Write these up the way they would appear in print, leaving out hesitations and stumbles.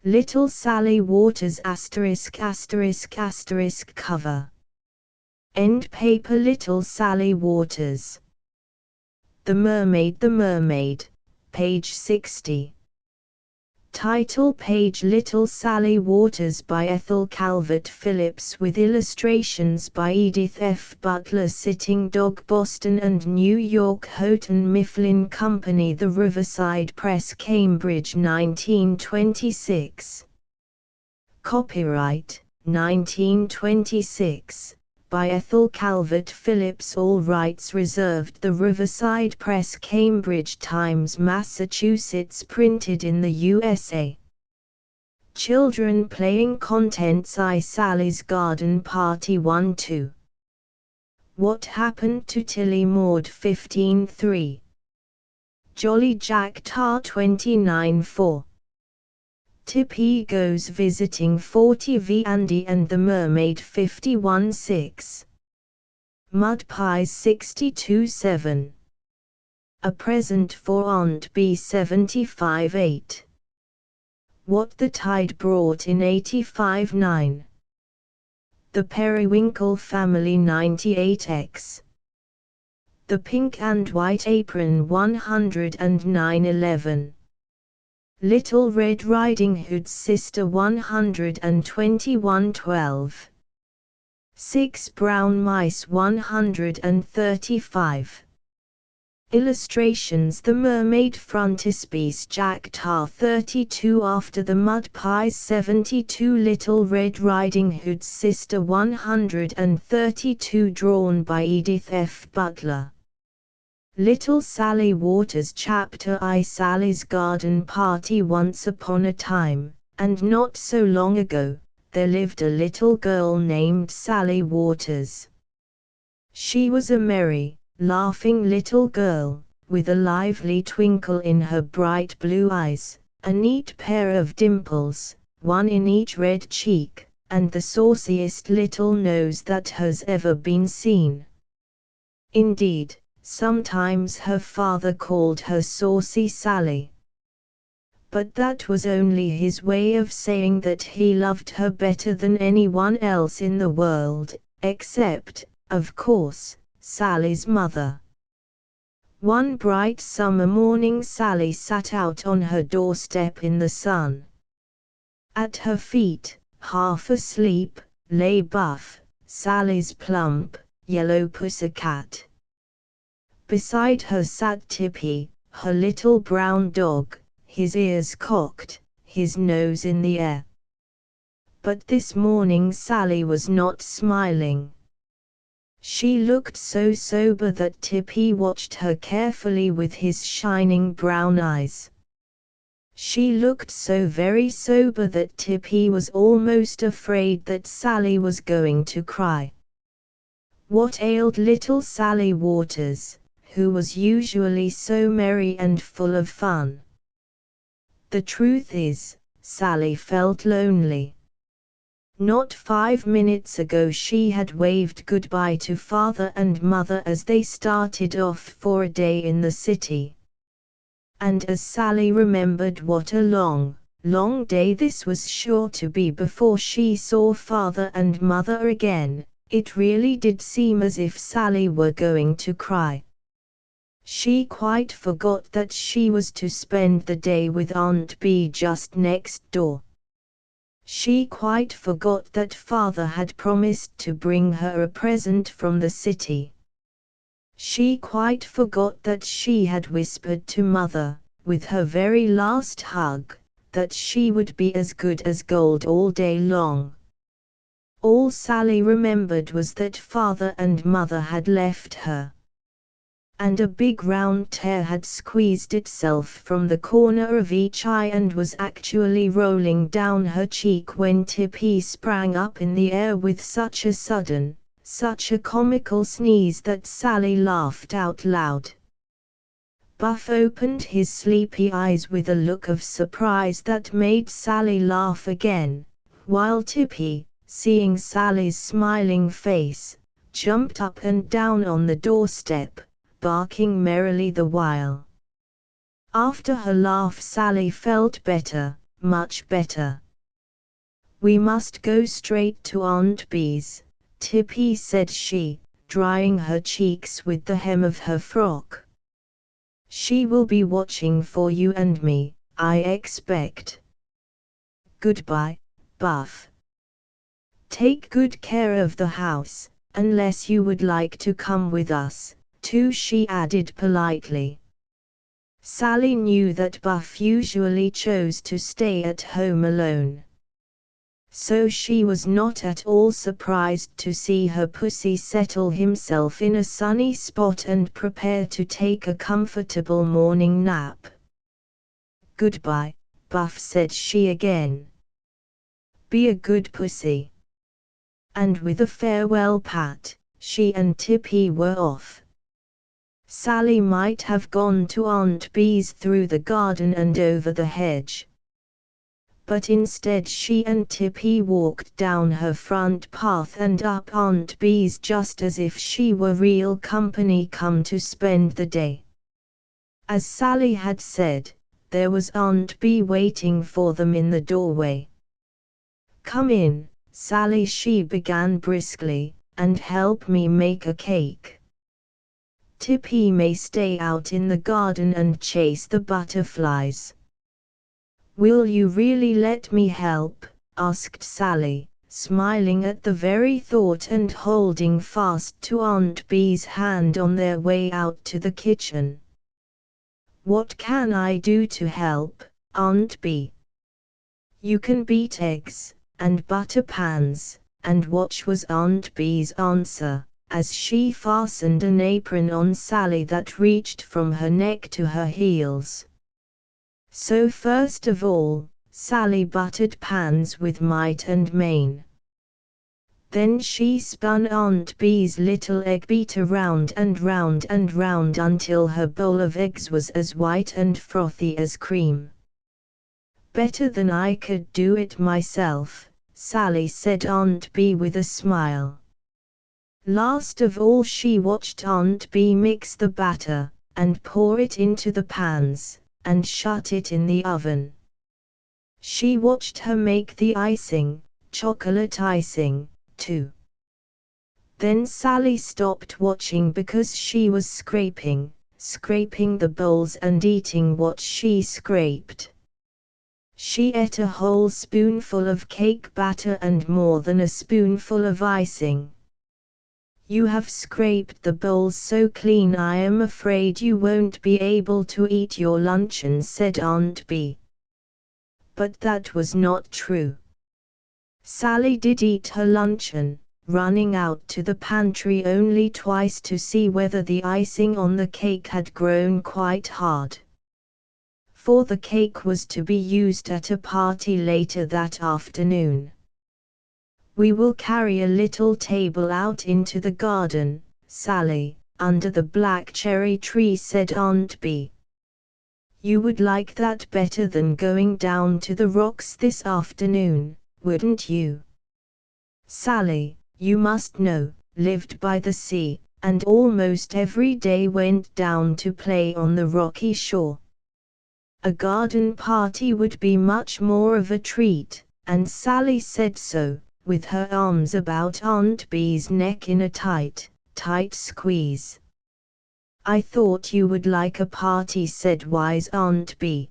Little Sally Waters **** cover. End paper. Little Sally Waters. The Mermaid, page 60. Title page. Little Sally Waters by Ethel Calvert Phillips with illustrations by Edith F. Butler. Sitting Dog, Boston and New York, Houghton Mifflin Company. The Riverside Press, Cambridge, 1926. Copyright 1926 by Ethel Calvert Phillips. All rights reserved. The Riverside Press, Cambridge, Times, Massachusetts. Printed in the USA. Children playing contents. I Sally's Garden Party 1-2. What Happened to Tilly Maud 15-3. Jolly Jack Tar 29-4. Tippy Goes Visiting 40v. Andy and the Mermaid 51-6. Mud Pies 62-7. A Present for Aunt B 75-8. What the Tide Brought in 85-9. The Periwinkle Family 98x. The Pink and White Apron 109-11. Little Red Riding Hood's Sister 121-12. 6 Brown Mice 135. Illustrations. The Mermaid Frontispiece. Jack Tar 32. After the Mud Pies 72. Little Red Riding Hood's Sister 132. Drawn by Edith F. Butler. Little Sally Waters. Chapter I Sally's Garden Party. Once upon a time, and not so long ago, there lived a little girl named Sally Waters. She was a merry, laughing little girl, with a lively twinkle in her bright blue eyes, a neat pair of dimples, one in each red cheek, and the sauciest little nose that has ever been seen. Indeed, sometimes her father called her Saucy Sally. But that was only his way of saying that he loved her better than anyone else in the world, except, of course, Sally's mother. One bright summer morning Sally sat out on her doorstep in the sun. At her feet, half asleep, lay Buff, Sally's plump, yellow pussycat. Beside her sat Tippy, her little brown dog, his ears cocked, his nose in the air. But this morning Sally was not smiling. She looked so sober that Tippy watched her carefully with his shining brown eyes. She looked so very sober that Tippy was almost afraid that Sally was going to cry. What ailed little Sally Waters, who was usually so merry and full of fun? The truth is, Sally felt lonely. Not 5 minutes ago she had waved goodbye to father and mother as they started off for a day in the city. And as Sally remembered what a long, long day this was sure to be before she saw father and mother again, it really did seem as if Sally were going to cry. She quite forgot that she was to spend the day with Aunt B just next door. She quite forgot that father had promised to bring her a present from the city. She quite forgot that she had whispered to mother, with her very last hug, that she would be as good as gold all day long. All Sally remembered was that father and mother had left her. And a big round tear had squeezed itself from the corner of each eye and was actually rolling down her cheek when Tippy sprang up in the air with such a sudden, such a comical sneeze that Sally laughed out loud. Buff opened his sleepy eyes with a look of surprise that made Sally laugh again, while Tippy, seeing Sally's smiling face, jumped up and down on the doorstep, barking merrily the while. After her laugh Sally felt better, much better. We must go straight to Aunt Bee's, Tippy said she, drying her cheeks with the hem of her frock. She will be watching for you and me, I expect. Goodbye, Buff. Take good care of the house, unless you would like to come with us, too, she added politely. Sally knew that Buff usually chose to stay at home alone. So she was not at all surprised to see her pussy settle himself in a sunny spot and prepare to take a comfortable morning nap. Goodbye, Buff, said she again. Be a good pussy. And with a farewell pat, she and Tippy were off. Sally might have gone to Aunt Bee's through the garden and over the hedge. But instead she and Tippy walked down her front path and up Aunt Bee's just as if she were real company come to spend the day. As Sally had said, there was Aunt Bee waiting for them in the doorway. Come in, Sally, she began briskly, and help me make a cake. Tippy may stay out in the garden and chase the butterflies. Will you really let me help? Asked Sally, smiling at the very thought and holding fast to Aunt Bee's hand on their way out to the kitchen. What can I do to help, Aunt Bee? You can beat eggs, and butter pans, and watch, was Aunt Bee's answer, as she fastened an apron on Sally that reached from her neck to her heels. So first of all, Sally buttered pans with might and main. Then she spun Aunt Bee's little egg beater round and round and round until her bowl of eggs was as white and frothy as cream. Better than I could do it myself, Sally said Aunt Bee with a smile. Last of all she watched Aunt Bee mix the batter, and pour it into the pans, and shut it in the oven. She watched her make the icing, chocolate icing, too. Then Sally stopped watching because she was scraping the bowls and eating what she scraped. She ate a whole spoonful of cake batter and more than a spoonful of icing. You have scraped the bowls so clean I am afraid you won't be able to eat your luncheon, said Aunt Bee. But that was not true. Sally did eat her luncheon, running out to the pantry only twice to see whether the icing on the cake had grown quite hard. For the cake was to be used at a party later that afternoon. We will carry a little table out into the garden, Sally, under the black cherry tree, said Aunt Bee. You would like that better than going down to the rocks this afternoon, wouldn't you? Sally, you must know, lived by the sea, and almost every day went down to play on the rocky shore. A garden party would be much more of a treat, and Sally said so, with her arms about Aunt Bee's neck in a tight squeeze. I thought you would like a party, said wise Aunt Bee.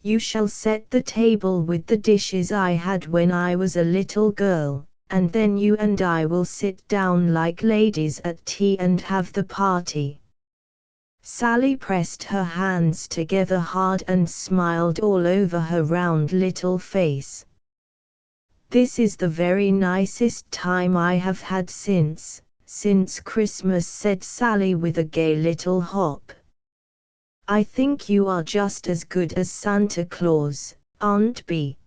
You shall set the table with the dishes I had when I was a little girl, and then you and I will sit down like ladies at tea and have the party. Sally pressed her hands together hard and smiled all over her round little face. This is the very nicest time I have had since Christmas, said Sally with a gay little hop. I think you are just as good as Santa Claus, Aunt Bee.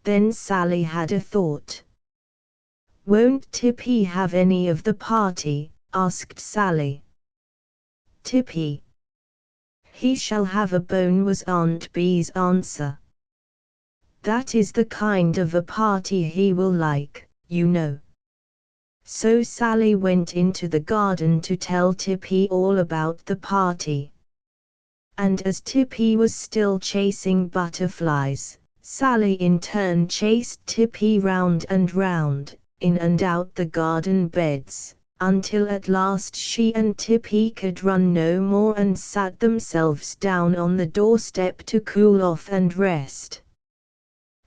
Then Sally had a thought. Won't Tippy have any of the party? Asked Sally. Tippy. He shall have a bone, was Aunt Bee's answer. That is the kind of a party he will like, you know. So Sally went into the garden to tell Tippy all about the party. and as Tippy was still chasing butterflies, Sally in turn chased Tippy round and round, in and out the garden beds, until at last she and Tippy could run no more and sat themselves down on the doorstep to cool off and rest.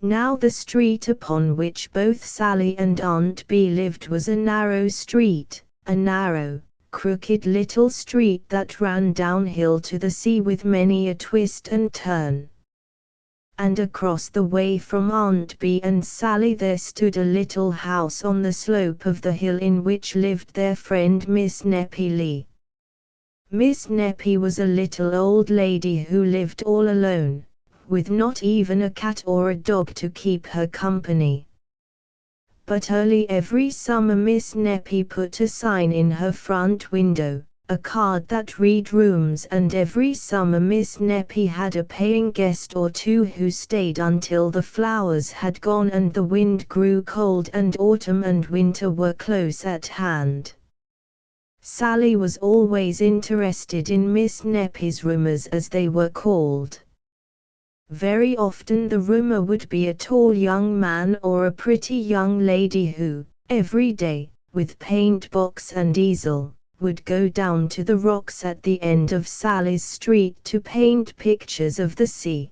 Now the street upon which both Sally and Aunt Bee lived was a narrow street, a narrow, crooked little street that ran downhill to the sea with many a twist and turn. And across the way from Aunt Bee and Sally there stood a little house on the slope of the hill in which lived their friend Miss Neppy Lee. Miss Neppy was a little old lady who lived all alone, with not even a cat or a dog to keep her company. But early every summer Miss Neppy put a sign in her front window, a card that read rooms, and every summer Miss Neppy had a paying guest or two who stayed until the flowers had gone and the wind grew cold and autumn and winter were close at hand. Sally was always interested in Miss Neppy's roomers, as they were called. Very often the roomer would be a tall young man or a pretty young lady who, every day, with paint box and easel, would go down to the rocks at the end of Sally's street to paint pictures of the sea.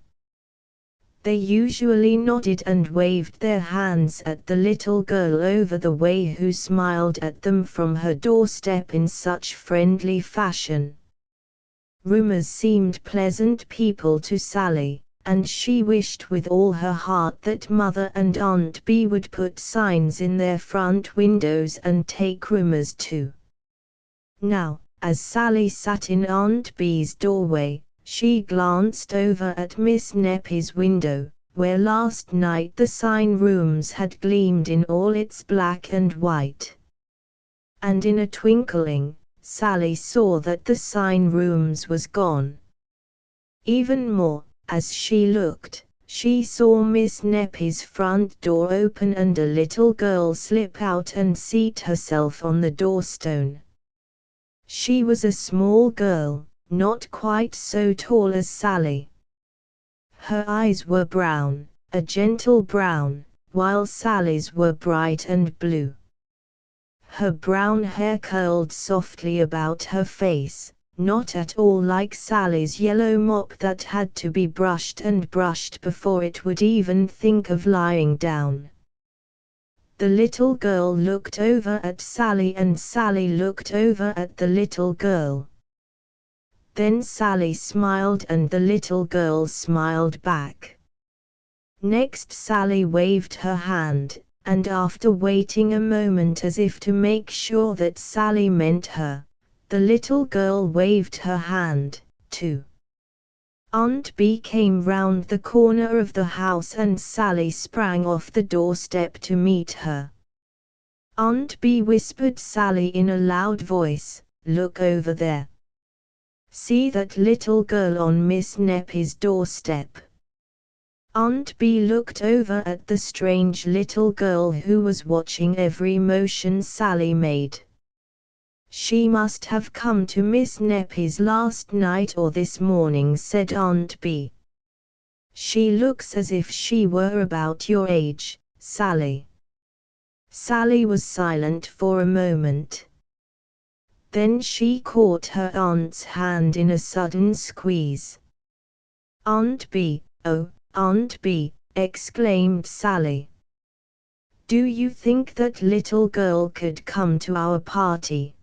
They usually nodded and waved their hands at the little girl over the way who smiled at them from her doorstep in such friendly fashion. Roomers seemed pleasant people to Sally, and she wished with all her heart that Mother and Aunt Bee would put signs in their front windows and take roomers too. Now, as Sally sat in Aunt Bee's doorway, she glanced over at Miss Neppy's window, where last night the sign rooms had gleamed in all its black and white. And in a twinkling, Sally saw that the sign rooms was gone. Even more, as she looked, she saw Miss Neppy's front door open and a little girl slip out and seat herself on the doorstone. She was a small girl, not quite so tall as Sally. Her eyes were brown, a gentle brown, while Sally's were bright and blue. Her brown hair curled softly about her face, not at all like Sally's yellow mop that had to be brushed and brushed before it would even think of lying down. The little girl looked over at Sally and Sally looked over at the little girl. Then Sally smiled and the little girl smiled back. Next Sally waved her hand, and after waiting a moment as if to make sure that Sally meant her, the little girl waved her hand, too. Aunt Bee came round the corner of the house and Sally sprang off the doorstep to meet her. Aunt Bee whispered Sally in a loud voice, "Look over there. See that little girl on Miss Neppy's doorstep." Aunt Bee looked over at the strange little girl who was watching every motion Sally made. "She must have come to Miss Neppy's last night or this morning," said Aunt Bee. "She looks as if she were about your age, Sally." Sally was silent for a moment. Then she caught her aunt's hand in a sudden squeeze. "Aunt Bee, oh, Aunt Bee," exclaimed Sally. "Do you think that little girl could come to our party?"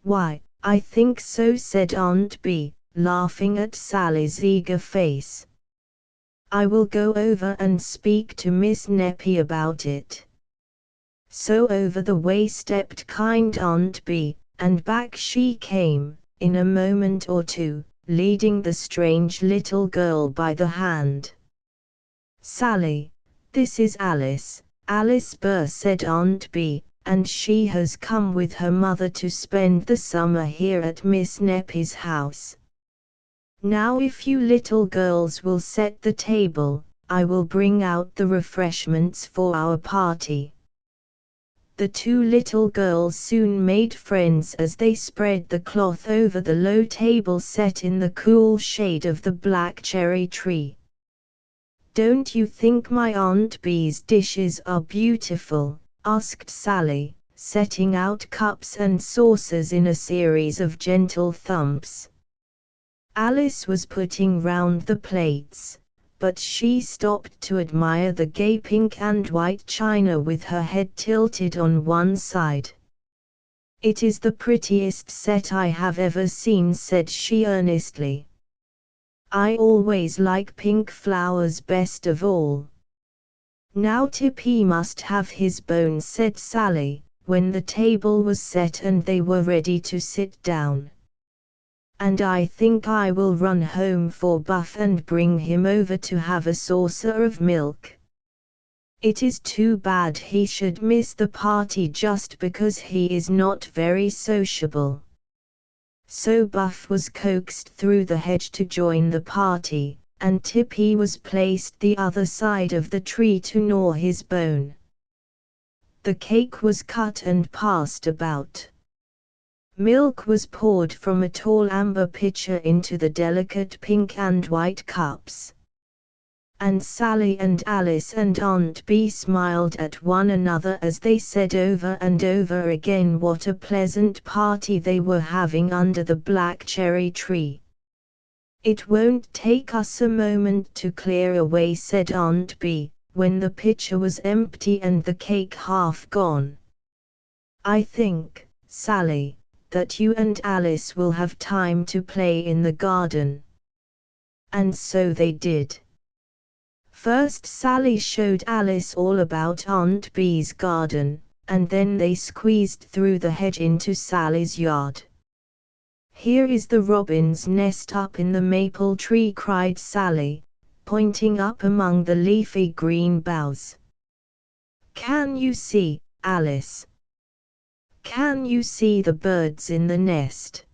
"Why, I think so," said Aunt Bee, laughing at Sally's eager face. "I will go over and speak to Miss Neppy about it." So over the way stepped kind Aunt Bee, and back she came, in a moment or two, leading the strange little girl by the hand. "Sally, this is Alice, Alice Burr," said Aunt Bee, "and she has come with her mother to spend the summer here at Miss Neppy's house. Now if you little girls will set the table, I will bring out the refreshments for our party." The two little girls soon made friends as they spread the cloth over the low table set in the cool shade of the black cherry tree. "Don't you think my Aunt Bee's dishes are beautiful?" asked Sally, setting out cups and saucers in a series of gentle thumps. Alice was putting round the plates, but she stopped to admire the gay pink and white china with her head tilted on one side. "It is the prettiest set I have ever seen," said she earnestly. "I always like pink flowers best of all." "Now Tippy must have his bone," said Sally, when the table was set and they were ready to sit down. "And I think I will run home for Buff and bring him over to have a saucer of milk. It is too bad he should miss the party just because he is not very sociable." So Buff was coaxed through the hedge to join the party, and Tippy was placed the other side of the tree to gnaw his bone. The cake was cut and passed about. Milk was poured from a tall amber pitcher into the delicate pink and white cups. And Sally and Alice and Aunt Bee smiled at one another as they said over and over again what a pleasant party they were having under the black cherry tree. "It won't take us a moment to clear away," said Aunt Bee, when the pitcher was empty and the cake half gone. "I think, Sally, that you and Alice will have time to play in the garden." And so they did. First Sally showed Alice all about Aunt Bee's garden, and then they squeezed through the hedge into Sally's yard. "Here is the robin's nest up in the maple tree," cried Sally, pointing up among the leafy green boughs. "Can you see, Alice? Can you see the birds in the nest?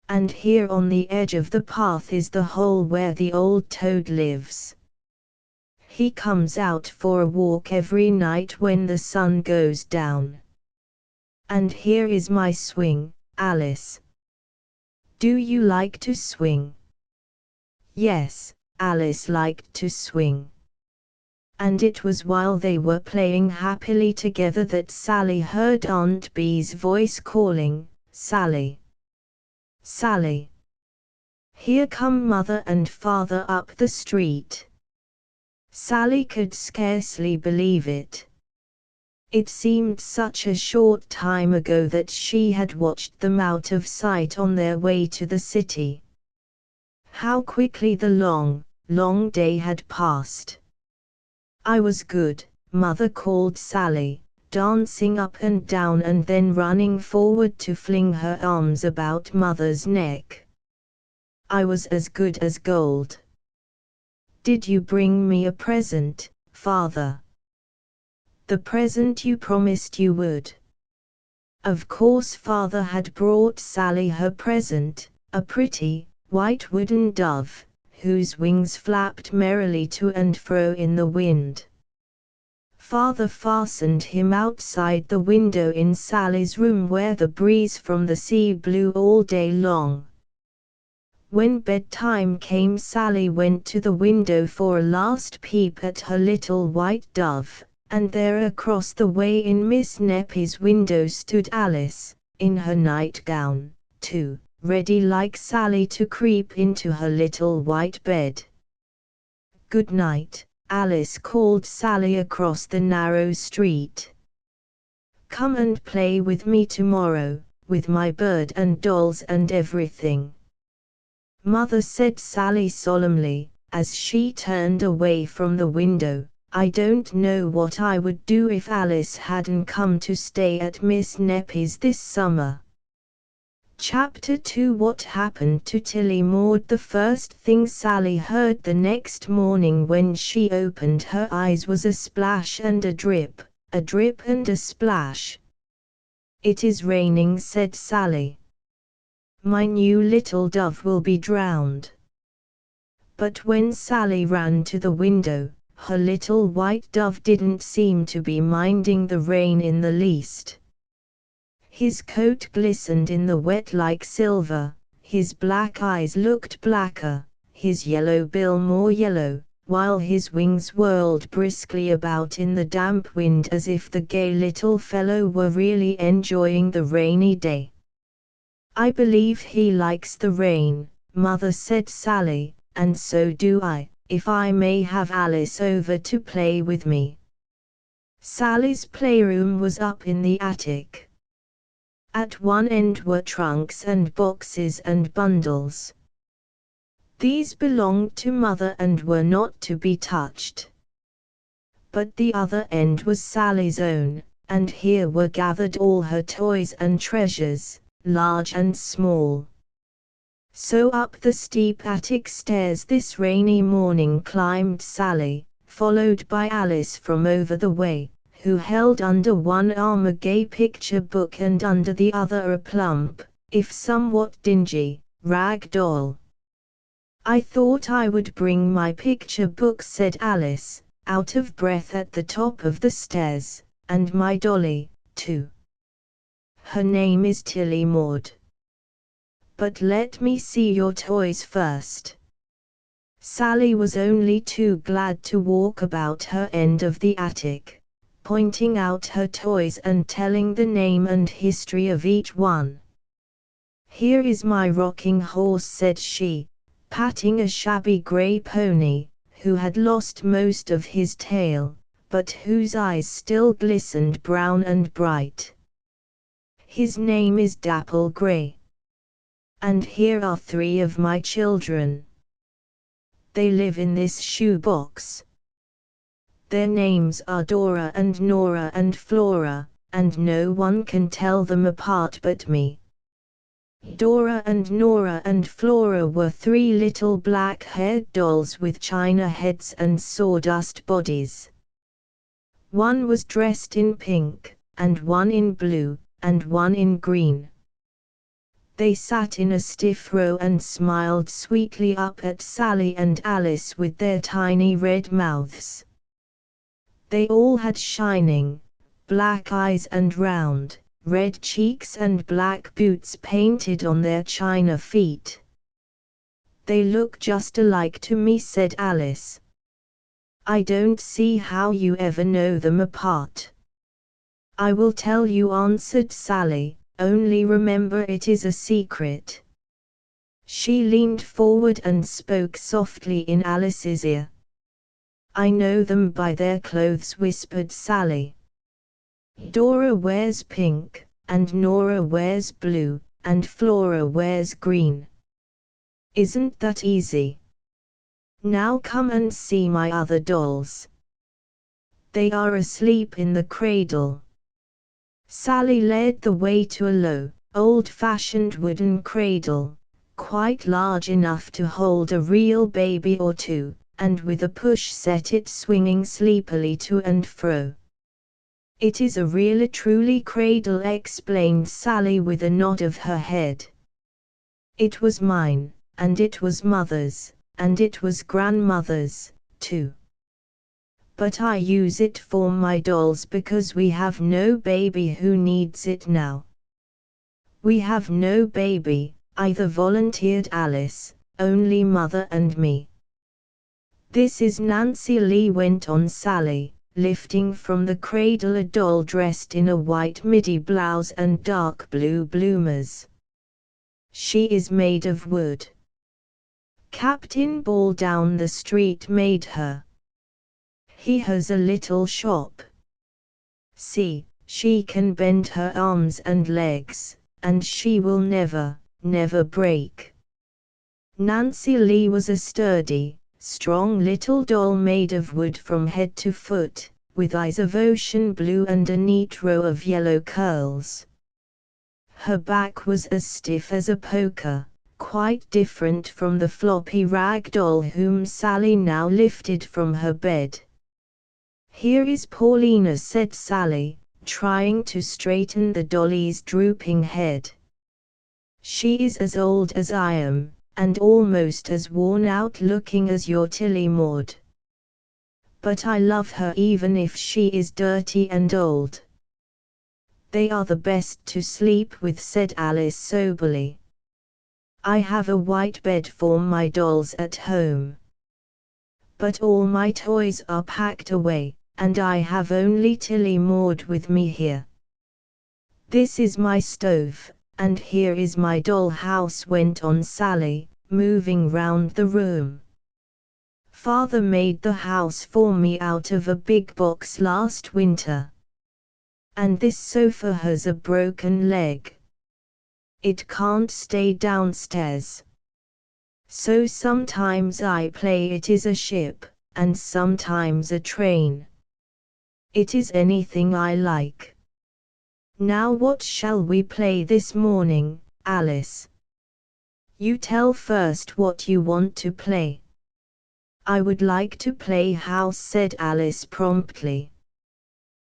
And here on the edge of the path is the hole where the old toad lives. He comes out for a walk every night when the sun goes down. And here is my swing, Alice. Do you like to swing?" Yes, Alice liked to swing. And it was while they were playing happily together that Sally heard Aunt Bee's voice calling, "Sally! Sally! Here come Mother and Father up the street." Sally could scarcely believe it. It seemed such a short time ago that she had watched them out of sight on their way to the city. How quickly the long, long day had passed. "I was good," Mother called Sally, dancing up and down and then running forward to fling her arms about Mother's neck. "I was as good as gold." "Did you bring me a present, Father?" "The present you promised you would." Of course Father had brought Sally her present, a pretty, white wooden dove, whose wings flapped merrily to and fro in the wind. Father fastened him outside the window in Sally's room where the breeze from the sea blew all day long. When bedtime came, Sally went to the window for a last peep at her little white dove, and there across the way in Miss Neppy's window stood Alice, in her nightgown, too, ready like Sally to creep into her little white bed. "Good night," Alice called Sally across the narrow street. "Come and play with me tomorrow, with my bird and dolls and everything." "Mother," said Sally solemnly, as she turned away from the window, "I don't know what I would do if Alice hadn't come to stay at Miss Neppy's this summer." Chapter 2 What happened to Tilly Maud? The first thing Sally heard the next morning when she opened her eyes was a splash and a drip and a splash. "It is raining," said Sally. "My new little dove will be drowned." But when Sally ran to the window, Her little white dove didn't seem to be minding the rain in the least. His coat glistened in the wet like silver, his black eyes looked blacker, his yellow bill more yellow, while his wings whirled briskly about in the damp wind as if the gay little fellow were really enjoying the rainy day. "I believe he likes the rain," Mother said Sally, "and so do I, if I may have Alice over to play with me." Sally's playroom was up in the attic. At one end were trunks and boxes and bundles. These belonged to Mother and were not to be touched. But the other end was Sally's own, and here were gathered all her toys and treasures, large and small. So up the steep attic stairs this rainy morning climbed Sally, followed by Alice from over the way, who held under one arm a gay picture book and under the other a plump, if somewhat dingy, rag doll. "I thought I would bring my picture book," said Alice, out of breath at the top of the stairs, "and my dolly, too. Her name is Tilly Maud. But let me see your toys first." Sally was only too glad to walk about her end of the attic, pointing out her toys and telling the name and history of each one. "Here is my rocking horse," said she, patting a shabby grey pony, who had lost most of his tail, but whose eyes still glistened brown and bright. "His name is Dapple Grey. And here are 3 of my children. They live in this shoebox. Their names are Dora and Nora and Flora, and no one can tell them apart but me." Dora and Nora and Flora were 3 little black-haired dolls with china heads and sawdust bodies. One was dressed in pink, and one in blue, and one in green. They sat in a stiff row and smiled sweetly up at Sally and Alice with their tiny red mouths. They all had shining, black eyes and round, red cheeks and black boots painted on their china feet. "They look just alike to me," said Alice. "I don't see how you ever know them apart." "I will tell you," answered Sally, "only remember it is a secret." She leaned forward and spoke softly in Alice's ear. "I know them by their clothes," whispered Sally. "Dora wears pink, and Nora wears blue, and Flora wears green. Isn't that easy? Now come and see my other dolls. They are asleep in the cradle." Sally led the way to a low, old-fashioned wooden cradle, quite large enough to hold a real baby or 2, and with a push set it swinging sleepily to and fro. "It is a really truly cradle," explained Sally with a nod of her head. "It was mine, and it was Mother's, and it was Grandmother's, too. But I use it for my dolls because we have no baby who needs it now." "We have no baby, either," volunteered Alice, "only Mother and me." "This is Nancy Lee," went on Sally, lifting from the cradle a doll dressed in a white midi blouse and dark blue bloomers. "She is made of wood. Captain Ball down the street made her. He has a little shop. See, she can bend her arms and legs, and she will never, never break." Nancy Lee was a sturdy, strong little doll made of wood from head to foot, with eyes of ocean blue and a neat row of yellow curls. Her back was as stiff as a poker, quite different from the floppy rag doll whom Sally now lifted from her bed. "Here is Paulina," said Sally, trying to straighten the dolly's drooping head. "She is as old as I am, and almost as worn out looking as your Tilly Maud. but I love her even if she is dirty and old. They are the best to sleep with, said Alice soberly. I have a white bed for my dolls at home. But all my toys are packed away, and I have only Tilly Maud with me here. This is my stove, and here is my doll house, went on Sally, moving round the room. Father made the house for me out of a big box last winter. And this sofa has a broken leg. It can't stay downstairs. So sometimes I play it is a ship, and sometimes a train. It is anything I like. Now what shall we play this morning, Alice? You tell first what you want to play. I would like to play house, said Alice promptly.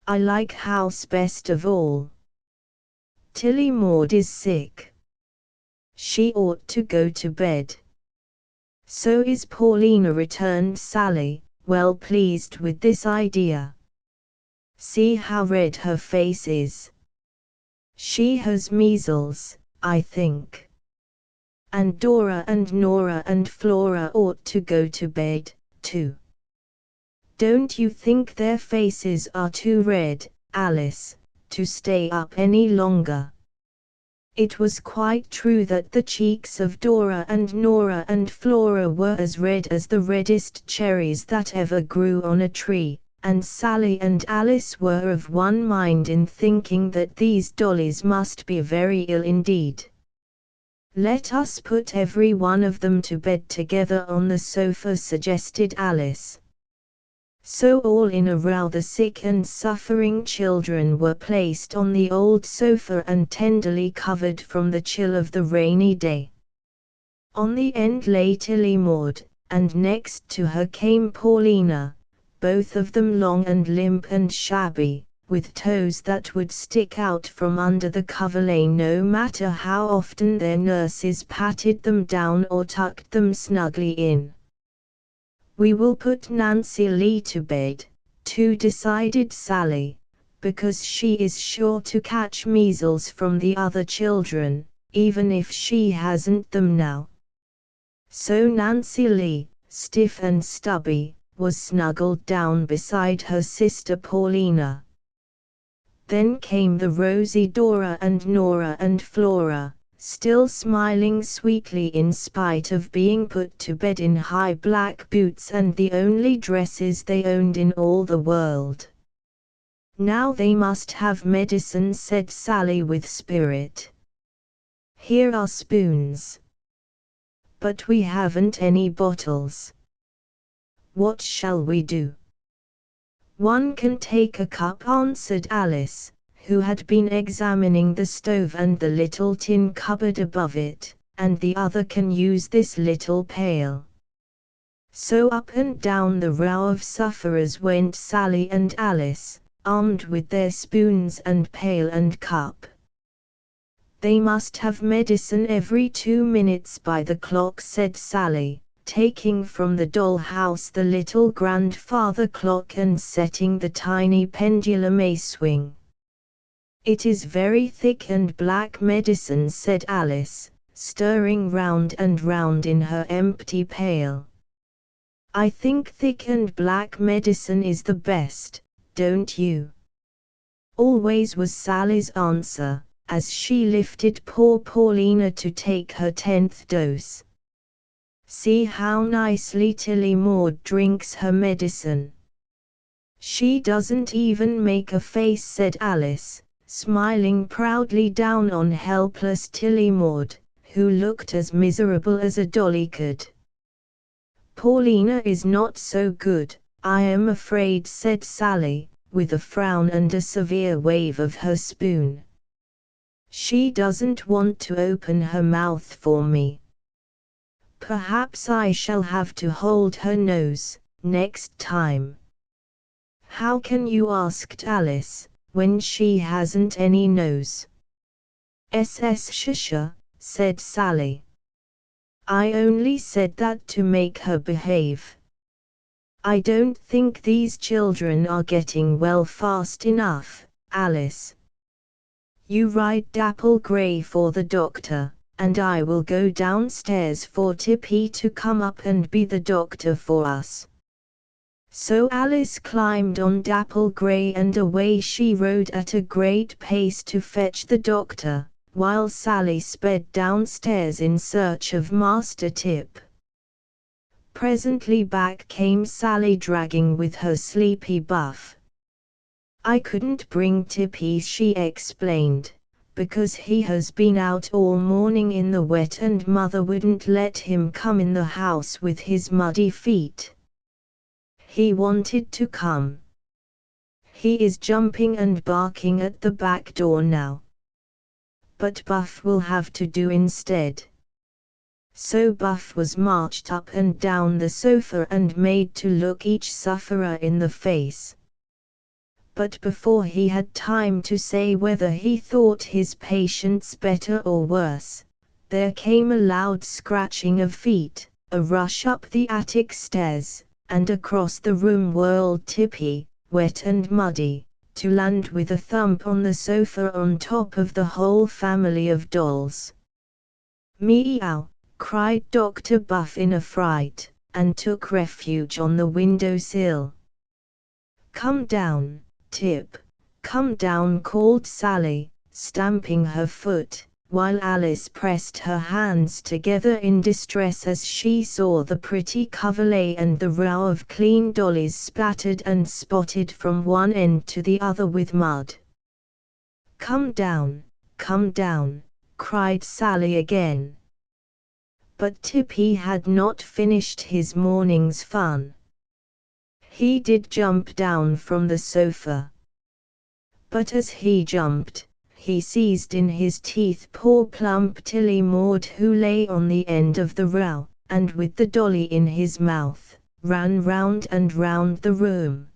I like house best of all. Tilly Maud is sick. She ought to go to bed. So is Paulina, returned Sally, well pleased with this idea. See how red her face is. She has measles, I think. And Dora and Nora and Flora ought to go to bed, too. Don't you think their faces are too red, Alice, to stay up any longer? It was quite true that the cheeks of Dora and Nora and Flora were as red as the reddest cherries that ever grew on a tree, and Sally and Alice were of one mind in thinking that these dollies must be very ill indeed. Let us put every one of them to bed together on the sofa, suggested Alice. So all in a row the sick and suffering children were placed on the old sofa and tenderly covered from the chill of the rainy day. On the end lay Tilly Maud, and next to her came Paulina, both of them long and limp and shabby, with toes that would stick out from under the coverlet no matter how often their nurses patted them down or tucked them snugly in. We will put Nancy Lee to bed, too, decided Sally, because she is sure to catch measles from the other children, even if she hasn't them now. So Nancy Lee, stiff and stubby, was snuggled down beside her sister Paulina. Then came the rosy Dora and Nora and Flora, still smiling sweetly in spite of being put to bed in high black boots and the only dresses they owned in all the world. Now they must have medicine, said Sally with spirit. Here are spoons. But we haven't any bottles. What shall we do? One can take a cup, answered Alice, who had been examining the stove and the little tin cupboard above it, and the other can use this little pail. So up and down the row of sufferers went Sally and Alice, armed with their spoons and pail and cup. They must have medicine every 2 minutes by the clock, said Sally, taking from the doll house the little grandfather clock and setting the tiny pendulum a swing. It is very thick and black medicine, said Alice, stirring round and round in her empty pail. I think thick and black medicine is the best, don't you? Always was Sally's answer, as she lifted poor Paulina to take her 10th dose. See how nicely Tilly Maud drinks her medicine. She doesn't even make a face, said Alice, smiling proudly down on helpless Tilly Maud, who looked as miserable as a dolly could. Paulina is not so good, I am afraid, said Sally, with a frown and a severe wave of her spoon. She doesn't want to open her mouth for me. Perhaps I shall have to hold her nose, next time. How can you, asked Alice, when she hasn't any nose? Shusha, said Sally. I only said that to make her behave. I don't think these children are getting well fast enough, Alice. You ride Dapple Grey for the doctor, and I will go downstairs for Tippy to come up and be the doctor for us." So Alice climbed on Dapple Grey and away she rode at a great pace to fetch the doctor, while Sally sped downstairs in search of Master Tip. Presently back came Sally dragging with her sleepy Buff. "I couldn't bring Tippy," she explained, "because he has been out all morning in the wet and Mother wouldn't let him come in the house with his muddy feet. He wanted to come. He is jumping and barking at the back door now. But Buff will have to do instead." So Buff was marched up and down the sofa and made to look each sufferer in the face. But before he had time to say whether he thought his patients better or worse, there came a loud scratching of feet, a rush up the attic stairs, and across the room whirled Tippy, wet and muddy, to land with a thump on the sofa on top of the whole family of dolls. "Meow!" cried Dr. Buff in a fright, and took refuge on the window-sill. "Come down, Tip, come down," called Sally, stamping her foot, while Alice pressed her hands together in distress as she saw the pretty coverlay and the row of clean dollies splattered and spotted from one end to the other with mud. Come down," cried Sally again. But Tippy had not finished his morning's fun. He did jump down from the sofa. But as he jumped, he seized in his teeth poor plump Tilly Maud who lay on the end of the row, and with the dolly in his mouth, ran round and round the room.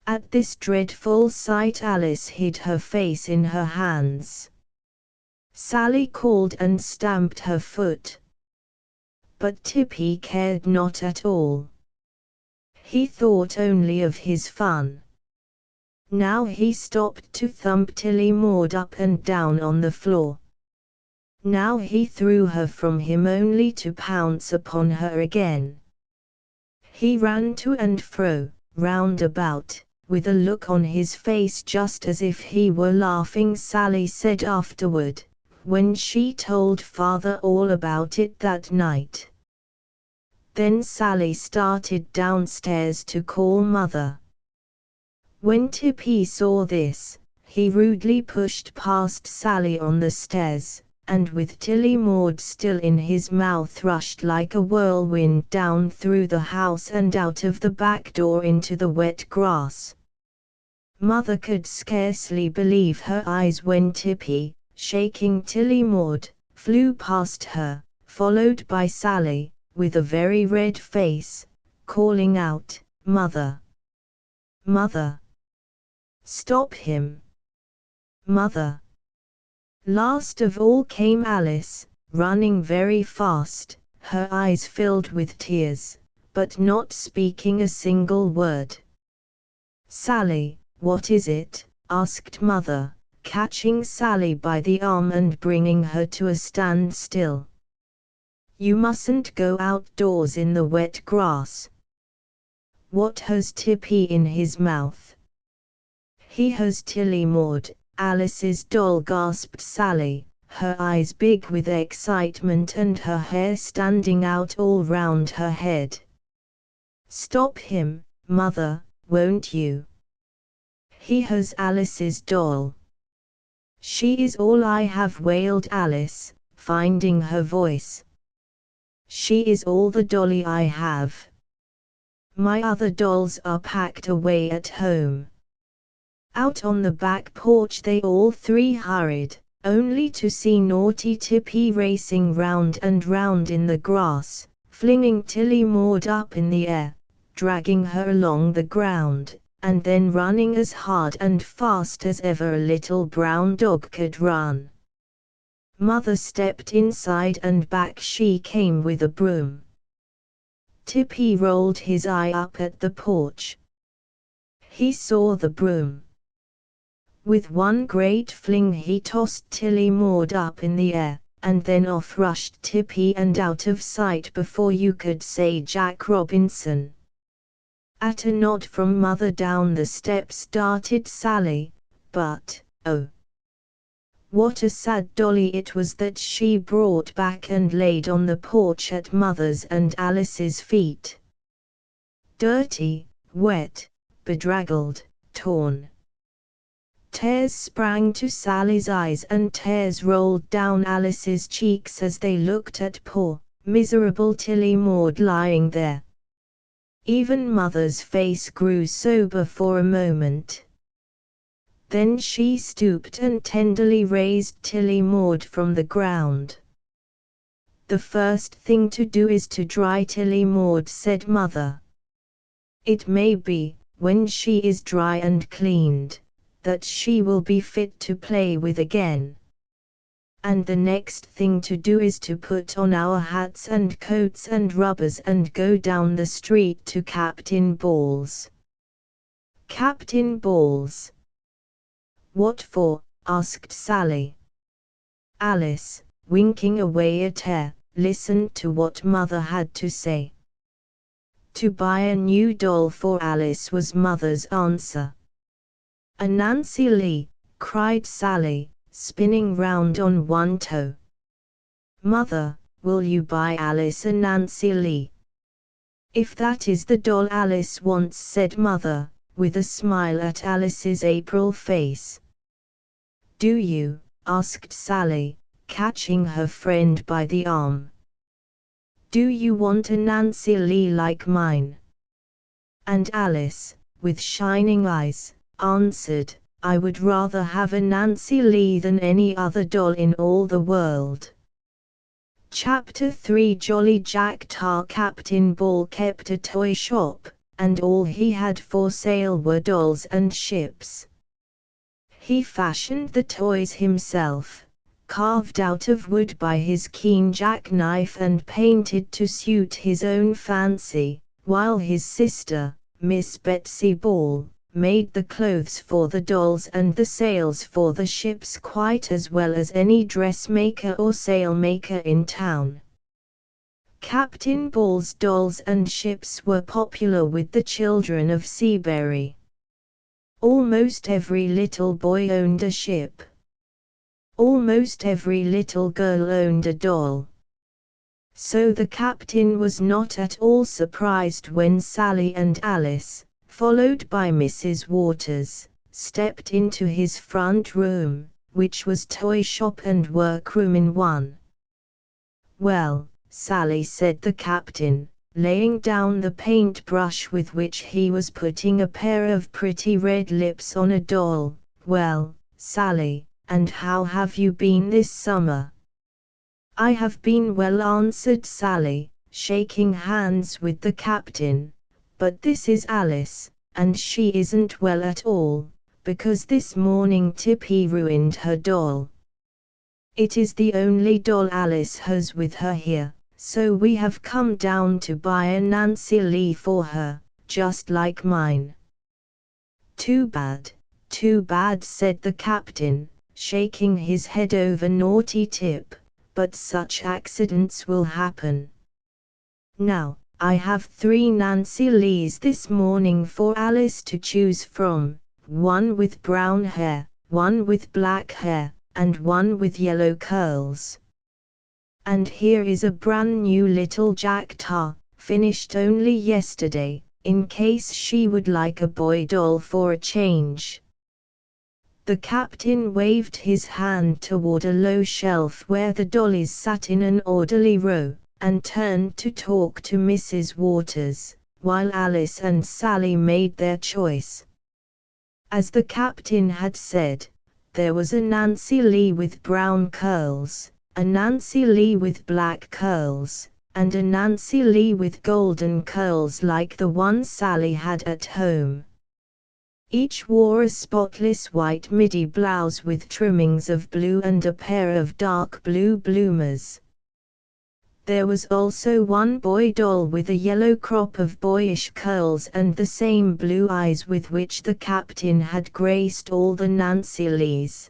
At this dreadful sight Alice hid her face in her hands. Sally called and stamped her foot. But Tippy cared not at all. He thought only of his fun. Now he stopped to thump Tilly Maud up and down on the floor. Now he threw her from him only to pounce upon her again. He ran to and fro, round about, with a look on his face just as if he were laughing. Sally said afterward, when she told Father all about it that night. Then Sally started downstairs to call Mother. When Tippy saw this, he rudely pushed past Sally on the stairs, and with Tilly Maud still in his mouth rushed like a whirlwind down through the house and out of the back door into the wet grass. Mother could scarcely believe her eyes when Tippy, shaking Tilly Maud, flew past her, followed by Sally, with a very red face, calling out, "Mother! Mother! Stop him! Mother!" Last of all came Alice, running very fast, her eyes filled with tears, but not speaking a single word. "Sally, what is it?" asked Mother, catching Sally by the arm and bringing her to a standstill. "You mustn't go outdoors in the wet grass." "What has Tippy in his mouth?" "He has Tilly Maud, Alice's doll," gasped Sally, her eyes big with excitement and her hair standing out all round her head. "Stop him, Mother, won't you? He has Alice's doll." "She is all I have," wailed Alice, finding her voice. "She is all the dolly I have. My other dolls are packed away at home." Out on the back porch they all three hurried, only to see naughty Tippy racing round and round in the grass, flinging Tilly Maud up in the air, dragging her along the ground, and then running as hard and fast as ever a little brown dog could run. Mother stepped inside and back she came with a broom. Tippy rolled his eye up at the porch. He saw the broom. With one great fling he tossed Tilly Maud up in the air, and then off rushed Tippy and out of sight before you could say Jack Robinson. At a nod from Mother down the steps darted Sally, but, oh! What a sad dolly it was that she brought back and laid on the porch at Mother's and Alice's feet. Dirty, wet, bedraggled, torn. Tears sprang to Sally's eyes and tears rolled down Alice's cheeks as they looked at poor, miserable Tilly Maud lying there. Even Mother's face grew sober for a moment. Then she stooped and tenderly raised Tilly Maud from the ground. "The first thing to do is to dry Tilly Maud," said Mother. "It may be, when she is dry and cleaned, that she will be fit to play with again. And the next thing to do is to put on our hats and coats and rubbers and go down the street to Captain Ball's." "Captain Ball's? What for?" asked Sally. Alice, winking away a tear, listened to what Mother had to say. "To buy a new doll for Alice," was Mother's answer. "A Nancy Lee!" cried Sally, spinning round on one toe. "Mother, will you buy Alice a Nancy Lee?" "If that is the doll Alice wants," said Mother, with a smile at Alice's April face. "Do you?" asked Sally, catching her friend by the arm. "Do you want a Nancy Lee like mine?" And Alice, with shining eyes, answered, "I would rather have a Nancy Lee than any other doll in all the world." Chapter 3 Jolly Jack Tar. Captain Ball kept a toy shop, and all he had for sale were dolls and ships. He fashioned the toys himself, carved out of wood by his keen jackknife and painted to suit his own fancy, while his sister, Miss Betsy Ball, made the clothes for the dolls and the sails for the ships quite as well as any dressmaker or sailmaker in town. Captain Ball's dolls and ships were popular with the children of Seabury. Almost every little boy owned a ship. Almost every little girl owned a doll. So the captain was not at all surprised when Sally and Alice, followed by Mrs. Waters, stepped into his front room, which was toy shop and workroom in one. "Well, Sally," said the captain, laying down the paintbrush with which he was putting a pair of pretty red lips on a doll, "well, Sally, and how have you been this summer?" "I have been well," answered Sally, shaking hands with the captain, "but this is Alice, and she isn't well at all, because this morning Tippy ruined her doll. It is the only doll Alice has with her here, so we have come down to buy a Nancy Lee for her, just like mine." Too bad," said the captain, shaking his head over naughty Tip, "but such accidents will happen. Now, I have 3 Nancy Lees this morning for Alice to choose from, one with brown hair, one with black hair, and one with yellow curls. And here is a brand new little Jack Tar, finished only yesterday, in case she would like a boy doll for a change." The captain waved his hand toward a low shelf where the dollies sat in an orderly row, and turned to talk to Mrs. Waters, while Alice and Sally made their choice. As the captain had said, there was a Nancy Lee with brown curls, a Nancy Lee with black curls, and a Nancy Lee with golden curls like the one Sally had at home. Each wore a spotless white midi blouse with trimmings of blue and a pair of dark blue bloomers. There was also one boy doll with a yellow crop of boyish curls and the same blue eyes with which the captain had graced all the Nancy Lees.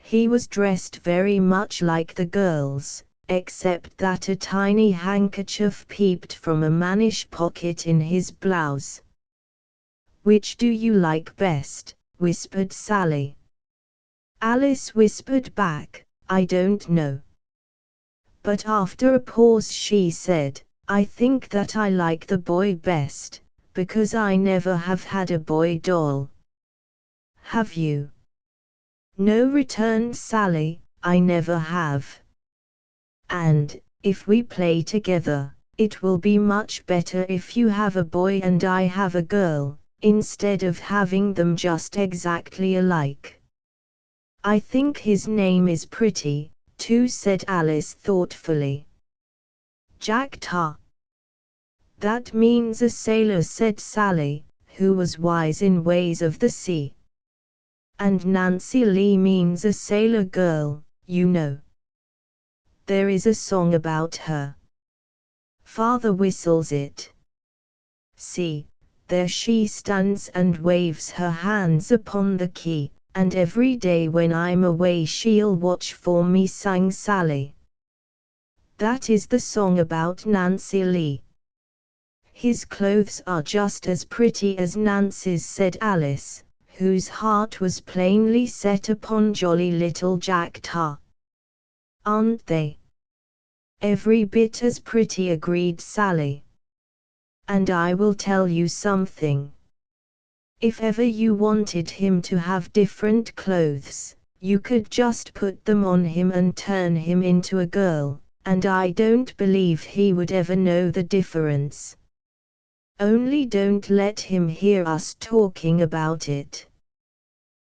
He was dressed very much like the girls, except that a tiny handkerchief peeped from a mannish pocket in his blouse. "Which do you like best?" whispered Sally. Alice whispered back, "I don't know." But after a pause she said, "I think that I like the boy best, because I never have had a boy doll." "Have you?" "No," returned Sally, "I never have. And, if we play together, it will be much better if you have a boy and I have a girl, instead of having them just exactly alike." "I think his name is pretty, too," said Alice thoughtfully. "Jack Tar." "That means a sailor," said Sally, who was wise in ways of the sea. "And Nancy Lee means a sailor girl, you know. There is a song about her. Father whistles it. See, there she stands and waves her hands upon the quay, and every day when I'm away she'll watch for me," sang Sally. "That is the song about Nancy Lee." "His clothes are just as pretty as Nancy's," said Alice, whose heart was plainly set upon jolly little Jack Tar. "Aren't they?" "Every bit as pretty," agreed Sally. "And I will tell you something. If ever you wanted him to have different clothes, you could just put them on him and turn him into a girl, and I don't believe he would ever know the difference. Only don't let him hear us talking about it."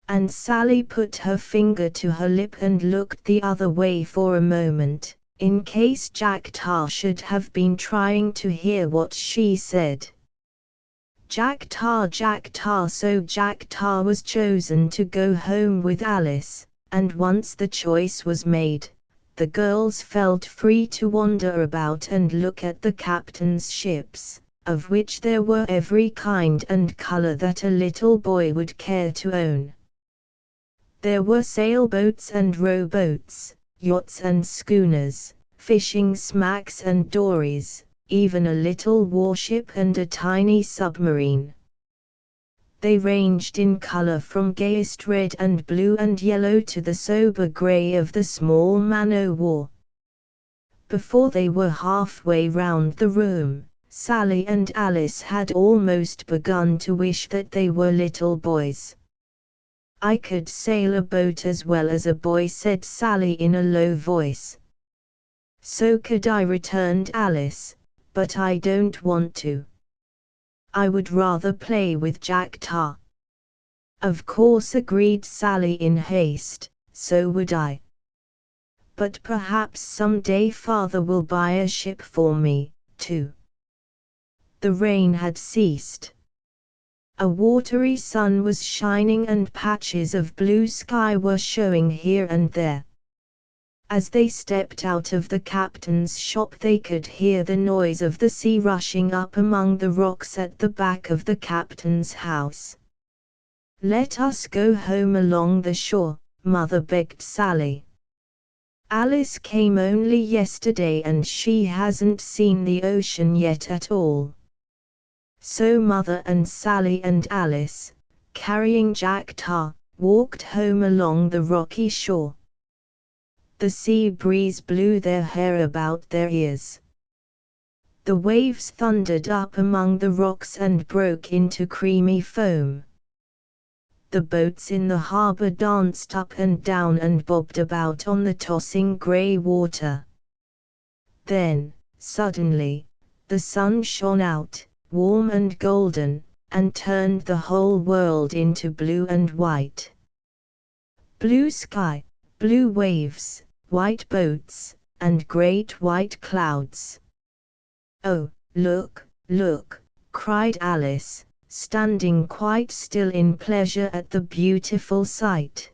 And Sally put her finger to her lip and looked the other way for a moment, in case Jack Tar should have been trying to hear what she said. Jack Tar, Jack Tar. So Jack Tar was chosen to go home with Alice, and once the choice was made, the girls felt free to wander about and look at the captain's ships, of which there were every kind and color that a little boy would care to own. There were sailboats and rowboats, yachts and schooners, fishing smacks and dories, even a little warship and a tiny submarine. They ranged in color from gayest red and blue and yellow to the sober gray of the small man-o'-war. Before they were halfway round the room, Sally and Alice had almost begun to wish that they were little boys. "I could sail a boat as well as a boy," said Sally in a low voice. "So could I," returned Alice, "but I don't want to. I would rather play with Jack Tar." "Of course," agreed Sally in haste, "so would I. But perhaps some day Father will buy a ship for me, too." The rain had ceased. A watery sun was shining and patches of blue sky were showing here and there. As they stepped out of the captain's shop they could hear the noise of the sea rushing up among the rocks at the back of the captain's house. "Let us go home along the shore," Mother begged Sally. "Alice came only yesterday and she hasn't seen the ocean yet at all." So Mother and Sally and Alice, carrying Jack Tar, walked home along the rocky shore. The sea breeze blew their hair about their ears. The waves thundered up among the rocks and broke into creamy foam. The boats in the harbor danced up and down and bobbed about on the tossing gray water. Then, suddenly, the sun shone out, warm and golden, and turned the whole world into blue and white. Blue sky, blue waves, white boats, and great white clouds. "Oh, look, look!" cried Alice, standing quite still in pleasure at the beautiful sight.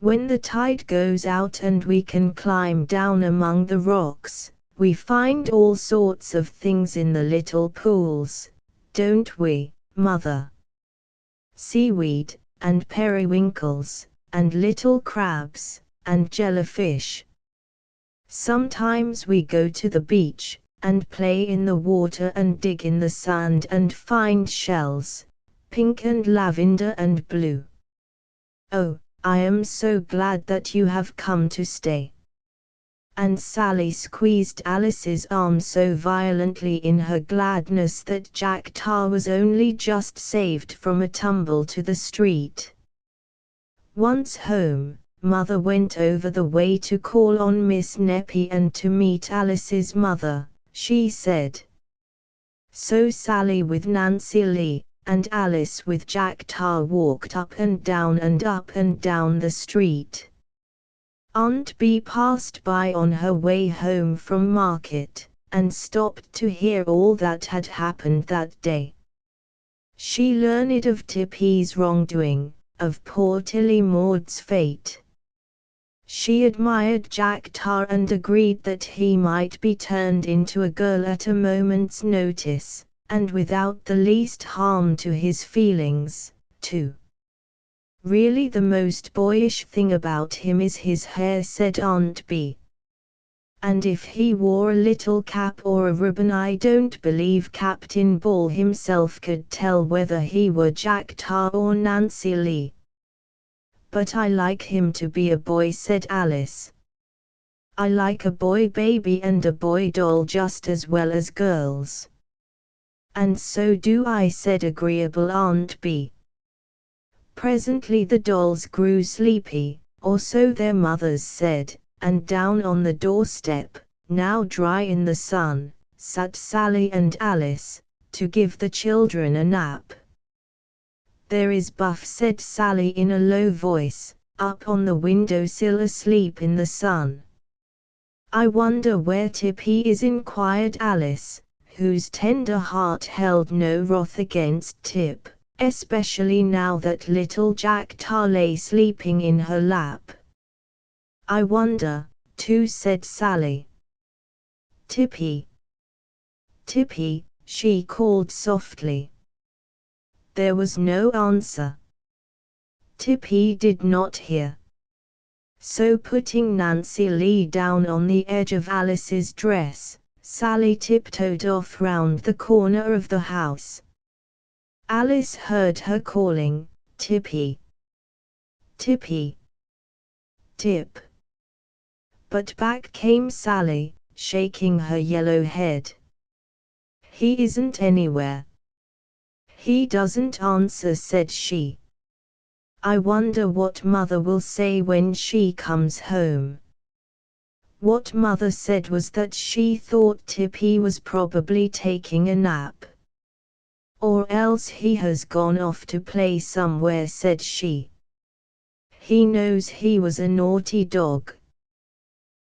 When the tide goes out and we can climb down among the rocks, we find all sorts of things in the little pools, don't we, Mother? Seaweed, and periwinkles, and little crabs, and jellyfish. Sometimes we go to the beach, and play in the water and dig in the sand and find shells, pink and lavender and blue. Oh, I am so glad that you have come to stay. And Sally squeezed Alice's arm so violently in her gladness that Jack Tar was only just saved from a tumble to the street. Once home, Mother went over the way to call on Miss Neppy and to meet Alice's mother, she said. So Sally with Nancy Lee, and Alice with Jack Tar walked up and down the street. Aunt Bee passed by on her way home from market, and stopped to hear all that had happened that day. She learned of Tippy's wrongdoing, of poor Tilly Maud's fate. She admired Jack Tar and agreed that he might be turned into a girl at a moment's notice, and without the least harm to his feelings, too. Really the most boyish thing about him is his hair, said Aunt Bee. And if he wore a little cap or a ribbon, I don't believe Captain Ball himself could tell whether he were Jack Tar or Nancy Lee. But I like him to be a boy, said Alice. I like a boy baby and a boy doll just as well as girls. And so do I, said agreeable Aunt Bee. Presently the dolls grew sleepy, or so their mothers said, and down on the doorstep, now dry in the sun, sat Sally and Alice, to give the children a nap. There is Buff, said Sally in a low voice, up on the window-sill asleep in the sun. I wonder where Tippy is, inquired Alice, whose tender heart held no wrath against Tip, especially now that little Jack Tar lay sleeping in her lap. I wonder, too, said Sally. Tippy! Tippy, she called softly. There was no answer. Tippy did not hear. So putting Nancy Lee down on the edge of Alice's dress, Sally tiptoed off round the corner of the house. Alice heard her calling, Tippy! Tippy! Tip! But back came Sally, shaking her yellow head. He isn't anywhere. He doesn't answer, said she. I wonder what Mother will say when she comes home. What Mother said was that she thought Tippy was probably taking a nap. Or else he has gone off to play somewhere, said she. He knows he was a naughty dog.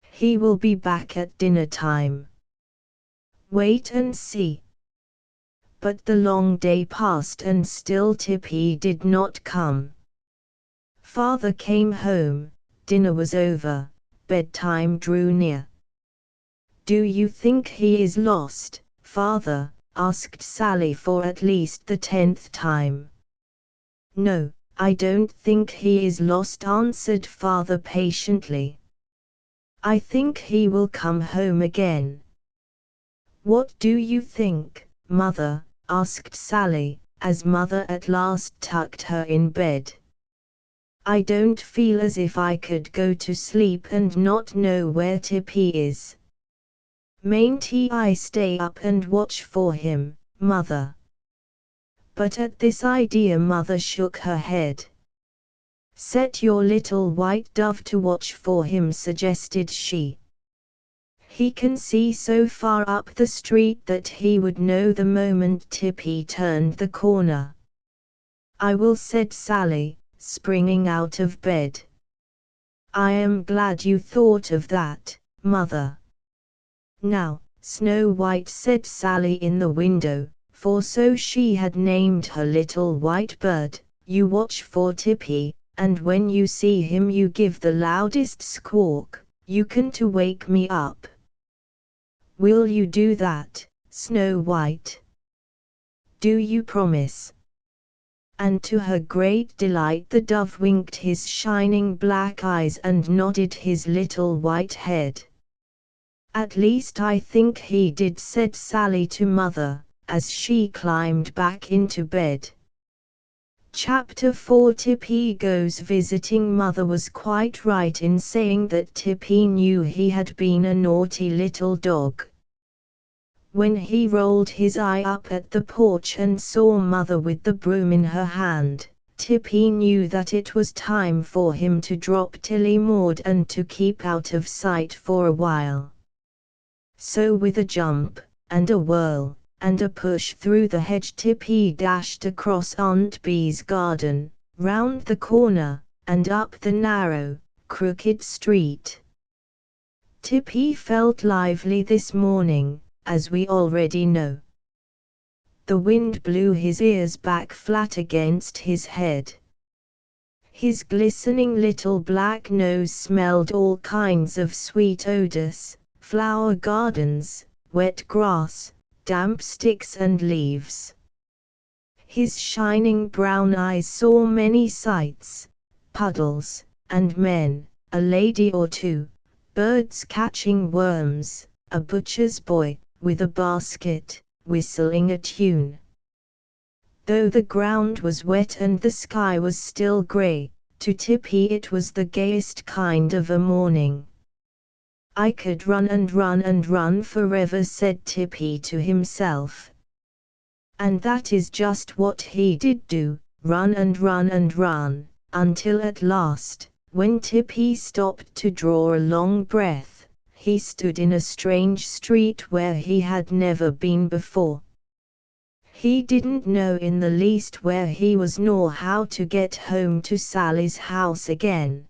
He will be back at dinner time. Wait and see. But the long day passed and still Tippy did not come. Father came home, dinner was over, bedtime drew near. Do you think he is lost, Father? Asked Sally for at least the 10th time. No, I don't think he is lost, answered Father patiently. I think he will come home again. What do you think, Mother? Asked Sally, as Mother at last tucked her in bed. I don't feel as if I could go to sleep and not know where Tippy is. Mayn't I stay up and watch for him, Mother? But at this idea Mother shook her head. Set your little white dove to watch for him, suggested she. He can see so far up the street that he would know the moment Tippy turned the corner. I will, said Sally, springing out of bed. I am glad you thought of that, Mother. Now, Snow White, said Sally in the window, for so she had named her little white bird, you watch for Tippy, and when you see him you give the loudest squawk, you can to wake me up. Will you do that, Snow White? Do you promise?" And to her great delight the dove winked his shining black eyes and nodded his little white head. "At least I think he did," said Sally to Mother, as she climbed back into bed. Chapter 4 Tippy Goes Visiting. Mother was quite right in saying that Tippy knew he had been a naughty little dog. When he rolled his eye up at the porch and saw Mother with the broom in her hand, Tippy knew that it was time for him to drop Tilly Maud and to keep out of sight for a while. So with a jump, and a whirl, and a push through the hedge, Tippy dashed across Aunt Bee's garden, round the corner, and up the narrow, crooked street. Tippy felt lively this morning, as we already know. The wind blew his ears back flat against his head. His glistening little black nose smelled all kinds of sweet odors, flower gardens, wet grass, damp sticks and leaves. His shining brown eyes saw many sights, puddles, and men, a lady or two, birds catching worms, a butcher's boy, with a basket, whistling a tune. Though the ground was wet and the sky was still grey, to Tippy it was the gayest kind of a morning. "I could run and run and run forever," said Tippy to himself. And that is just what he did do, run and run and run, until at last, when Tippy stopped to draw a long breath, he stood in a strange street where he had never been before. He didn't know in the least where he was nor how to get home to Sally's house again.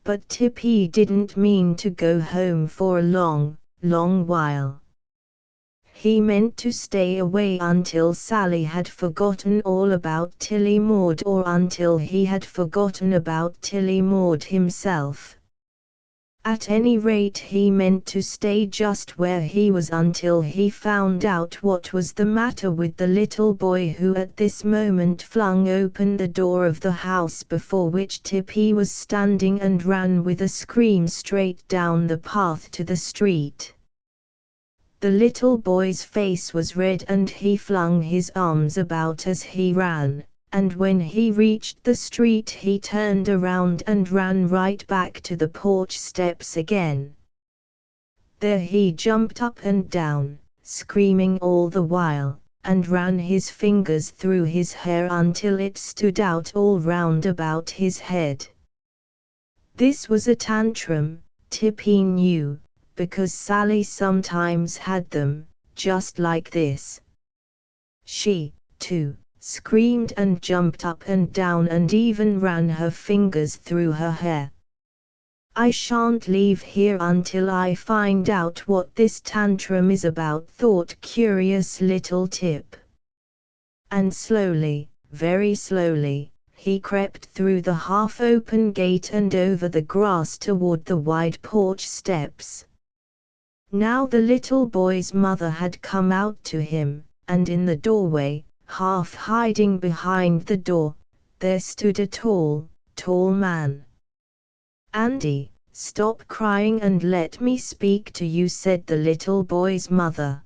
But Tippy didn't mean to go home for a long, long while. He meant to stay away until Sally had forgotten all about Tilly Maud, or until he had forgotten about Tilly Maud himself. At any rate, he meant to stay just where he was until he found out what was the matter with the little boy who at this moment flung open the door of the house before which Tippy was standing and ran with a scream straight down the path to the street. The little boy's face was red and he flung his arms about as he ran, and when he reached the street he turned around and ran right back to the porch steps again. There he jumped up and down, screaming all the while, and ran his fingers through his hair until it stood out all round about his head. This was a tantrum, Tippy knew, because Sally sometimes had them, just like this. She, too, screamed and jumped up and down and even ran her fingers through her hair. "I shan't leave here until I find out what this tantrum is about," thought curious little Tip. And slowly, very slowly, he crept through the half-open gate and over the grass toward the wide porch steps. Now the little boy's mother had come out to him, and in the doorway, half hiding behind the door, there stood a tall, tall man. "Andy, stop crying and let me speak to you," said the little boy's mother.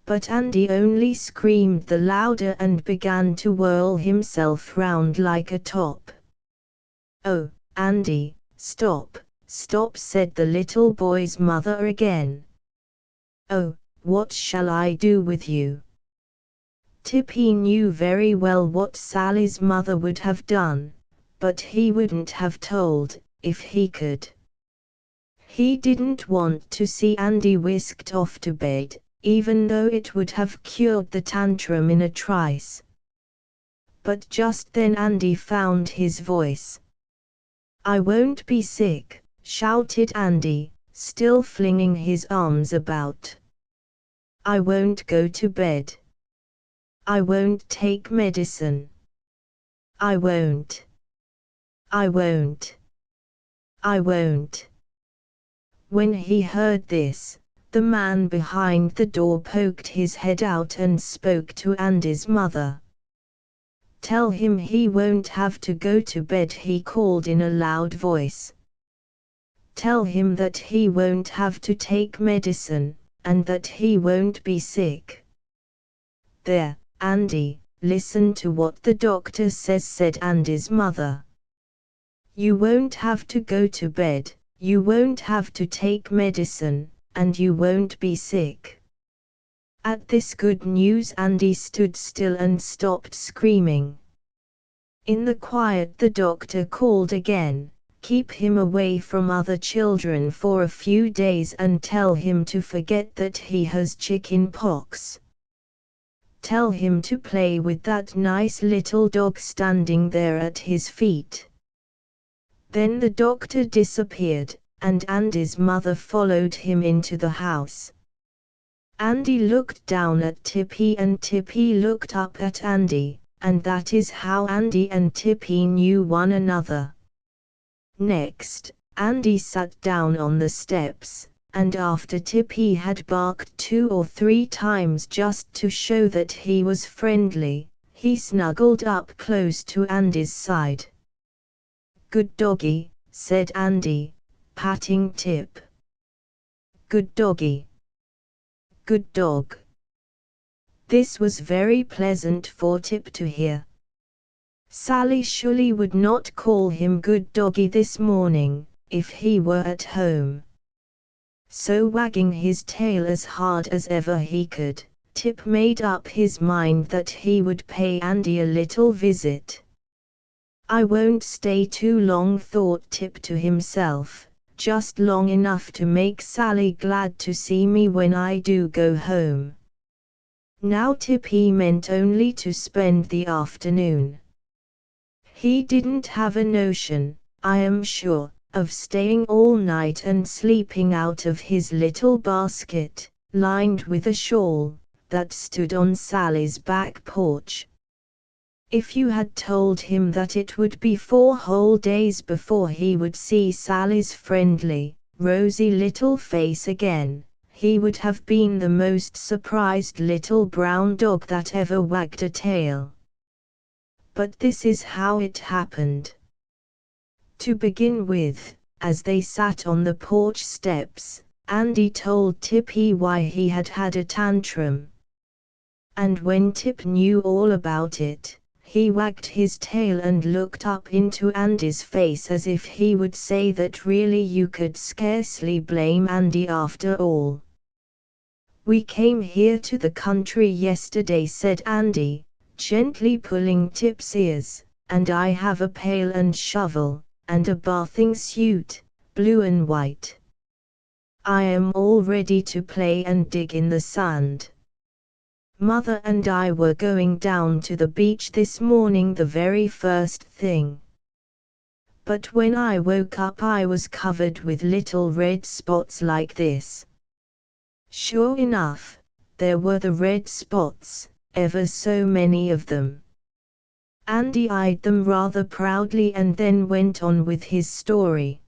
But Andy only screamed the louder and began to whirl himself round like a top. "Oh, Andy, stop, stop," said the little boy's mother again. "Oh, what shall I do with you?" Tippy knew very well what Sally's mother would have done, but he wouldn't have told, if he could. He didn't want to see Andy whisked off to bed, even though it would have cured the tantrum in a trice. But just then Andy found his voice. "I won't be sick," shouted Andy, still flinging his arms about. "I won't go to bed. I won't take medicine. I won't." I won't. I won't." When he heard this, the man behind the door poked his head out and spoke to Andy's mother. "Tell him he won't have to go to bed," he called in a loud voice. "Tell him that he won't have to take medicine, and that he won't be sick." "There, Andy, listen to what the doctor says," said Andy's mother. "You won't have to go to bed, you won't have to take medicine, and you won't be sick." At this good news, Andy stood still and stopped screaming. In the quiet, the doctor called again, "Keep him away from other children for a few days and tell him to forget that he has chicken pox. Tell him to play with that nice little dog standing there at his feet." Then the doctor disappeared, and Andy's mother followed him into the house. Andy looked down at Tippy and Tippy looked up at Andy, and that is how Andy and Tippy knew one another. Next, Andy sat down on the steps, and after Tippy had barked 2 or 3 times just to show that he was friendly, he snuggled up close to Andy's side. "Good doggy," said Andy, patting Tip. "Good doggy. Good dog." This was very pleasant for Tip to hear. Sally surely would not call him good doggy this morning, if he were at home. So wagging his tail as hard as ever he could, Tip made up his mind that he would pay Andy a little visit. "I won't stay too long," thought Tip to himself, "just long enough to make Sally glad to see me when I do go home." Now Tippy meant only to spend the afternoon. He didn't have a notion, I am sure, of staying all night and sleeping out of his little basket, lined with a shawl, that stood on Sally's back porch. If you had told him that it would be 4 whole days before he would see Sally's friendly, rosy little face again, he would have been the most surprised little brown dog that ever wagged a tail. But this is how it happened. To begin with, as they sat on the porch steps, Andy told Tippy why he had had a tantrum. And when Tip knew all about it, he wagged his tail and looked up into Andy's face as if he would say that really you could scarcely blame Andy after all. "We came here to the country yesterday," said Andy, gently pulling Tip's ears, "and I have a pail and shovel, and a bathing suit, blue and white. I am all ready to play and dig in the sand. Mother and I were going down to the beach this morning the very first thing. But when I woke up I was covered with little red spots like this." Sure enough, there were the red spots, ever so many of them. Andy eyed them rather proudly and then went on with his story.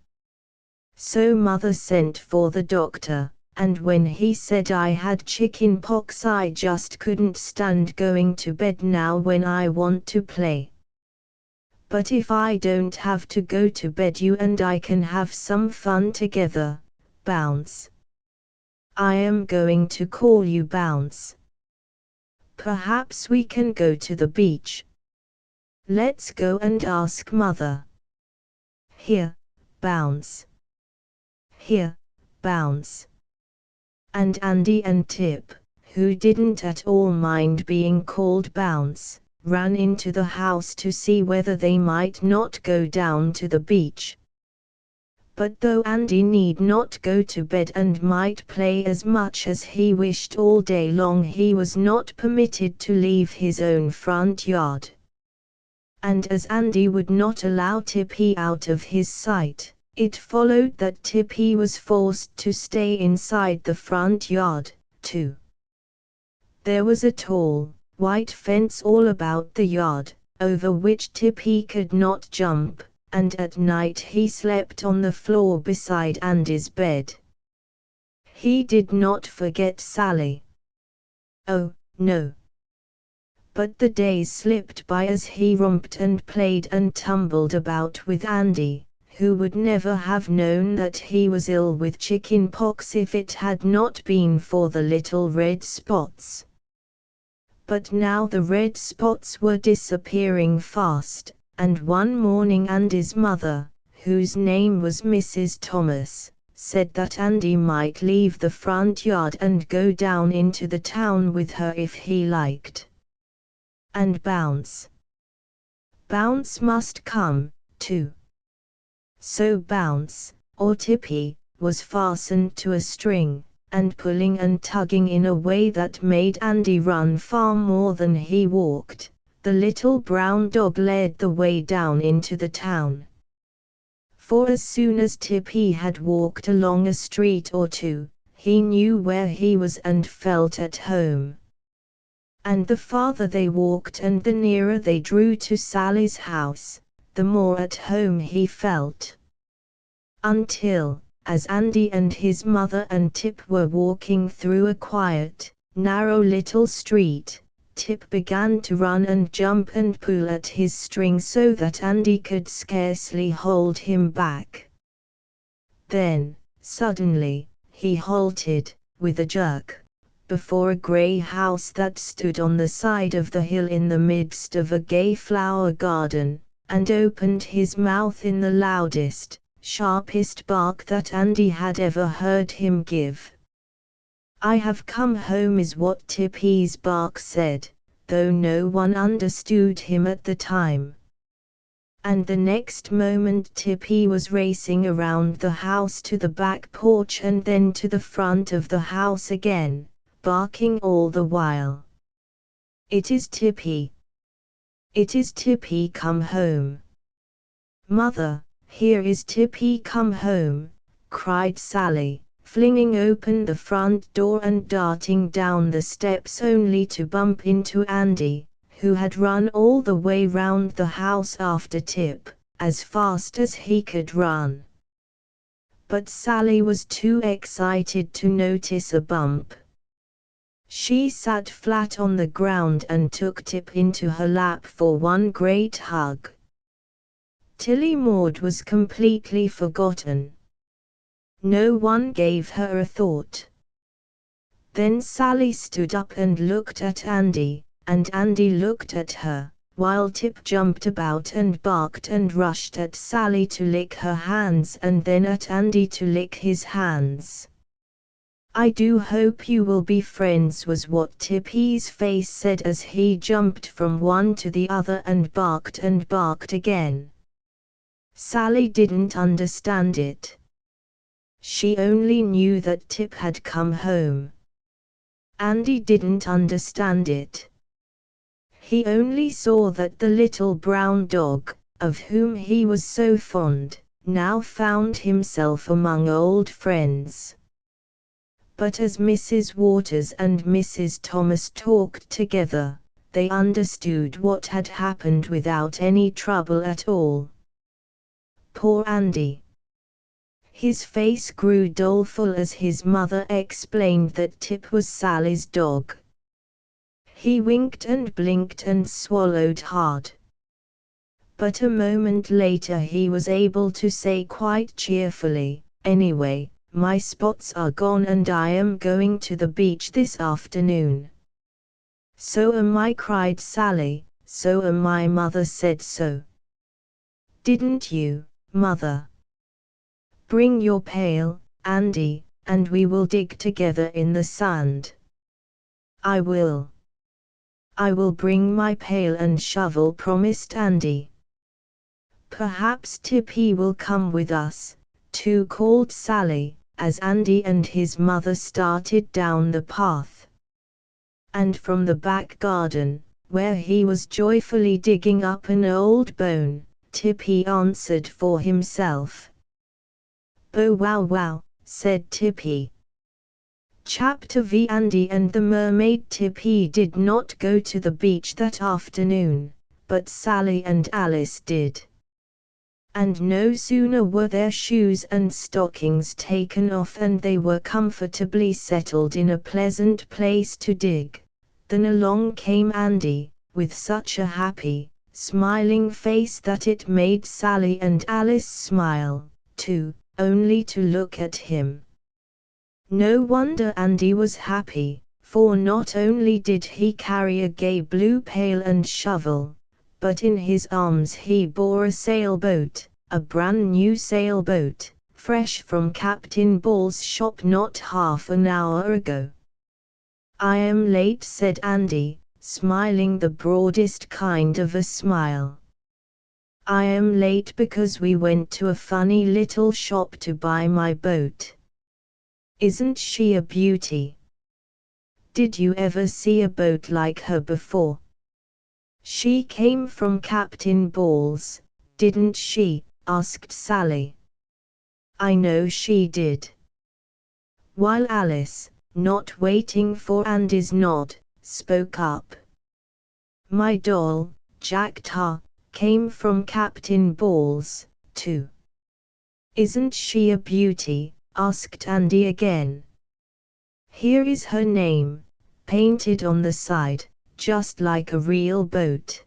"So Mother sent for the doctor, and when he said I had chicken pox I just couldn't stand going to bed now when I want to play. But if I don't have to go to bed you and I can have some fun together, Bounce. I am going to call you Bounce. Perhaps we can go to the beach. Let's go and ask Mother. Here, Bounce. Here, Bounce." And Andy and Tip, who didn't at all mind being called Bounce, ran into the house to see whether they might not go down to the beach. But though Andy need not go to bed and might play as much as he wished all day long, he was not permitted to leave his own front yard. And as Andy would not allow Tippy out of his sight, it followed that Tippy was forced to stay inside the front yard, too. There was a tall, white fence all about the yard, over which Tippy could not jump, and at night he slept on the floor beside Andy's bed. He did not forget Sally. Oh, no. But the days slipped by as he romped and played and tumbled about with Andy, who would never have known that he was ill with chicken pox if it had not been for the little red spots. But now the red spots were disappearing fast, and one morning Andy's mother, whose name was Mrs. Thomas, said that Andy might leave the front yard and go down into the town with her if he liked. And Bounce must come, too. So Bounce, or Tippy, was fastened to a string, and pulling and tugging in a way that made Andy run far more than he walked, the little brown dog led the way down into the town. For as soon as Tippy had walked along a street or two, he knew where he was and felt at home. And the farther they walked and the nearer they drew to Sally's house, the more at home he felt. Until, as Andy and his mother and Tip were walking through a quiet, narrow little street, Tip began to run and jump and pull at his string so that Andy could scarcely hold him back. Then, suddenly, he halted, with a jerk, before a grey house that stood on the side of the hill in the midst of a gay flower garden, and opened his mouth in the loudest, sharpest bark that Andy had ever heard him give. "I have come home," is what Tippy's bark said, though no one understood him at the time. And the next moment Tippy was racing around the house to the back porch and then to the front of the house again, barking all the while. "It is Tippy! It is Tippy come home! Mother, here is Tippy come home!" cried Sally, flinging open the front door and darting down the steps only to bump into Andy, who had run all the way round the house after Tip, as fast as he could run. But Sally was too excited to notice a bump. She sat flat on the ground and took Tip into her lap for one great hug. Tilly Maud was completely forgotten. No one gave her a thought. Then Sally stood up and looked at Andy, and Andy looked at her, while Tip jumped about and barked and rushed at Sally to lick her hands and then at Andy to lick his hands. "I do hope you will be friends," was what Tippy's face said as he jumped from one to the other and barked again. Sally didn't understand it. She only knew that Tip had come home. Andy didn't understand it. He only saw that the little brown dog, of whom he was so fond, now found himself among old friends. But as Mrs. Waters and Mrs. Thomas talked together, they understood what had happened without any trouble at all. Poor Andy! His face grew doleful as his mother explained that Tip was Sally's dog. He winked and blinked and swallowed hard. But a moment later he was able to say quite cheerfully, "Anyway, my spots are gone and I am going to the beach this afternoon." "So am I," cried Sally. "So am I, Mother said so." "Didn't you, Mother? Bring your pail, Andy, and we will dig together in the sand." "I will. I will bring my pail and shovel," promised Andy. "Perhaps Tippy will come with us, too," called Sally, as Andy and his mother started down the path. And from the back garden, where he was joyfully digging up an old bone, Tippy answered for himself. "Bow wow wow," said Tippy. Chapter V. Andy and the Mermaid. Tippy did not go to the beach that afternoon, but Sally and Alice did. And no sooner were their shoes and stockings taken off and they were comfortably settled in a pleasant place to dig, than along came Andy, with such a happy, smiling face that it made Sally and Alice smile, too, only to look at him. No wonder Andy was happy, for not only did he carry a gay blue pail and shovel, but in his arms he bore a sailboat, a brand new sailboat, fresh from Captain Ball's shop not half an hour ago. "I am late," said Andy, smiling the broadest kind of a smile. "I am late because we went to a funny little shop to buy my boat. Isn't she a beauty? Did you ever see a boat like her before?" "She came from Captain Ball's, didn't she?" asked Sally. "I know she did." While Alice, not waiting for Andy's nod, spoke up. "My doll, Jack-ta, came from Captain Ball's, too." "Isn't she a beauty?" asked Andy again. "Here is her name, painted on the side, just like a real boat.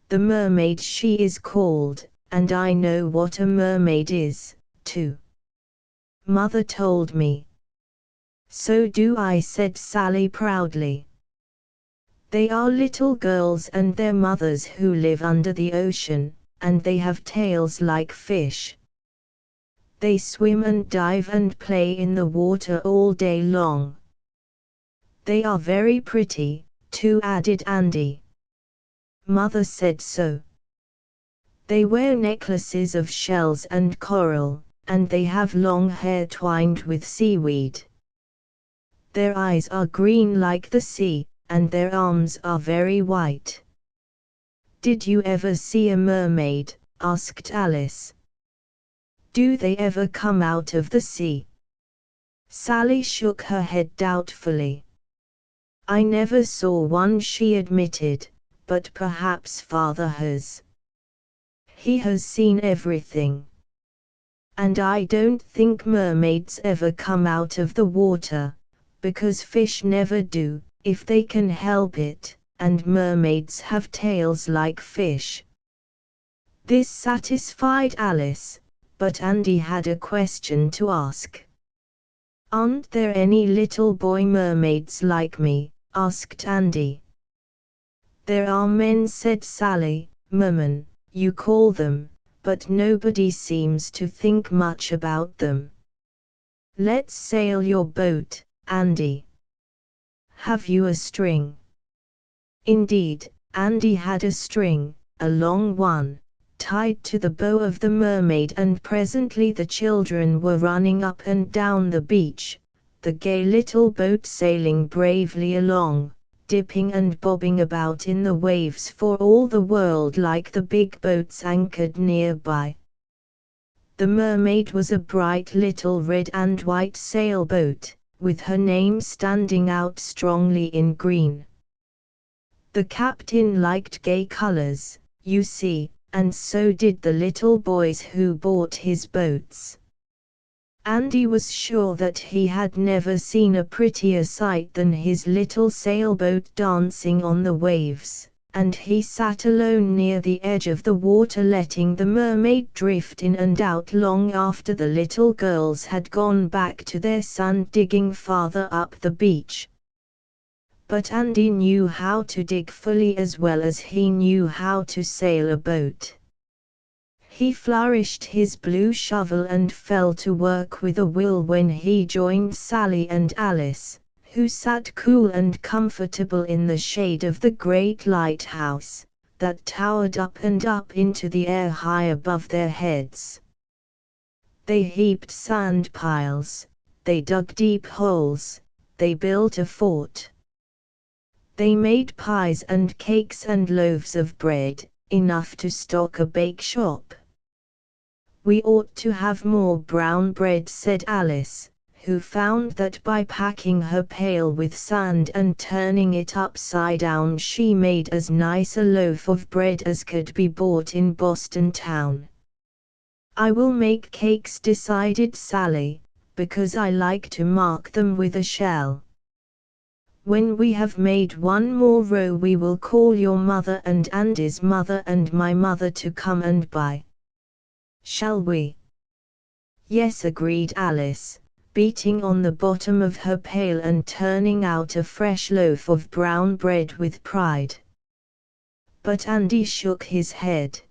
The Mermaid she is called, and I know what a mermaid is, too. Mother told me." "So do I," said Sally proudly. "They are little girls and their mothers who live under the ocean, and they have tails like fish. They swim and dive and play in the water all day long. They are very pretty, too," added Andy. "Mother said so. They wear necklaces of shells and coral, and they have long hair twined with seaweed. Their eyes are green like the sea, and their arms are very white." "Did you ever see a mermaid?" asked Alice. "Do they ever come out of the sea?" Sally shook her head doubtfully. "I never saw one," she admitted, "but perhaps Father has. He has seen everything. And I don't think mermaids ever come out of the water, because fish never do, if they can help it, and mermaids have tails like fish." This satisfied Alice, but Andy had a question to ask. "Aren't there any little boy mermaids like me?" asked Andy. "There are men," said Sally. "Mermen, you call them, but nobody seems to think much about them. Let's sail your boat, Andy. Have you a string?" Indeed, Andy had a string, a long one, tied to the bow of the mermaid, and presently the children were running up and down the beach, the gay little boat sailing bravely along, dipping and bobbing about in the waves for all the world like the big boats anchored nearby. The mermaid was a bright little red and white sailboat, with her name standing out strongly in green. The captain liked gay colors, you see, and so did the little boys who bought his boats. Andy was sure that he had never seen a prettier sight than his little sailboat dancing on the waves, and he sat alone near the edge of the water letting the mermaid drift in and out long after the little girls had gone back to their sand digging farther up the beach. But Andy knew how to dig fully as well as he knew how to sail a boat. He flourished his blue shovel and fell to work with a will when he joined Sally and Alice, who sat cool and comfortable in the shade of the great lighthouse, that towered up and up into the air high above their heads. They heaped sand piles, they dug deep holes, they built a fort. They made pies and cakes and loaves of bread, enough to stock a bake shop. "We ought to have more brown bread," said Alice, who found that by packing her pail with sand and turning it upside down she made as nice a loaf of bread as could be bought in Boston town. "I will make cakes," decided Sally, "because I like to mark them with a shell. When we have made one more row we will call your mother and Andy's mother and my mother to come and buy. Shall we?" "Yes," agreed Alice, beating on the bottom of her pail and turning out a fresh loaf of brown bread with pride. But Andy shook his head.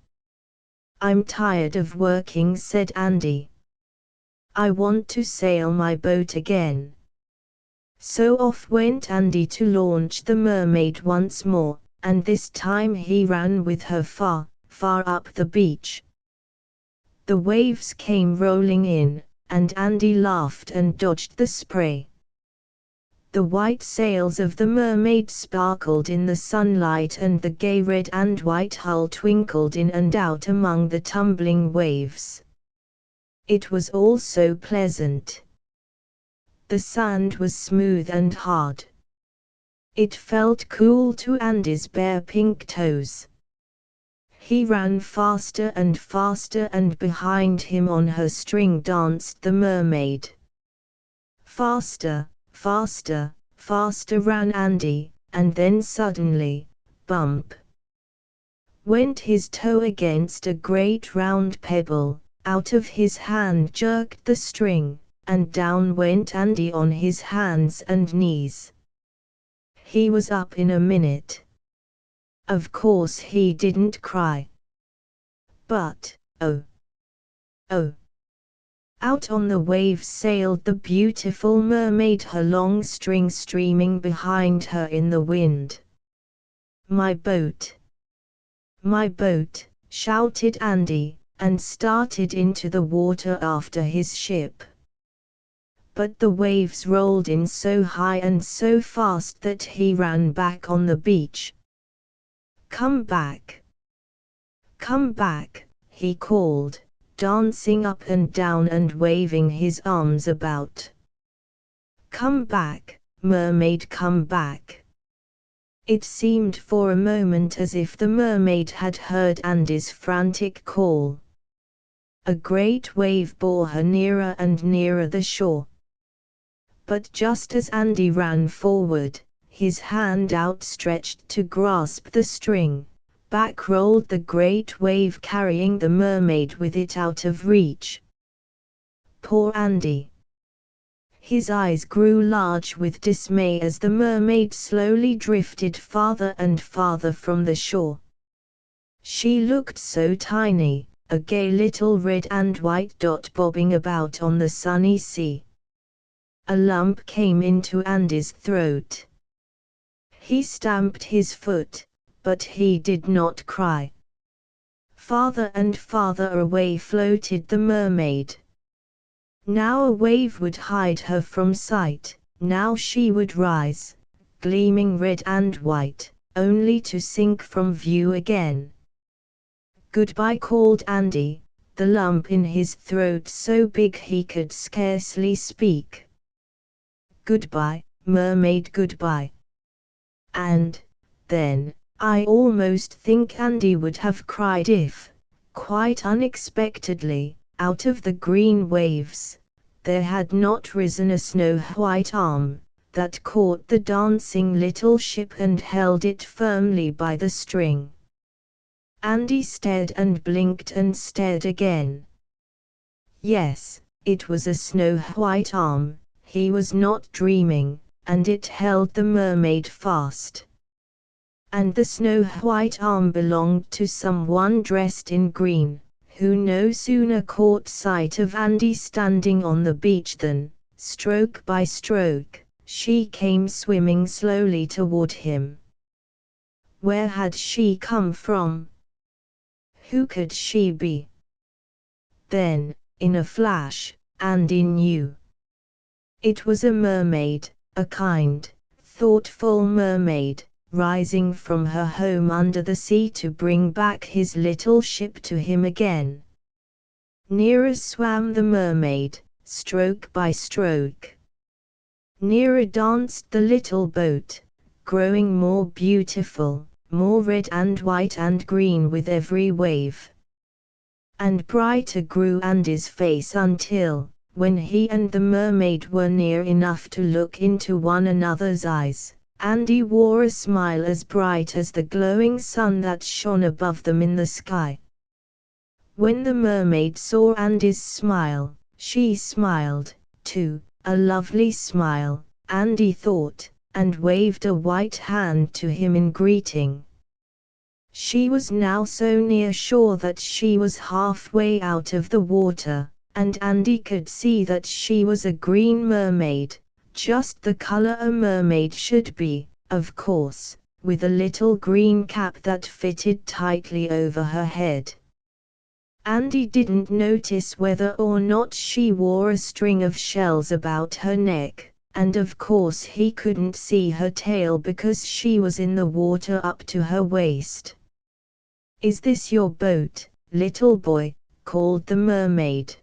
"I'm tired of working," said Andy. "I want to sail my boat again." So off went Andy to launch the mermaid once more, and this time he ran with her far, far up the beach. The waves came rolling in, and Andy laughed and dodged the spray. The white sails of the mermaid sparkled in the sunlight and the gay red and white hull twinkled in and out among the tumbling waves. It was all so pleasant. The sand was smooth and hard. It felt cool to Andy's bare pink toes. He ran faster and faster, and behind him on her string danced the mermaid. Faster, faster, faster ran Andy, and then suddenly, bump! Went his toe against a great round pebble, out of his hand jerked the string, and down went Andy on his hands and knees. He was up in a minute. Of course he didn't cry. But, oh! Out on the waves sailed the beautiful mermaid, her long string streaming behind her in the wind. "My boat! My boat!" shouted Andy, and started into the water after his ship. But the waves rolled in so high and so fast that he ran back on the beach. "Come back! Come back!" he called, dancing up and down and waving his arms about. "Come back, mermaid, come back!" It seemed for a moment as if the mermaid had heard Andy's frantic call. A great wave bore her nearer and nearer the shore. But just as Andy ran forward, his hand outstretched to grasp the string, back rolled the great wave, carrying the mermaid with it out of reach. Poor Andy! His eyes grew large with dismay as the mermaid slowly drifted farther and farther from the shore. She looked so tiny, a gay little red and white dot bobbing about on the sunny sea. A lump came into Andy's throat. He stamped his foot, but he did not cry. Farther and farther away floated the mermaid. Now a wave would hide her from sight, now she would rise, gleaming red and white, only to sink from view again. "Goodbye," called Andy, the lump in his throat so big he could scarcely speak. "Goodbye, mermaid, goodbye." And then, I almost think Andy would have cried if, quite unexpectedly, out of the green waves, there had not risen a snow-white arm, that caught the dancing little ship and held it firmly by the string. Andy stared and blinked and stared again. Yes, it was a snow-white arm, he was not dreaming, and it held the mermaid fast. And the snow-white arm belonged to someone dressed in green, who no sooner caught sight of Andy standing on the beach than, stroke by stroke, she came swimming slowly toward him. Where had she come from? Who could she be? Then, in a flash, Andy knew. It was a mermaid, a kind, thoughtful mermaid, rising from her home under the sea to bring back his little ship to him again. Nearer swam the mermaid, stroke by stroke. Nearer danced the little boat, growing more beautiful, more red and white and green with every wave. and brighter grew Andy's face until, when he and the mermaid were near enough to look into one another's eyes, Andy wore a smile as bright as the glowing sun that shone above them in the sky. When the mermaid saw Andy's smile, she smiled, too, a lovely smile, Andy thought, and waved a white hand to him in greeting. She was now so near shore that she was halfway out of the water, and Andy could see that she was a green mermaid, just the color a mermaid should be, of course, with a little green cap that fitted tightly over her head. Andy didn't notice whether or not she wore a string of shells about her neck, and of course he couldn't see her tail because she was in the water up to her waist. "Is this your boat, little boy?" called the mermaid.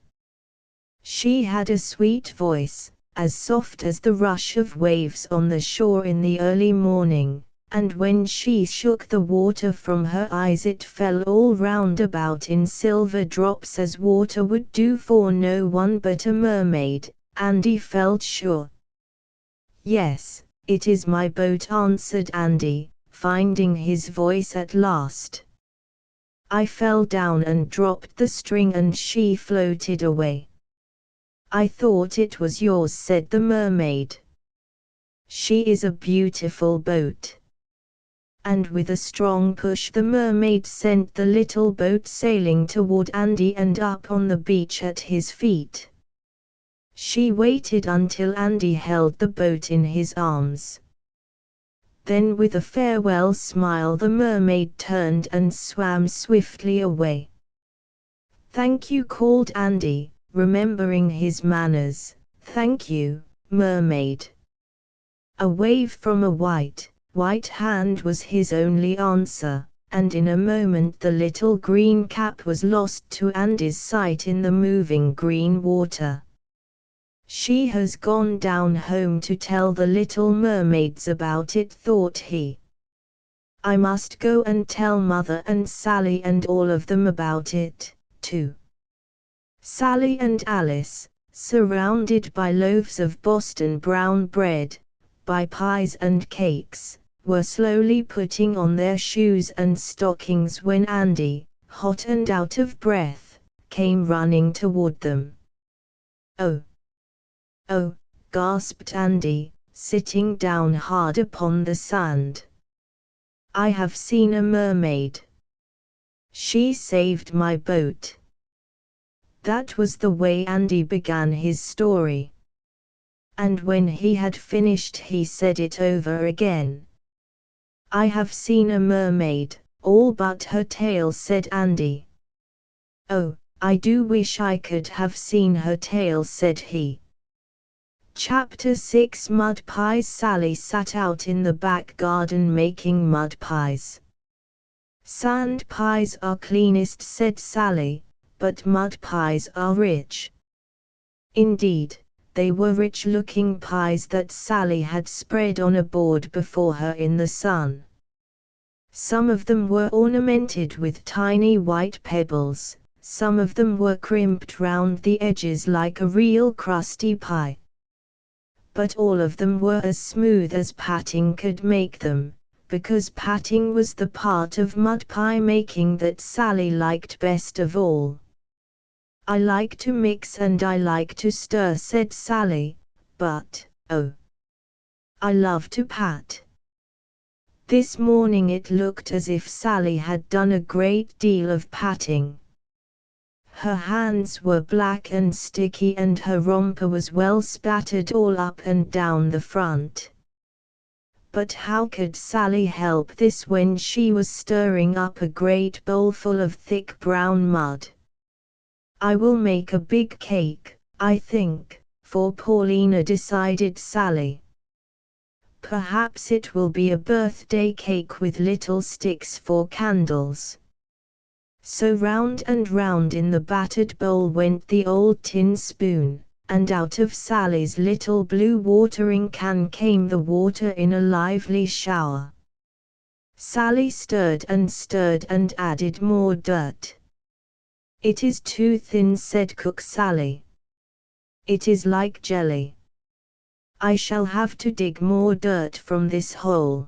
She had a sweet voice, as soft as the rush of waves on the shore in the early morning, and when she shook the water from her eyes it fell all round about in silver drops as water would do for no one but a mermaid, Andy felt sure. "Yes, it is my boat," answered Andy, finding his voice at last. "I fell down and dropped the string and she floated away." "I thought it was yours," said the mermaid. "She is a beautiful boat." And with a strong push the mermaid sent the little boat sailing toward Andy and up on the beach at his feet. She waited until Andy held the boat in his arms. Then with a farewell smile the mermaid turned and swam swiftly away. "Thank you," called Andy, remembering his manners. "Thank you, mermaid." A wave from a white hand was his only answer, and in a moment the little green cap was lost to Andy's sight in the moving green water. "She has gone down home to tell the little mermaids about it," thought he. "I must go and tell Mother and Sally and all of them about it, too." Sally and Alice, surrounded by loaves of Boston brown bread, by pies and cakes, were slowly putting on their shoes and stockings when Andy, hot and out of breath, came running toward them. "Oh! Oh!" gasped Andy, sitting down hard upon the sand. "I have seen a mermaid. She saved my boat." That was the way Andy began his story. And when he had finished he said it over again. "I have seen a mermaid, all but her tail," said Andy. "Oh, I do wish I could have seen her tail," said he. Chapter 6 Mud Pies. Sally sat out in the back garden making mud pies. "Sand pies are cleanest," said Sally, "but mud pies are rich." Indeed, they were rich-looking pies that Sally had spread on a board before her in the sun. Some of them were ornamented with tiny white pebbles, some of them were crimped round the edges like a real crusty pie. But all of them were as smooth as patting could make them, because patting was the part of mud pie making that Sally liked best of all. "I like to mix and I like to stir," said Sally, "but, oh, I love to pat." This morning it looked as if Sally had done a great deal of patting. Her hands were black and sticky and her romper was well spattered all up and down the front. But how could Sally help this when she was stirring up a great bowl full of thick brown mud? "I will make a big cake, I think, for Paulina," decided Sally. "Perhaps it will be a birthday cake with little sticks for candles." So round and round in the battered bowl went the old tin spoon, and out of Sally's little blue watering can came the water in a lively shower. Sally stirred and added more dirt. It is too thin, said Cook Sally. It is like jelly. I shall have to dig more dirt from this hole.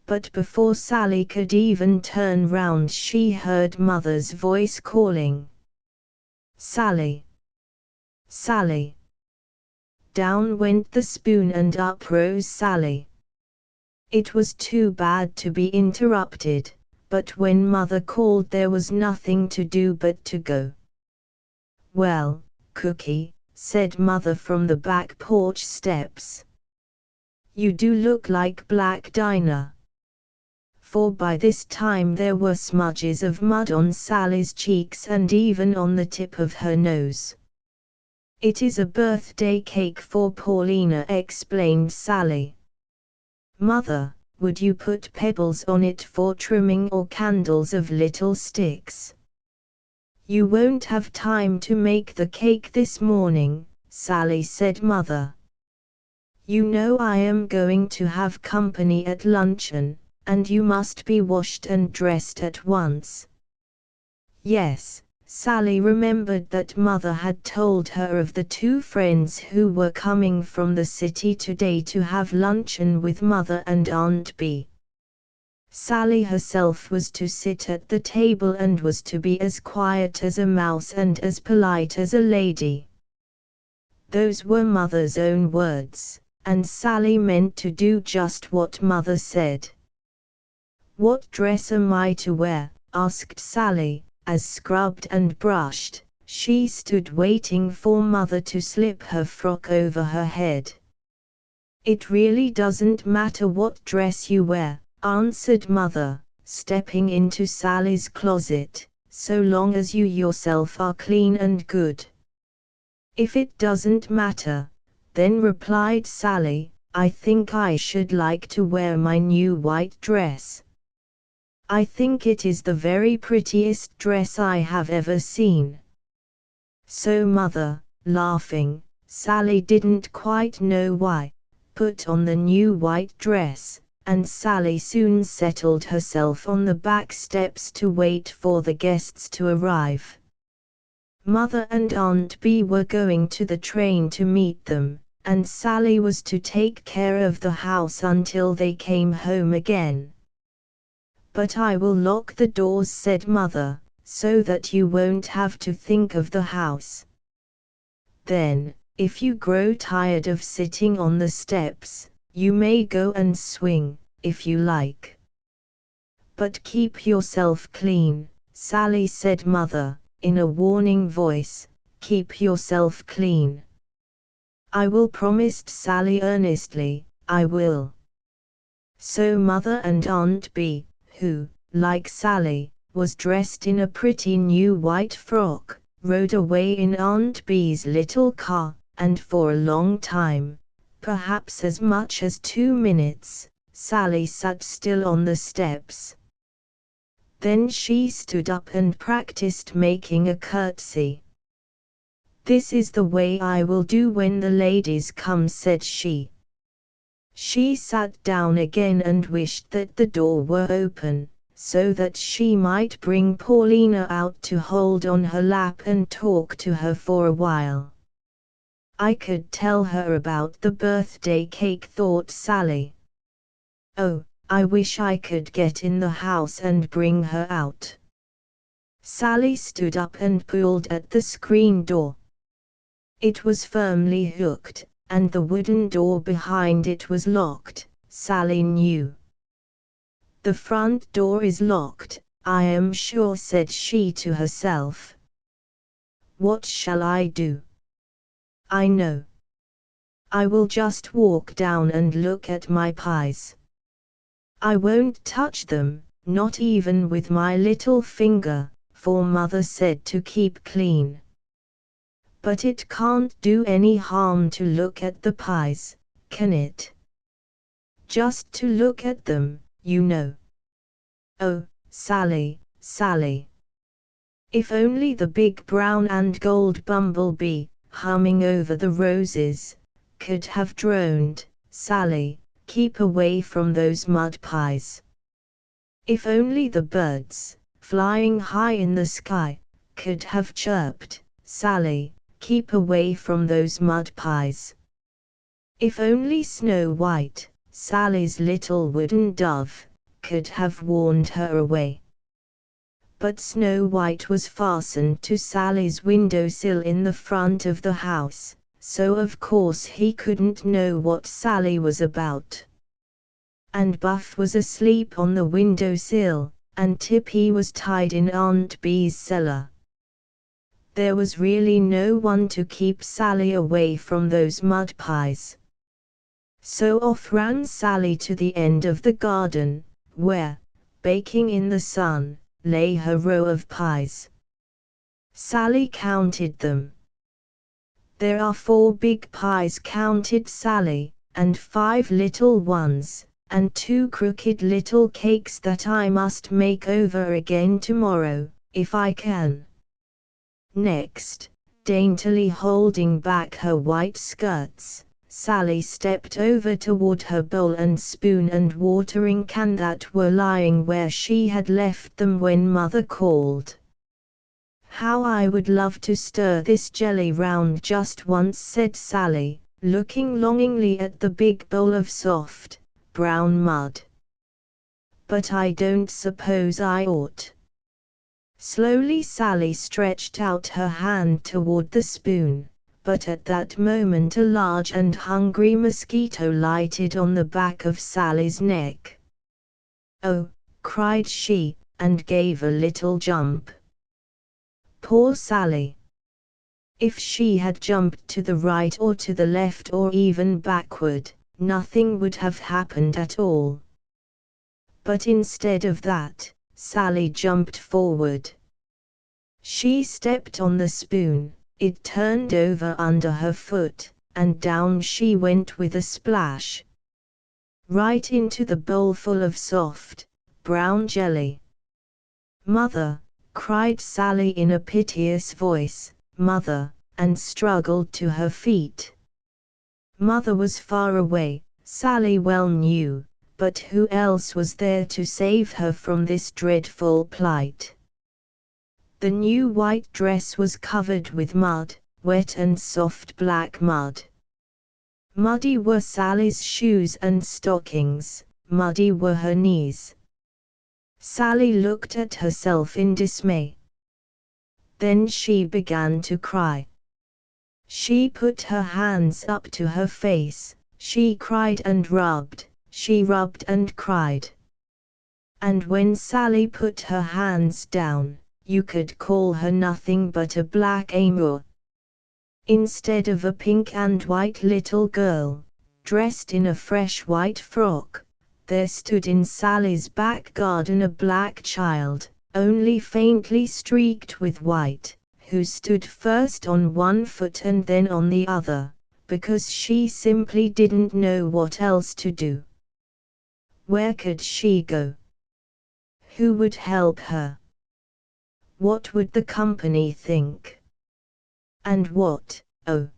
But before Sally could even turn round, she heard Mother's voice calling. Sally! Sally! Down went the spoon and up rose Sally. It was too bad to be interrupted, but when Mother called there was nothing to do but to go. Well, Cookie, said Mother from the back porch steps. You do look like Black Dinah. For by this time there were smudges of mud on Sally's cheeks and even on the tip of her nose. It is a birthday cake for Paulina, explained Sally. Mother, would you put pebbles on it for trimming or candles of little sticks? You won't have time to make the cake this morning, Sally said. Mother, you know I am going to have company at luncheon, and you must be washed and dressed at once. Yes, Sally remembered that Mother had told her of the two friends who were coming from the city today to have luncheon with Mother and Aunt Bee. Sally herself was to sit at the table and was to be as quiet as a mouse and as polite as a lady. Those were Mother's own words, and Sally meant to do just what Mother said. What dress am I to wear? Asked Sally, as scrubbed and brushed, she stood waiting for Mother to slip her frock over her head. It really doesn't matter what dress you wear, answered Mother, stepping into Sally's closet, so long as you yourself are clean and good. If it doesn't matter, then, replied Sally, I think I should like to wear my new white dress. I think it is the very prettiest dress I have ever seen. So Mother, laughing, Sally didn't quite know why, put on the new white dress, and Sally soon settled herself on the back steps to wait for the guests to arrive. Mother and Aunt Bee were going to the train to meet them, and Sally was to take care of the house until they came home again. But I will lock the doors, said Mother, so that you won't have to think of the house. Then, if you grow tired of sitting on the steps, you may go and swing, if you like. But keep yourself clean, Sally said. Mother, in a warning voice, keep yourself clean. I will, promised Sally earnestly, I will. So Mother and Aunt Bee, who, like Sally, was dressed in a pretty new white frock, rode away in Aunt Bee's little car, and for a long time, perhaps as much as 2 minutes, Sally sat still on the steps. Then she stood up and practiced making a curtsy. This is the way I will do when the ladies come, said she. She sat down again and wished that the door were open, so that she might bring Paulina out to hold on her lap and talk to her for a while. I could tell her about the birthday cake, thought Sally. Oh, I wish I could get in the house and bring her out. Sally stood up and pulled at the screen door. It was firmly hooked, and the wooden door behind it was locked, Sally knew. The front door is locked, I am sure, said she to herself. What shall I do? I know. I will just walk down and look at my pies. I won't touch them, not even with my little finger, for Mother said to keep clean. But it can't do any harm to look at the pies, can it? Just to look at them, you know. Oh, Sally, Sally. If only the big brown and gold bumblebee, humming over the roses, could have droned, Sally, keep away from those mud pies. If only the birds, flying high in the sky, could have chirped, "Sally, keep away from those mud pies." If only Snow White, Sally's little wooden dove, could have warned her away. But Snow White was fastened to Sally's windowsill in the front of the house, so of course he couldn't know what Sally was about. And Buff was asleep on the windowsill, and Tippy was tied in Aunt Bee's cellar. There was really no one to keep Sally away from those mud pies. So off ran Sally to the end of the garden, where, baking in the sun, lay her row of pies. Sally counted them. "There are 4 big pies," counted Sally, "and 5 little ones, and 2 crooked little cakes that I must make over again tomorrow, if I can." Next, daintily holding back her white skirts, Sally stepped over toward her bowl and spoon and watering can that were lying where she had left them when Mother called. "How I would love to stir this jelly round just once," said Sally, looking longingly at the big bowl of soft, brown mud. "But I don't suppose I ought." Slowly Sally stretched out her hand toward the spoon, but at that moment a large and hungry mosquito lighted on the back of Sally's neck. "Oh!" cried she, and gave a little jump. Poor Sally! If she had jumped to the right or to the left or even backward, nothing would have happened at all. But instead of that, Sally jumped forward. She stepped on the spoon, it turned over under her foot, and down she went with a splash. Right into the bowl full of soft, brown jelly. "Mother!" cried Sally in a piteous voice, "Mother!" and struggled to her feet. Mother was far away, Sally well knew, but who else was there to save her from this dreadful plight? The new white dress was covered with mud, wet and soft black mud. Muddy were Sally's shoes and stockings, muddy were her knees. Sally looked at herself in dismay. Then she began to cry. She put her hands up to her face, she cried and rubbed, she rubbed and cried. And when Sally put her hands down, you could call her nothing but a black amour. Instead of a pink and white little girl, dressed in a fresh white frock, there stood in Sally's back garden a black child, only faintly streaked with white, who stood first on one foot and then on the other, because she simply didn't know what else to do. Where could she go? Who would help her? What would the company think? And what, oh,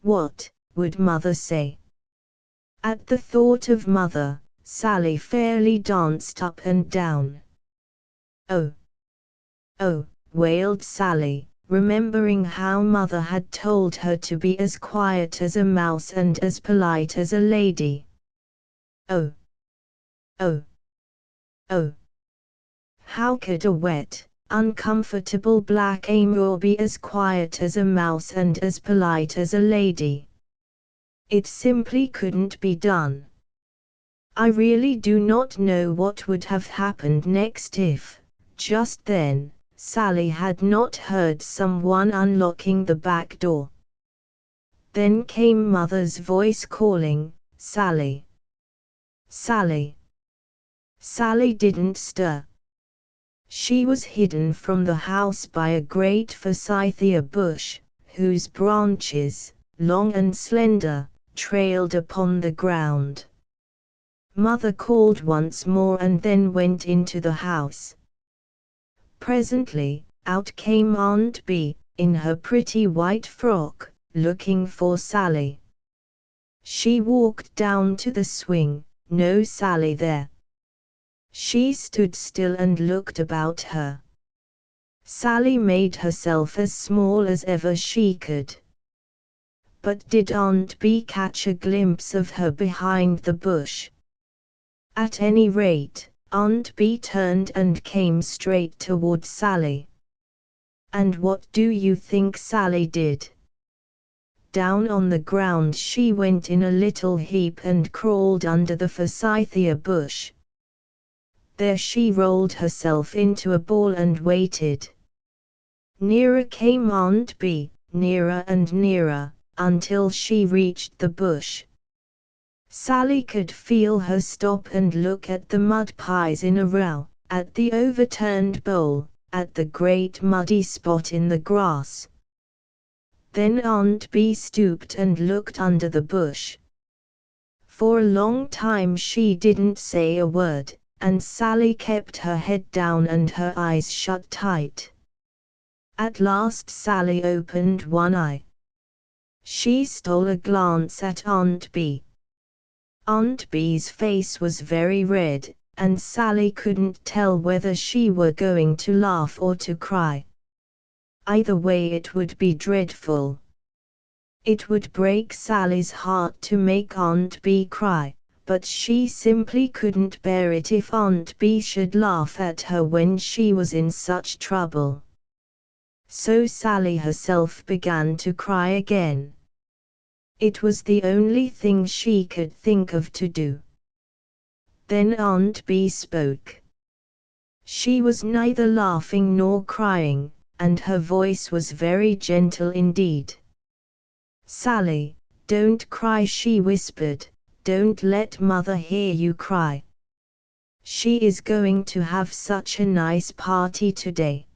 what, would Mother say? At the thought of Mother, Sally fairly danced up and down. "Oh! Oh!" wailed Sally, remembering how Mother had told her to be as quiet as a mouse and as polite as a lady. "Oh! Oh! Oh! How could a wet, uncomfortable black amour be as quiet as a mouse and as polite as a lady? It simply couldn't be done. I really do not know what would have happened next if, just then, Sally had not heard someone unlocking the back door. Then came Mother's voice calling, "Sally! Sally!" Sally didn't stir. She was hidden from the house by a great forsythia bush, whose branches, long and slender, trailed upon the ground. Mother called once more and then went into the house. Presently, out came Aunt Bee, in her pretty white frock, looking for Sally. She walked down to the swing, no Sally there. She stood still and looked about her. Sally made herself as small as ever she could. But did Aunt Bee catch a glimpse of her behind the bush? At any rate, Aunt Bee turned and came straight toward Sally. And what do you think Sally did? Down on the ground she went in a little heap and crawled under the forsythia bush. There she rolled herself into a ball and waited. Nearer came Aunt Bee, nearer and nearer, until she reached the bush. Sally could feel her stop and look at the mud pies in a row, at the overturned bowl, at the great muddy spot in the grass. Then Aunt Bee stooped and looked under the bush. For a long time she didn't say a word, and Sally kept her head down and her eyes shut tight. At last Sally opened one eye. She stole a glance at Aunt Bee. Aunt Bee's face was very red, and Sally couldn't tell whether she were going to laugh or to cry. Either way it would be dreadful. It would break Sally's heart to make Aunt Bee cry, but she simply couldn't bear it if Aunt Bee should laugh at her when she was in such trouble. So Sally herself began to cry again. It was the only thing she could think of to do. Then Aunt Bee spoke. She was neither laughing nor crying, and her voice was very gentle indeed. "Sally, don't cry," she whispered. "Don't let Mother hear you cry. She is going to have such a nice party today.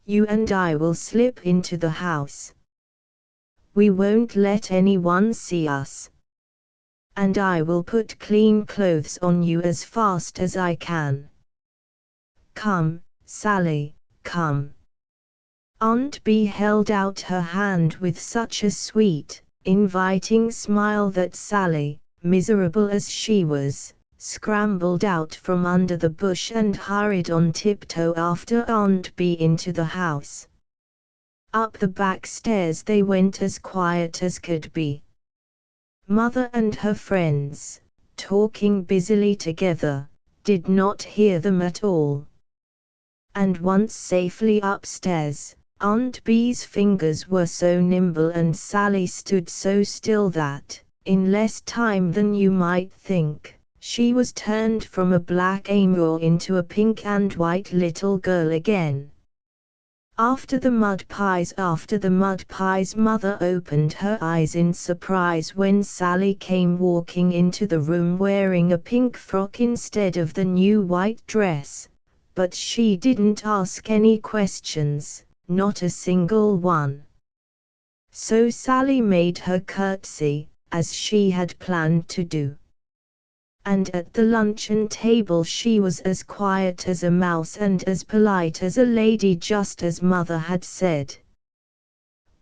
You and I will slip into the house. We won't let anyone see us. And I will put clean clothes on you as fast as I can. Come, Sally, come." Aunt Bee held out her hand with such a sweet, inviting smile that Sally, miserable as she was, scrambled out from under the bush and hurried on tiptoe after Aunt Bee into the house. Up the back stairs they went as quiet as could be. Mother and her friends, talking busily together, did not hear them at all. And once safely upstairs, Aunt Bee's fingers were so nimble and Sally stood so still that, in less time than you might think, she was turned from a black amour into a pink and white little girl again. After the mud pies, Mother opened her eyes in surprise when Sally came walking into the room wearing a pink frock instead of the new white dress, but she didn't ask any questions, not a single one. So Sally made her curtsy, as she had planned to do. And at the luncheon table she was as quiet as a mouse and as polite as a lady, just as Mother had said.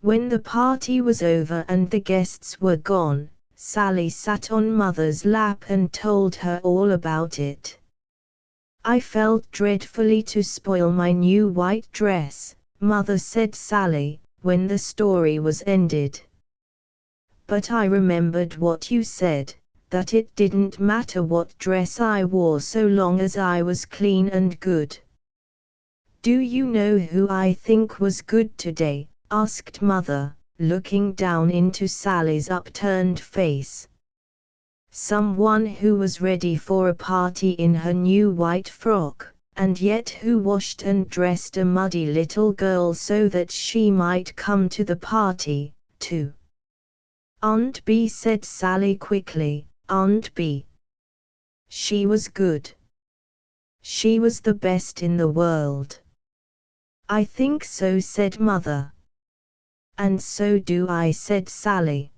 When the party was over and the guests were gone, Sally sat on Mother's lap and told her all about it. "I felt dreadfully to spoil my new white dress," Mother said Sally, when the story was ended. "But I remembered what you said, that it didn't matter what dress I wore so long as I was clean and good." "Do you know who I think was good today?" asked Mother, looking down into Sally's upturned face. "Someone who was ready for a party in her new white frock, and yet who washed and dressed a muddy little girl so that she might come to the party, too." "Aunt Bee," said Sally quickly. "Aunt Bee. She was good. She was the best in the world." "I think so," said Mother. "And so do I," said Sally.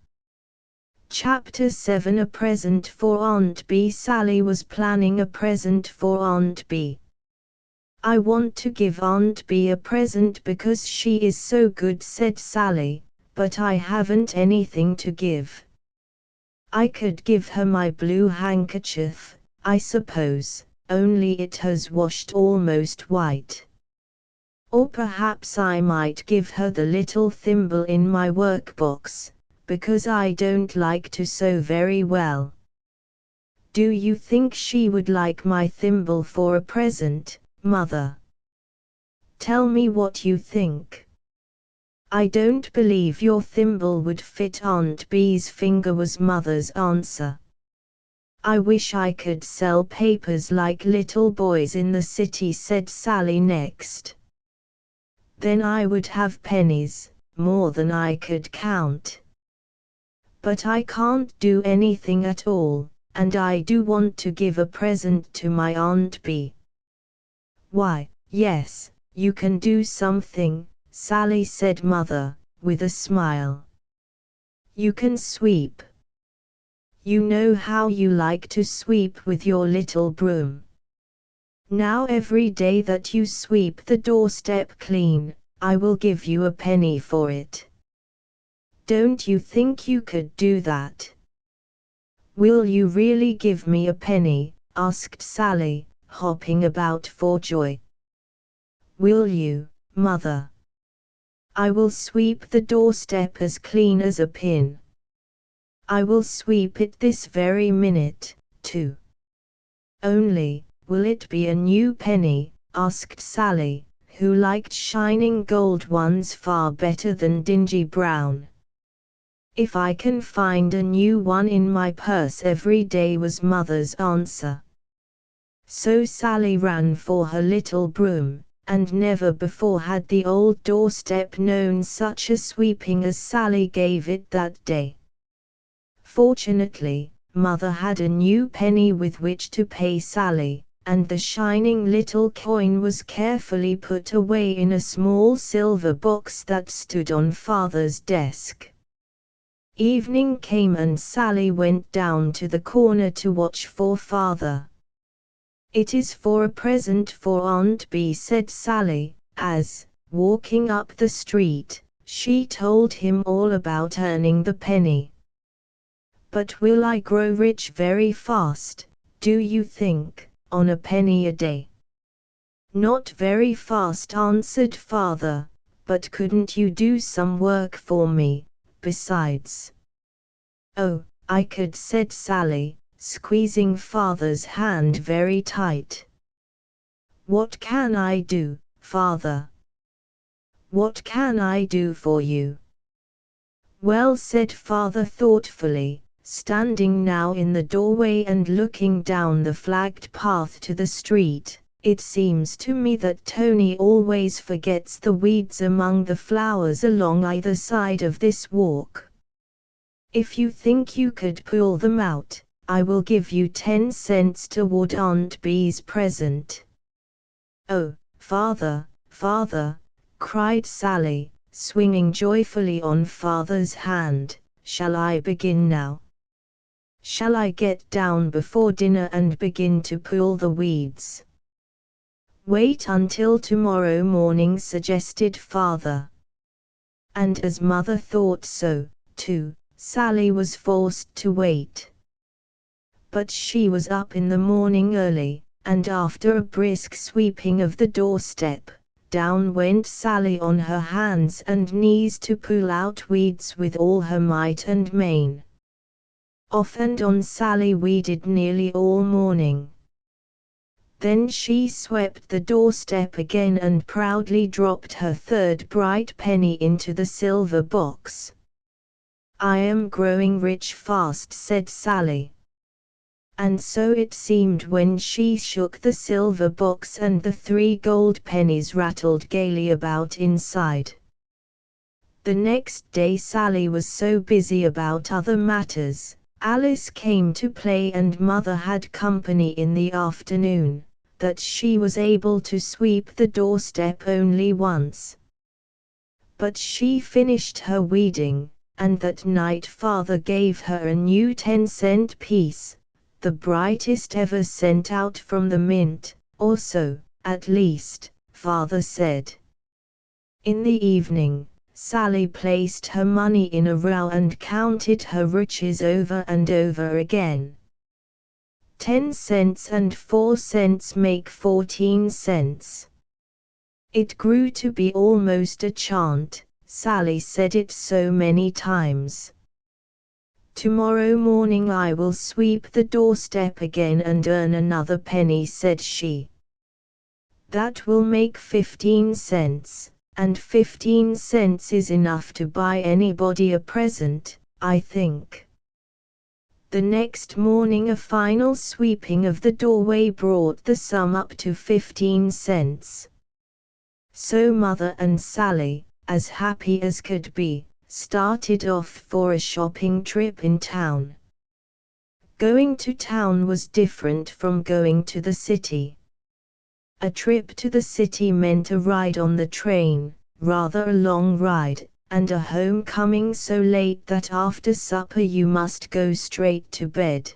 Chapter 7: A Present for Aunt Bee. Sally was planning a present for Aunt Bee. "I want to give Aunt Bee a present because she is so good," said Sally, "but I haven't anything to give. I could give her my blue handkerchief, I suppose, only it has washed almost white. Or perhaps I might give her the little thimble in my workbox, because I don't like to sew very well. Do you think she would like my thimble for a present, Mother? Tell me what you think. I don't believe your thimble would fit Aunt Bee's finger, was Mother's answer. I wish I could sell papers like little boys in the city, said Sally next. Then I would have pennies, more than I could count. But I can't do anything at all, and I do want to give a present to my Aunt Bee. Why, yes, you can do something, Sally said Mother, with a smile. You can sweep. You know how you like to sweep with your little broom. Now every day that you sweep the doorstep clean, I will give you a penny for it. Don't you think you could do that? Will you really give me a penny? Asked Sally, hopping about for joy. Will you, Mother? I will sweep the doorstep as clean as a pin. I will sweep it this very minute, too. Only, will it be a new penny? Asked Sally, who liked shining gold ones far better than dingy brown. If I can find a new one in my purse every day, was Mother's answer. So Sally ran for her little broom, and never before had the old doorstep known such a sweeping as Sally gave it that day. Fortunately, Mother had a new penny with which to pay Sally, and the shining little coin was carefully put away in a small silver box that stood on Father's desk. Evening came and Sally went down to the corner to watch for Father. It is for a present for Aunt Bee, said Sally, as, walking up the street, she told him all about earning the penny. But will I grow rich very fast, do you think, on a penny a day? Not very fast, answered Father, but couldn't you do some work for me, besides? Oh, I could, said Sally, squeezing Father's hand very tight. What can I do, Father? What can I do for you? Well, said Father thoughtfully, standing now in the doorway and looking down the flagged path to the street, it seems to me that Tony always forgets the weeds among the flowers along either side of this walk. If you think you could pull them out, I will give you 10 cents toward Aunt Bee's present. Oh, Father, Father, cried Sally, swinging joyfully on Father's hand, shall I begin now? Shall I get down before dinner and begin to pull the weeds? Wait until tomorrow morning, suggested Father. And as Mother thought so, too, Sally was forced to wait. But she was up in the morning early, and after a brisk sweeping of the doorstep, down went Sally on her hands and knees to pull out weeds with all her might and main. Off and on Sally weeded nearly all morning. Then she swept the doorstep again and proudly dropped her third bright penny into the silver box. I am growing rich fast, said Sally. And so it seemed when she shook the silver box and the 3 gold pennies rattled gaily about inside. The next day Sally was so busy about other matters, Alice came to play and Mother had company in the afternoon, that she was able to sweep the doorstep only once. But she finished her weeding, and that night Father gave her a new 10-cent piece, the brightest ever sent out from the mint, or so, at least, Father said. In the evening, Sally placed her money in a row and counted her riches over and over again. 10 cents and 4 cents make 14 cents. It grew to be almost a chant. Sally said it so many times. "Tomorrow morning I will sweep the doorstep again and earn another penny," said she. "That will make 15 cents, and 15 cents is enough to buy anybody a present, I think." The next morning a final sweeping of the doorway brought the sum up to 15 cents. So Mother and Sally, as happy as could be, started off for a shopping trip in town. Going to town was different from going to the city. A trip to the city meant a ride on the train, rather a long ride, and a homecoming so late that after supper you must go straight to bed.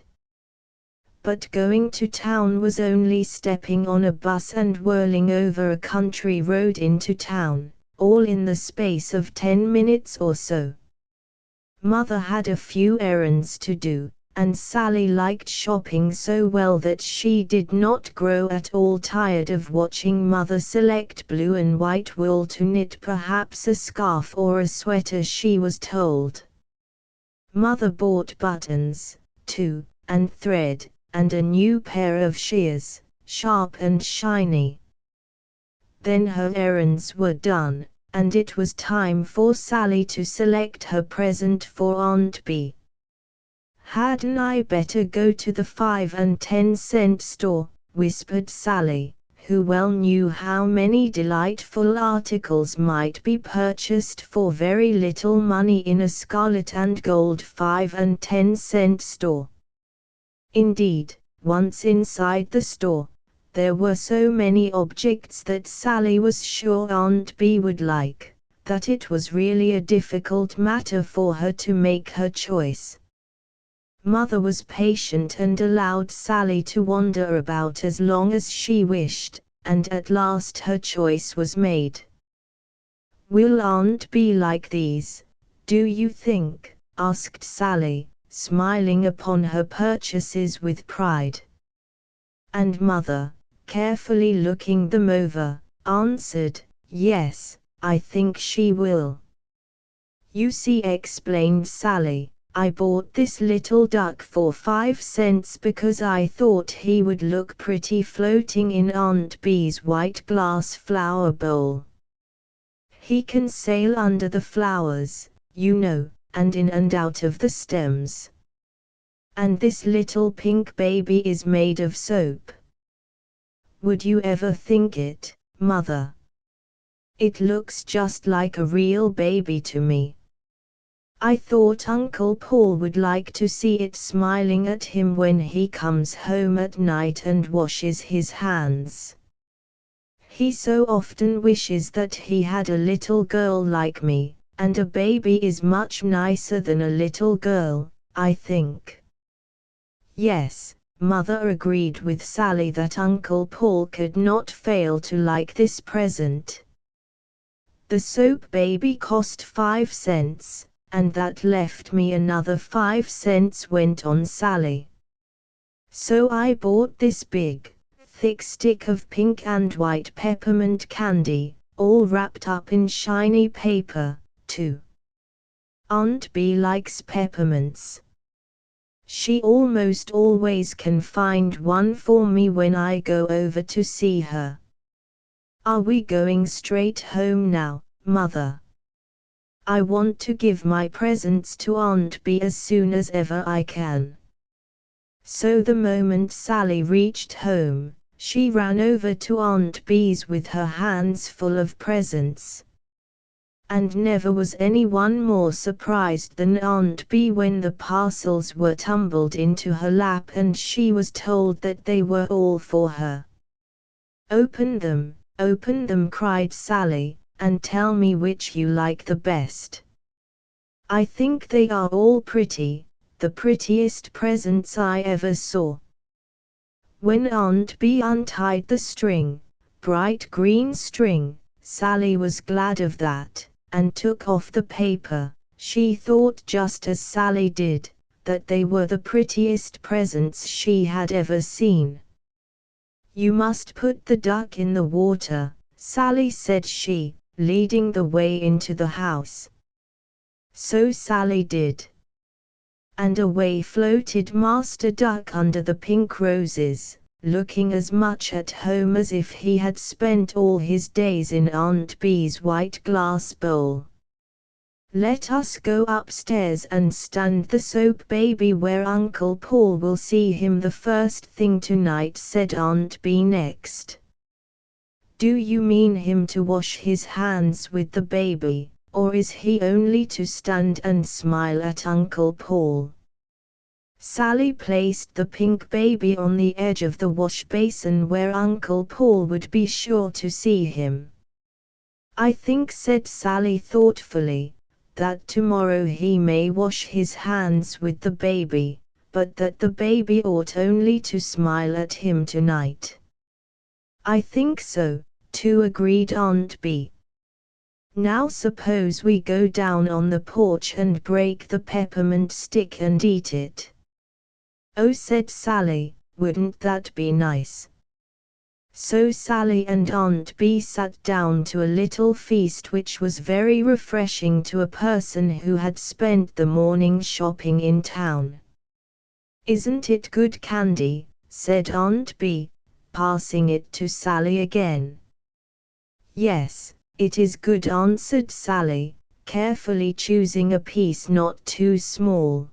But going to town was only stepping on a bus and whirling over a country road into town, all in the space of 10 minutes or so. Mother had a few errands to do, and Sally liked shopping so well that she did not grow at all tired of watching Mother select blue and white wool to knit perhaps a scarf or a sweater she was told. Mother bought buttons, too, and thread, and a new pair of shears, sharp and shiny. Then her errands were done, and it was time for Sally to select her present for Aunt Bee. "Hadn't I better go to the 5 and 10 cent store?" whispered Sally, who well knew how many delightful articles might be purchased for very little money in a scarlet and gold 5 and 10 cent store. Indeed, once inside the store, there were so many objects that Sally was sure Aunt Bee would like, that it was really a difficult matter for her to make her choice. Mother was patient and allowed Sally to wander about as long as she wished, and at last her choice was made. "Will Aunt Bee like these, do you think?" asked Sally, smiling upon her purchases with pride. And Mother, carefully looking them over, answered, "Yes, I think she will." "You see," explained Sally, "I bought this little duck for 5 cents because I thought he would look pretty floating in Aunt Bee's white glass flower bowl. He can sail under the flowers, you know, and in and out of the stems. And this little pink baby is made of soap. Would you ever think it, Mother? It looks just like a real baby to me. I thought Uncle Paul would like to see it smiling at him when he comes home at night and washes his hands. He so often wishes that he had a little girl like me, and a baby is much nicer than a little girl, I think." Yes, Mother agreed with Sally that Uncle Paul could not fail to like this present. The soap baby cost 5 cents, and that left me another 5 cents, went on Sally. "So I bought this big, thick stick of pink and white peppermint candy, all wrapped up in shiny paper, too. Aunt Bee likes peppermints. She almost always can find one for me when I go over to see her. Are we going straight home now, Mother? I want to give my presents to Aunt Bee as soon as ever I can." So the moment Sally reached home, she ran over to Aunt Bee's with her hands full of presents. And never was anyone more surprised than Aunt Bee when the parcels were tumbled into her lap and she was told that they were all for her. open them," cried Sally, "and tell me which you like the best. I think they are all pretty, the prettiest presents I ever saw." When Aunt Bee untied the string, bright green string, Sally was glad of that, and took off the paper. She thought just as Sally did, that they were the prettiest presents she had ever seen. "You must put the duck in the water," Sally, said she, leading the way into the house. So Sally did. And away floated Master Duck under the pink roses, looking as much at home as if he had spent all his days in Aunt Bee's white glass bowl. Let us go upstairs and stand the soap baby where Uncle Paul will see him the first thing tonight, said Aunt Bee next. Do you mean him to wash his hands with the baby, or is he only to stand and smile at Uncle Paul? Sally placed the pink baby on the edge of the wash basin where Uncle Paul would be sure to see him. I think, said Sally thoughtfully, that tomorrow he may wash his hands with the baby, but that the baby ought only to smile at him tonight. I think so, too, agreed Aunt Bee. Now suppose we go down on the porch and break the peppermint stick and eat it. Oh, said Sally, wouldn't that be nice? So Sally and Aunt Bee sat down to a little feast which was very refreshing to a person who had spent the morning shopping in town. Isn't it good candy? Said Aunt Bee, passing it to Sally again. Yes, it is good, answered Sally, carefully choosing a piece not too small.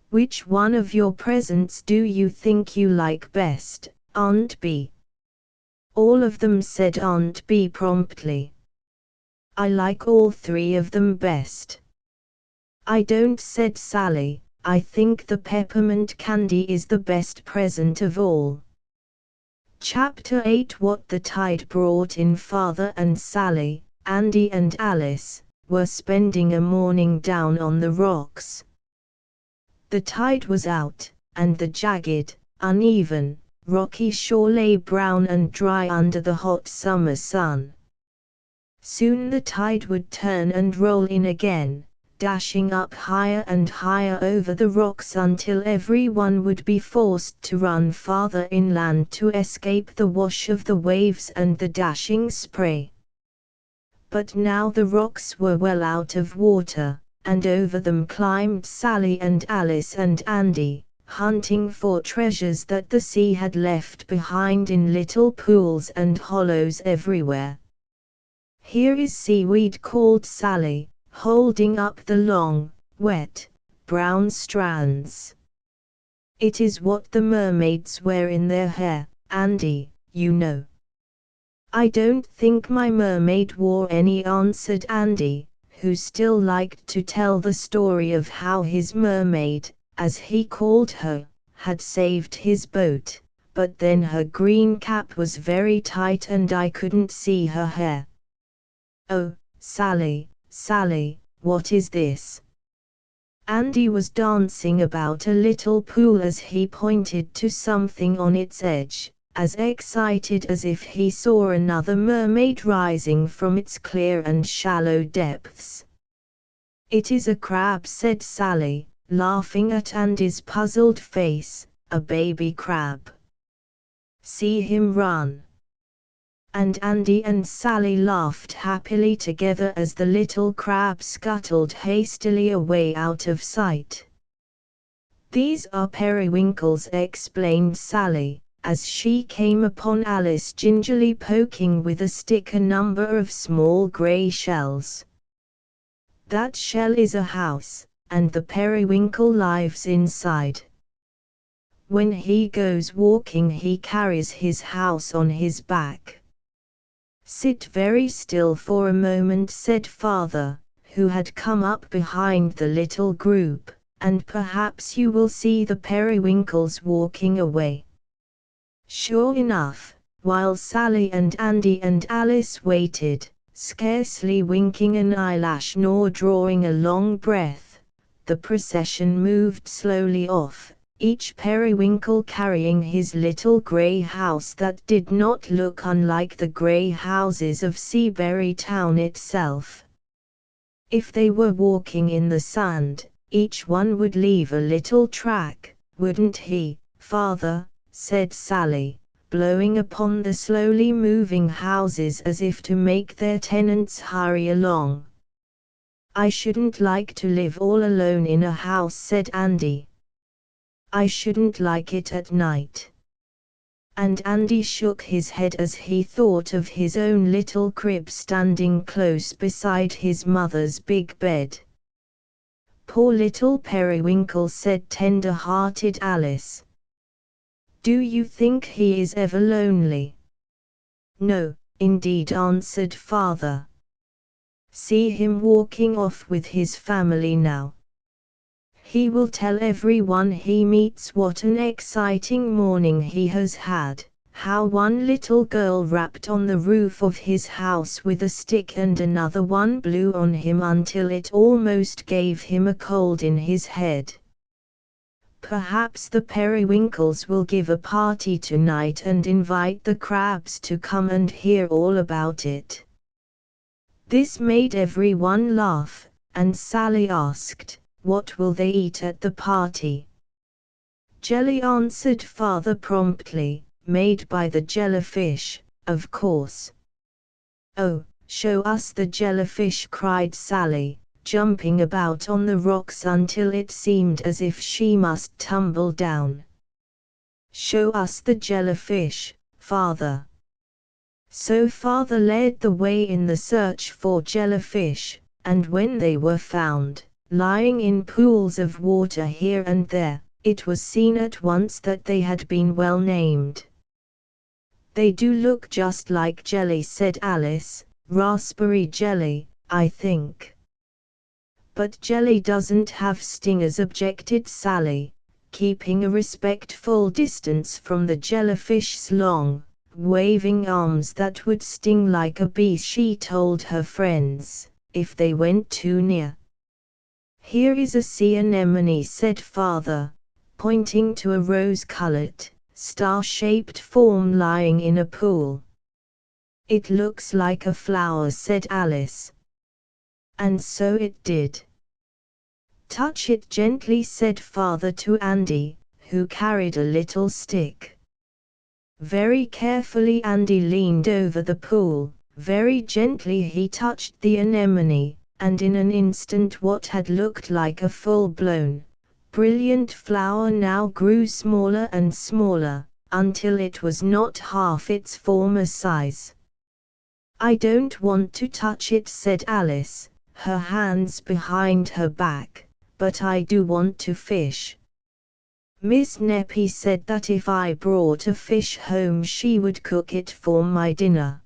Which one of your presents do you think you like best, Aunt Bee? All of them, said Aunt Bee promptly. I like all three of them best. I don't, said Sally, I think the peppermint candy is the best present of all. Chapter 8. What the tide brought in. Father and Sally, Andy and Alice, were spending a morning down on the rocks. The tide was out, and the jagged, uneven, rocky shore lay brown and dry under the hot summer sun. Soon the tide would turn and roll in again, dashing up higher and higher over the rocks until everyone would be forced to run farther inland to escape the wash of the waves and the dashing spray. But now the rocks were well out of water, and over them climbed Sally and Alice and Andy, hunting for treasures that the sea had left behind in little pools and hollows everywhere. Here is seaweed, called Sally, holding up the long, wet, brown strands. It is what the mermaids wear in their hair, Andy, you know. I don't think my mermaid wore any, answered Andy, who still liked to tell the story of how his mermaid, as he called her, had saved his boat, but then her green cap was very tight and I couldn't see her hair. Oh, Sally, Sally, what is this? Andy was dancing about a little pool as he pointed to something on its edge, as excited as if he saw another mermaid rising from its clear and shallow depths. It is a crab, said Sally, laughing at Andy's puzzled face, a baby crab. See him run. And Andy and Sally laughed happily together as the little crab scuttled hastily away out of sight. These are periwinkles, explained Sally, as she came upon Alice gingerly poking with a stick a number of small grey shells. That shell is a house, and the periwinkle lives inside. When he goes walking he carries his house on his back. Sit very still for a moment, said Father, who had come up behind the little group, and perhaps you will see the periwinkles walking away. Sure enough, while Sally and Andy and Alice waited, scarcely winking an eyelash nor drawing a long breath, the procession moved slowly off, each periwinkle carrying his little grey house that did not look unlike the grey houses of Seabury Town itself. If they were walking in the sand, each one would leave a little track, wouldn't he, Father? Said Sally, blowing upon the slowly moving houses as if to make their tenants hurry along. "I shouldn't like to live all alone in a house," said Andy. "I shouldn't like it at night." And Andy shook his head as he thought of his own little crib standing close beside his mother's big bed. "Poor little Periwinkle," said tender-hearted Alice. "Do you think he is ever lonely?" "No, indeed," answered Father. "See him walking off with his family now. He will tell everyone he meets what an exciting morning he has had, how one little girl rapped on the roof of his house with a stick and another one blew on him until it almost gave him a cold in his head. Perhaps the Periwinkles will give a party tonight and invite the crabs to come and hear all about it." This made everyone laugh, and Sally asked, "What will they eat at the party?" "Jelly," answered Father promptly, "made by the jellyfish, of course." "Oh, show us the jellyfish," cried Sally, jumping about on the rocks until it seemed as if she must tumble down. "Show us the jellyfish, Father." So Father led the way in the search for jellyfish, and when they were found, lying in pools of water here and there, it was seen at once that they had been well named. "They do look just like jelly," said Alice. "Raspberry jelly, I think." "But jelly doesn't have stingers," objected Sally, keeping a respectful distance from the jellyfish's long, waving arms that would sting like a bee, she told her friends, if they went too near. "Here is a sea anemone," said Father, pointing to a rose-colored, star-shaped form lying in a pool. "It looks like a flower," said Alice. And so it did. "Touch it gently," said Father to Andy, who carried a little stick. Very carefully Andy leaned over the pool, very gently he touched the anemone, and in an instant what had looked like a full-blown, brilliant flower now grew smaller and smaller, until it was not half its former size. "I don't want to touch it," said Alice, her hands behind her back, "but I do want to fish." "Miss Neppy said that if I brought a fish home she would cook it for my dinner."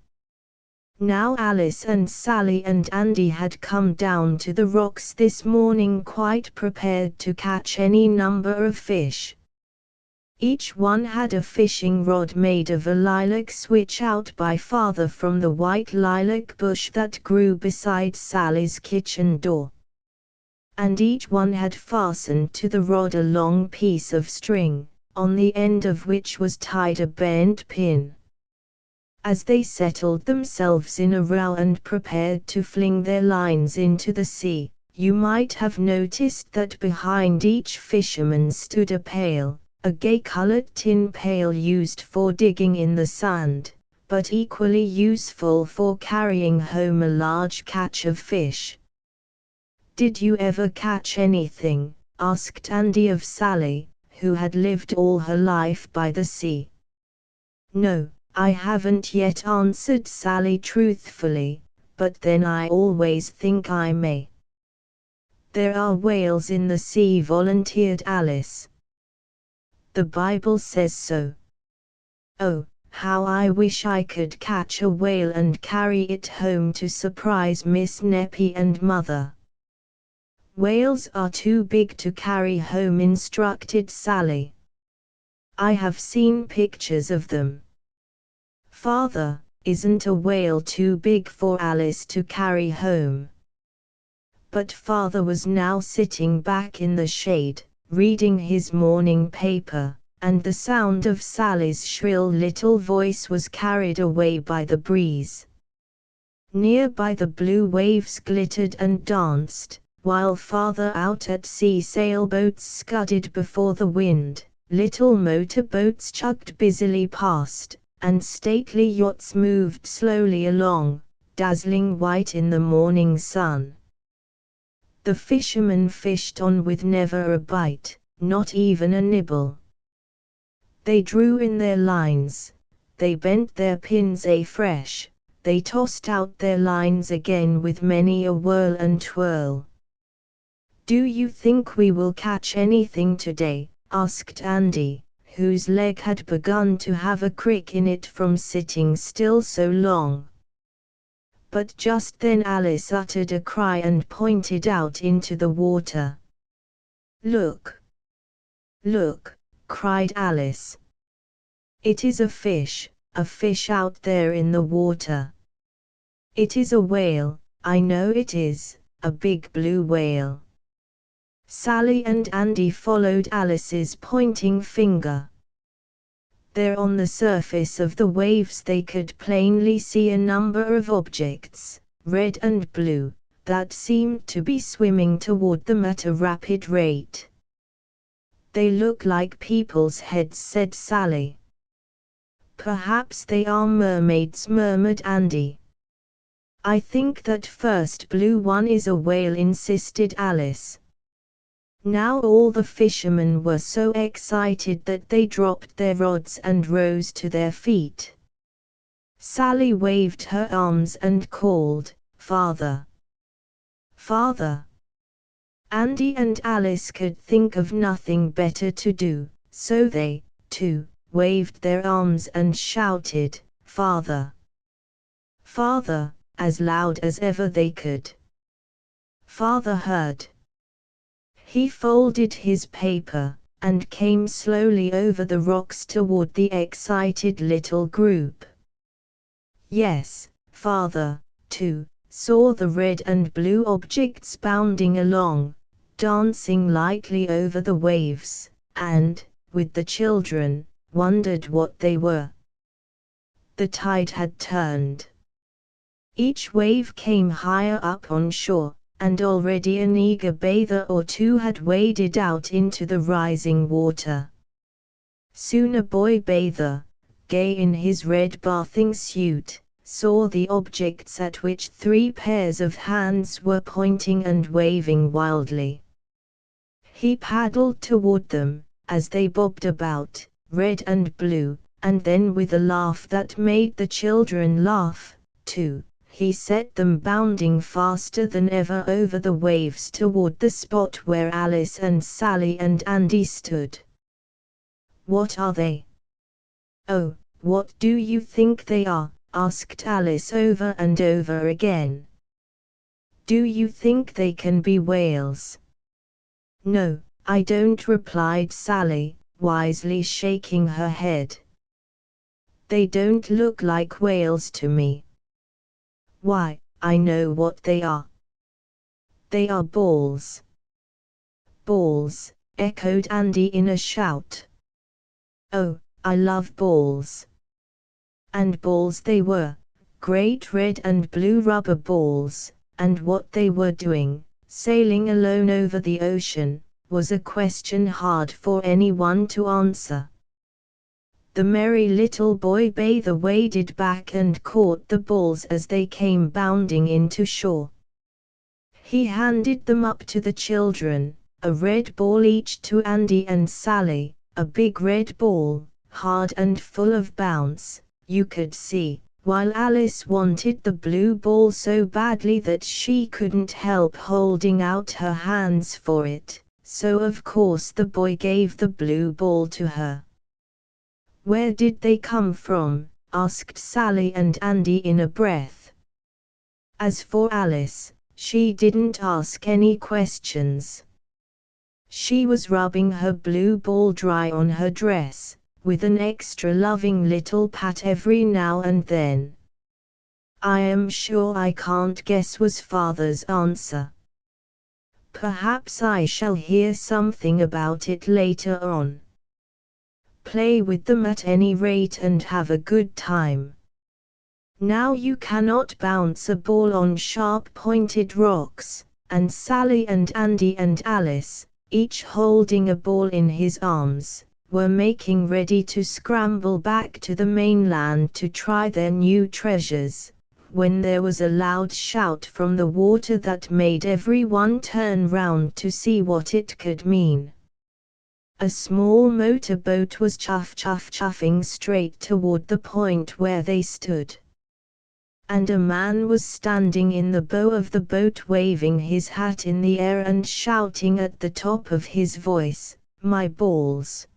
Now Alice and Sally and Andy had come down to the rocks this morning quite prepared to catch any number of fish. Each one had a fishing rod made of a lilac switch out by Father from the white lilac bush that grew beside Sally's kitchen door. And each one had fastened to the rod a long piece of string, on the end of which was tied a bent pin. As they settled themselves in a row and prepared to fling their lines into the sea, you might have noticed that behind each fisherman stood a pail, a gay-colored tin pail used for digging in the sand, but equally useful for carrying home a large catch of fish. "Did you ever catch anything?" asked Andy of Sally, who had lived all her life by the sea. "No, I haven't yet," answered Sally truthfully, "but then I always think I may." "There are whales in the sea," volunteered Alice. "The Bible says so." "Oh, how I wish I could catch a whale and carry it home to surprise Miss Neppy and Mother." "Whales are too big to carry home," instructed Sally. "I have seen pictures of them." "Father, isn't a whale too big for Alice to carry home?" But Father was now sitting back in the shade, reading his morning paper, and the sound of Sally's shrill little voice was carried away by the breeze. Nearby the blue waves glittered and danced, while farther out at sea sailboats scudded before the wind, Little motorboats chugged busily past, and stately yachts moved slowly along, dazzling white in the morning sun. The fishermen fished on with never a bite, not even a nibble. They drew in their lines, they bent their pins afresh, they tossed out their lines again with many a whirl and twirl. "Do you think we will catch anything today?" asked Andy, whose leg had begun to have a crick in it from sitting still so long. But just then Alice uttered a cry and pointed out into the water. "Look! Look!" cried Alice. "It is a fish out there in the water. It is a whale, I know it is, a big blue whale." Sally and Andy followed Alice's pointing finger. There on the surface of the waves they could plainly see a number of objects, red and blue, that seemed to be swimming toward them at a rapid rate. "They look like people's heads," said Sally. "Perhaps they are mermaids," murmured Andy. "I think that first blue one is a whale," insisted Alice. Now all the fishermen were so excited that they dropped their rods and rose to their feet. Sally waved her arms and called, "Father! Father!" Andy and Alice could think of nothing better to do, so they, too, waved their arms and shouted, "Father! Father!" as loud as ever they could. Father heard. He folded his paper, and came slowly over the rocks toward the excited little group. Yes, Father, too, saw the red and blue objects bounding along, dancing lightly over the waves, and, with the children, wondered what they were. The tide had turned. Each wave came higher up on shore, and already an eager bather or two had waded out into the rising water. Soon a boy bather, gay in his red bathing suit, saw the objects at which 3 pairs of hands were pointing and waving wildly. He paddled toward them, as they bobbed about, red and blue, and then with a laugh that made the children laugh, too, he set them bounding faster than ever over the waves toward the spot where Alice and Sally and Andy stood. "What are they?" "Oh, what do you think they are?" asked Alice over and over again. "Do you think they can be whales?" "No, I don't," replied Sally, wisely shaking her head. "They don't look like whales to me." "Why, I know what they are. They are balls." "Balls," echoed Andy in a shout. "Oh, I love balls." And balls they were, great red and blue rubber balls, and what they were doing, sailing alone over the ocean, was a question hard for anyone to answer. The merry little boy bather waded back and caught the balls as they came bounding into shore. He handed them up to the children, a red ball each to Andy and Sally, a big red ball, hard and full of bounce, you could see, while Alice wanted the blue ball so badly that she couldn't help holding out her hands for it, so of course the boy gave the blue ball to her. "Where did they come from?" asked Sally and Andy in a breath. As for Alice, she didn't ask any questions. She was rubbing her blue ball dry on her dress, with an extra loving little pat every now and then. "I am sure I can't guess," was Father's answer. "Perhaps I shall hear something about it later on. Play with them at any rate and have a good time. Now you cannot bounce a ball on sharp-pointed rocks," and Sally and Andy and Alice, each holding a ball in his arms, were making ready to scramble back to the mainland to try their new treasures, when there was a loud shout from the water that made everyone turn round to see what it could mean. A small motorboat was chuffing straight toward the point where they stood. And a man was standing in the bow of the boat waving his hat in the air and shouting at the top of his voice, "My balls!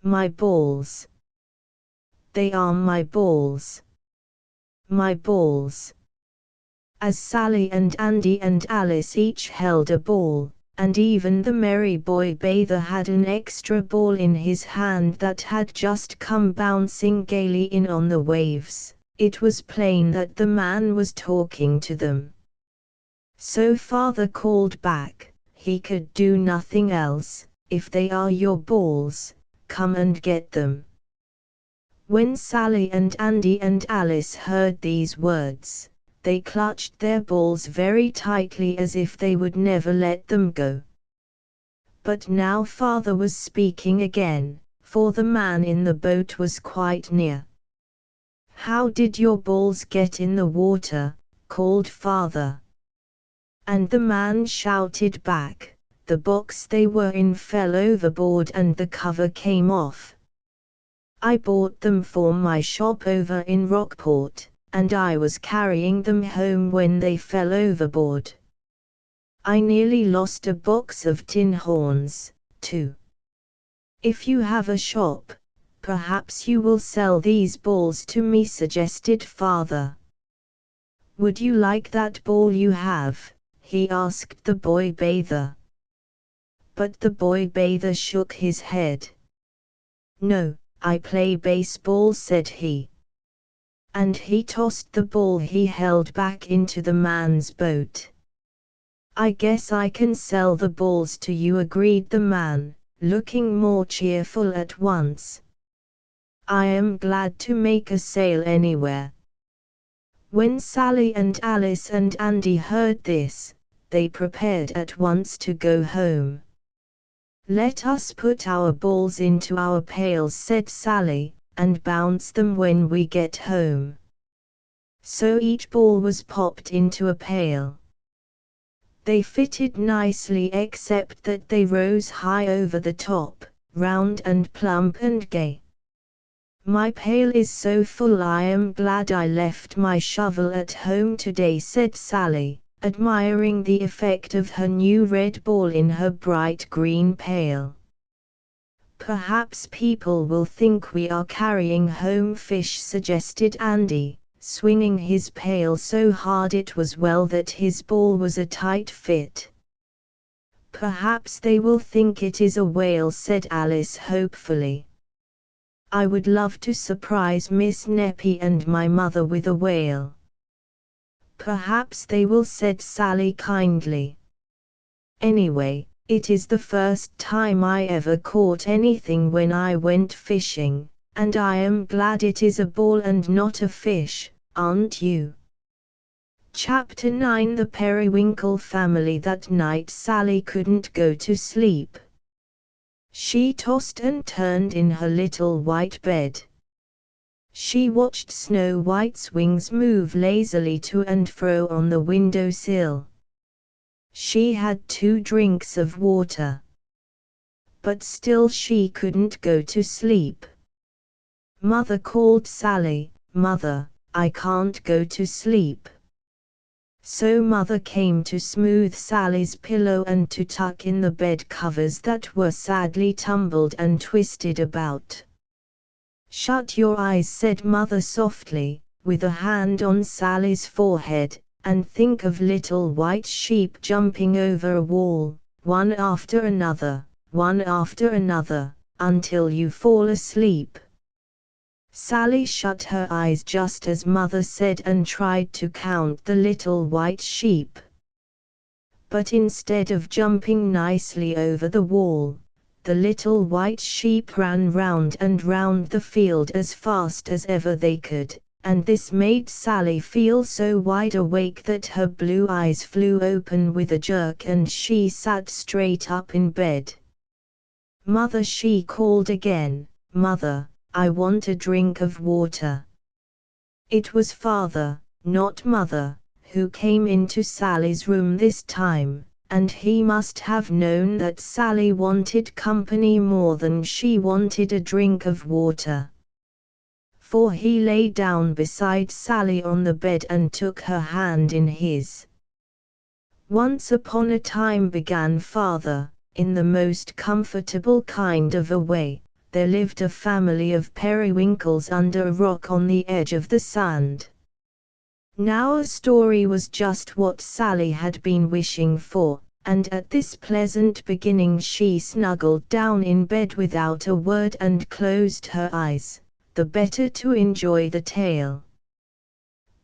My balls! They are my balls! My balls!" As Sally and Andy and Alice each held a ball, and even the merry boy bather had an extra ball in his hand that had just come bouncing gaily in on the waves, it was plain that the man was talking to them. So Father called back, he could do nothing else, "If they are your balls, come and get them." When Sally and Andy and Alice heard these words, they clutched their balls very tightly as if they would never let them go. But now Father was speaking again, for the man in the boat was quite near. "How did your balls get in the water?" called Father. And the man shouted back, "The box they were in fell overboard and the cover came off. I bought them for my shop over in Rockport, and I was carrying them home when they fell overboard. I nearly lost a box of tin horns, too. If you have a shop, perhaps you will sell these balls to me," suggested Father. "Would you like that ball you have?" he asked the boy bather. But the boy bather shook his head. "No, I play baseball," said he. And he tossed the ball he held back into the man's boat. "I guess I can sell the balls to you," agreed the man, looking more cheerful at once. "I am glad to make a sale anywhere." When Sally and Alice and Andy heard this, they prepared at once to go home. "Let us put our balls into our pails," said Sally, "and bounce them when we get home." So each ball was popped into a pail. They fitted nicely except that they rose high over the top, round and plump and gay. "My pail is so full I am glad I left my shovel at home today," said Sally, admiring the effect of her new red ball in her bright green pail. "Perhaps people will think we are carrying home fish," suggested Andy, swinging his pail so hard it was well that his ball was a tight fit. "Perhaps they will think it is a whale," said Alice hopefully. "I would love to surprise Miss Neppy and my mother with a whale." "Perhaps they will," said Sally kindly. "Anyway, it is the first time I ever caught anything when I went fishing, and I am glad it is a ball and not a fish, aren't you?" Chapter 9 The Periwinkle Family. That night Sally couldn't go to sleep. She tossed and turned in her little white bed. She watched Snow White's wings move lazily to and fro on the window sill. She had 2 drinks of water. But still she couldn't go to sleep. "Mother," called Sally, "Mother, I can't go to sleep." So Mother came to smooth Sally's pillow and to tuck in the bed covers that were sadly tumbled and twisted about. "Shut your eyes," said Mother softly, with a hand on Sally's forehead, "and think of little white sheep jumping over a wall, one after another, until you fall asleep." Sally shut her eyes just as Mother said and tried to count the little white sheep. But instead of jumping nicely over the wall, the little white sheep ran round and round the field as fast as ever they could, and this made Sally feel so wide awake that her blue eyes flew open with a jerk and she sat straight up in bed. "Mother," she called again, "Mother, I want a drink of water." It was father, not mother, who came into Sally's room this time, and he must have known that Sally wanted company more than she wanted a drink of water. For he lay down beside Sally on the bed and took her hand in his. "Once upon a time," began father, "in the most comfortable kind of a way, there lived a family of periwinkles under a rock on the edge of the sand." Now a story was just what Sally had been wishing for, and at this pleasant beginning she snuggled down in bed without a word and closed her eyes, the better to enjoy the tale.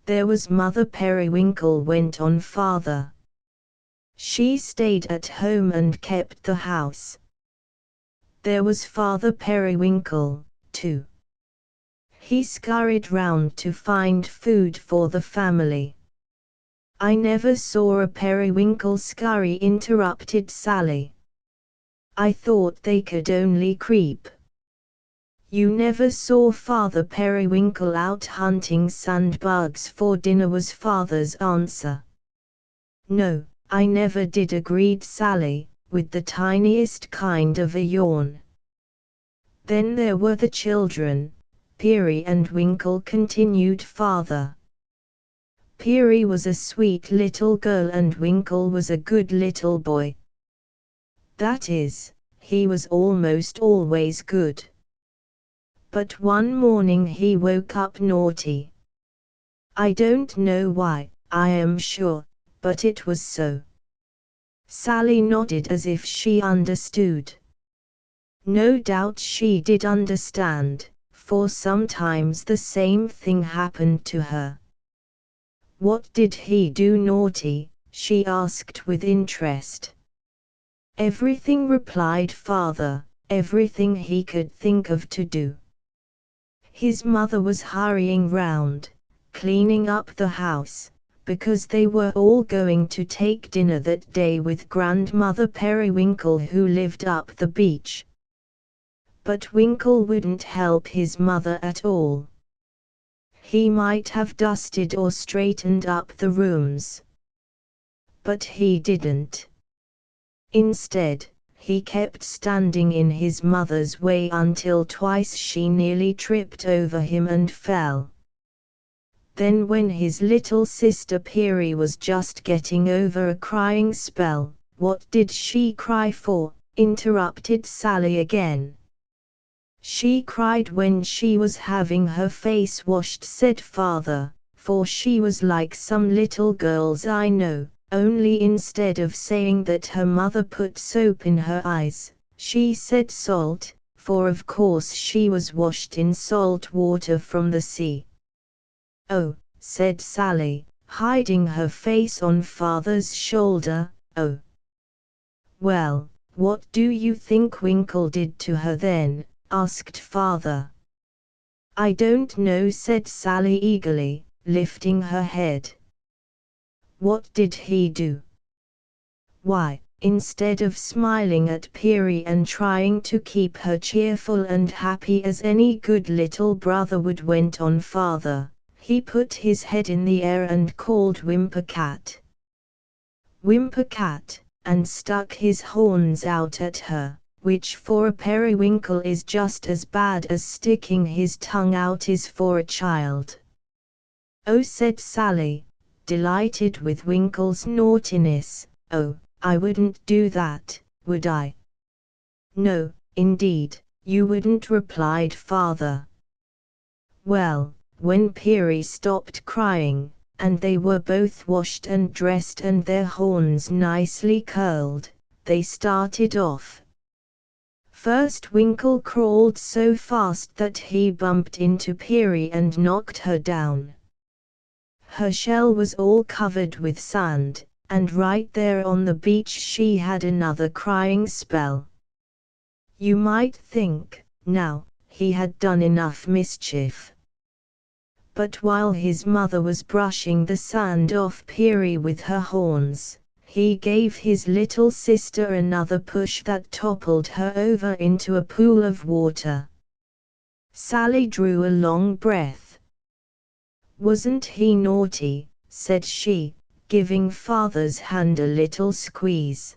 "There was Mother Periwinkle," went on father. "She stayed at home and kept the house. There was Father Periwinkle, too. He scurried round to find food for the family." "I never saw a periwinkle scurry," interrupted Sally. "I thought they could only creep." "You never saw Father Periwinkle out hunting sandbugs for dinner," was father's answer. "No, I never did," agreed Sally, with the tiniest kind of a yawn. "Then there were the children, Peary and Winkle," continued father. "Peary was a sweet little girl and Winkle was a good little boy. That is, he was almost always good. But one morning he woke up naughty. I don't know why, I am sure, but it was so." Sally nodded as if she understood. No doubt she did understand, for sometimes the same thing happened to her. "What did he do naughty?" she asked with interest. "Everything," replied father, "everything he could think of to do." His mother was hurrying round, cleaning up the house, because they were all going to take dinner that day with Grandmother Periwinkle, who lived up the beach. But Winkle wouldn't help his mother at all. He might have dusted or straightened up the rooms. But he didn't. Instead, he kept standing in his mother's way until twice she nearly tripped over him and fell. Then when his little sister Peary was just getting over a crying spell, "What did she cry for?" interrupted Sally again. "She cried when she was having her face washed," said father, "for she was like some little girls I know, only instead of saying that her mother put soap in her eyes, she said salt, for of course she was washed in salt water from the sea." "Oh," said Sally, hiding her face on father's shoulder, "oh. Well, what do you think Winkle did to her then?" asked father. "I don't know," said Sally eagerly, lifting her head. "What did he do?" "Why, instead of smiling at Peary and trying to keep her cheerful and happy as any good little brother would," went on father, "he put his head in the air and called 'Whimper-cat! Whimper-cat!' and stuck his horns out at her, which for a periwinkle is just as bad as sticking his tongue out is for a child." "Oh," said Sally, delighted with Winkle's naughtiness, "oh, I wouldn't do that, would I?" "No, indeed, you wouldn't," replied father. "Well, when Peary stopped crying, and they were both washed and dressed and their horns nicely curled, they started off. First Winkle crawled so fast that he bumped into Peary and knocked her down. Her shell was all covered with sand, and right there on the beach she had another crying spell. You might think, now, he had done enough mischief. But while his mother was brushing the sand off Peary with her horns, he gave his little sister another push that toppled her over into a pool of water. Sally drew a long breath. "Wasn't he naughty?" said she, giving father's hand a little squeeze.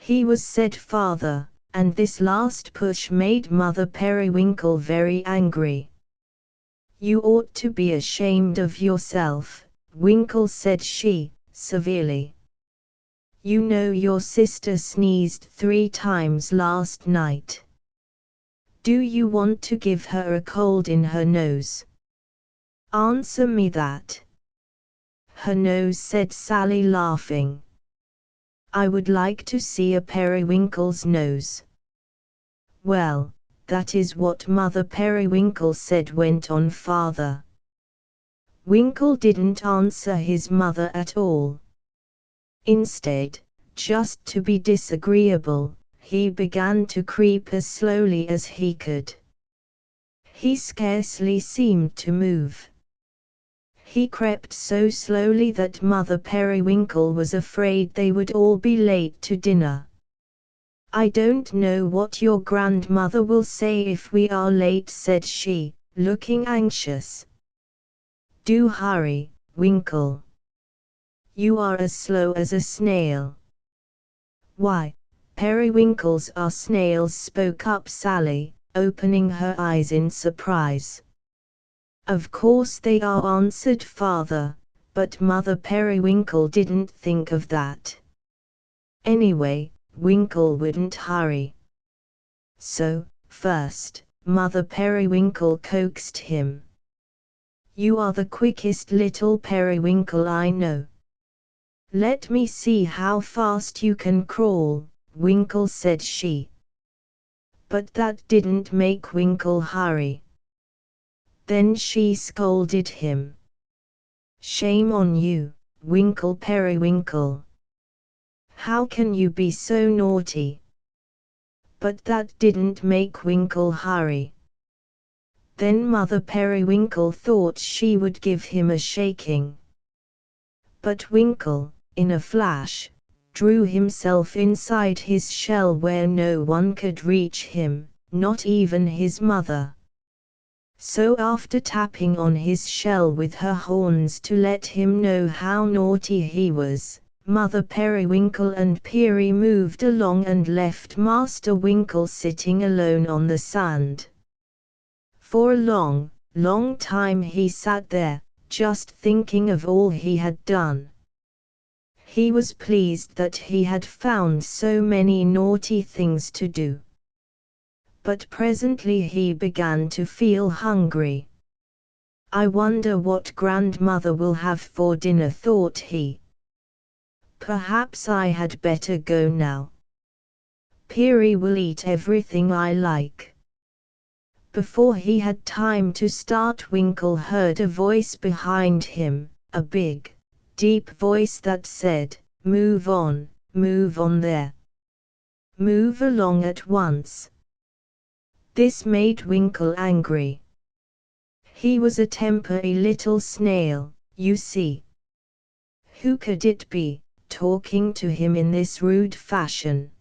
"He was," said father, and this last push made Mother Periwinkle very angry. "You ought to be ashamed of yourself, Winkle," said she, severely. "You know your sister sneezed 3 times last night. Do you want to give her a cold in her nose? Answer me that." "Her nose," said Sally, laughing. "I would like to see a Periwinkle's nose." "Well, that is what Mother Periwinkle said," went on father. Winkle didn't answer his mother at all. Instead, just to be disagreeable, he began to creep as slowly as he could. He scarcely seemed to move. He crept so slowly that Mother Periwinkle was afraid they would all be late to dinner. "I don't know what your grandmother will say if we are late," said she, looking anxious. "Do hurry, Winkle. You are as slow as a snail." "Why, periwinkles are snails," spoke up Sally, opening her eyes in surprise. "Of course they are," answered father, but Mother Periwinkle didn't think of that. Anyway, Winkle wouldn't hurry. So, first, Mother Periwinkle coaxed him. "You are the quickest little periwinkle I know. Let me see how fast you can crawl," Winkle said she. But that didn't make Winkle hurry. Then she scolded him. "Shame on you, Winkle Periwinkle. How can you be so naughty?" But that didn't make Winkle hurry. Then Mother Periwinkle thought she would give him a shaking. But Winkle, in a flash, drew himself inside his shell where no one could reach him, not even his mother. So after tapping on his shell with her horns to let him know how naughty he was, Mother Periwinkle and Peary moved along and left Master Winkle sitting alone on the sand. For a long, long time he sat there, just thinking of all he had done. He was pleased that he had found so many naughty things to do. But presently he began to feel hungry. "I wonder what grandmother will have for dinner," thought he. "Perhaps I had better go now. Peary will eat everything I like." Before he had time to start, Winkle heard a voice behind him, a big, deep voice that said, move on there. Move along at once." This made Winkle angry. He was a tempery little snail, you see. Who could it be, talking to him in this rude fashion?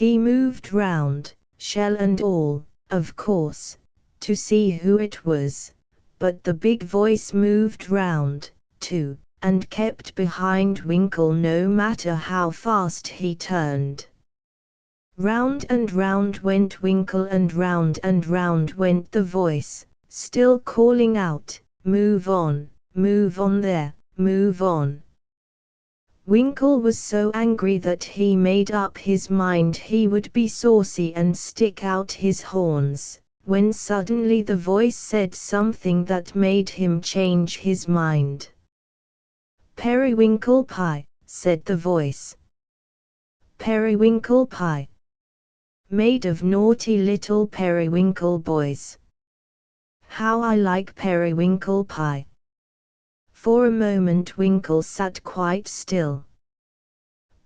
He moved round, shell and all, of course, to see who it was, but the big voice moved round, too, and kept behind Winkle no matter how fast he turned. Round and round went Winkle, and round went the voice, still calling out, move on there, move on." Winkle was so angry that he made up his mind he would be saucy and stick out his horns, when suddenly the voice said something that made him change his mind. "Periwinkle pie," said the voice. "Periwinkle pie. Made of naughty little periwinkle boys. How I like periwinkle pie." For a moment Winkle sat quite still.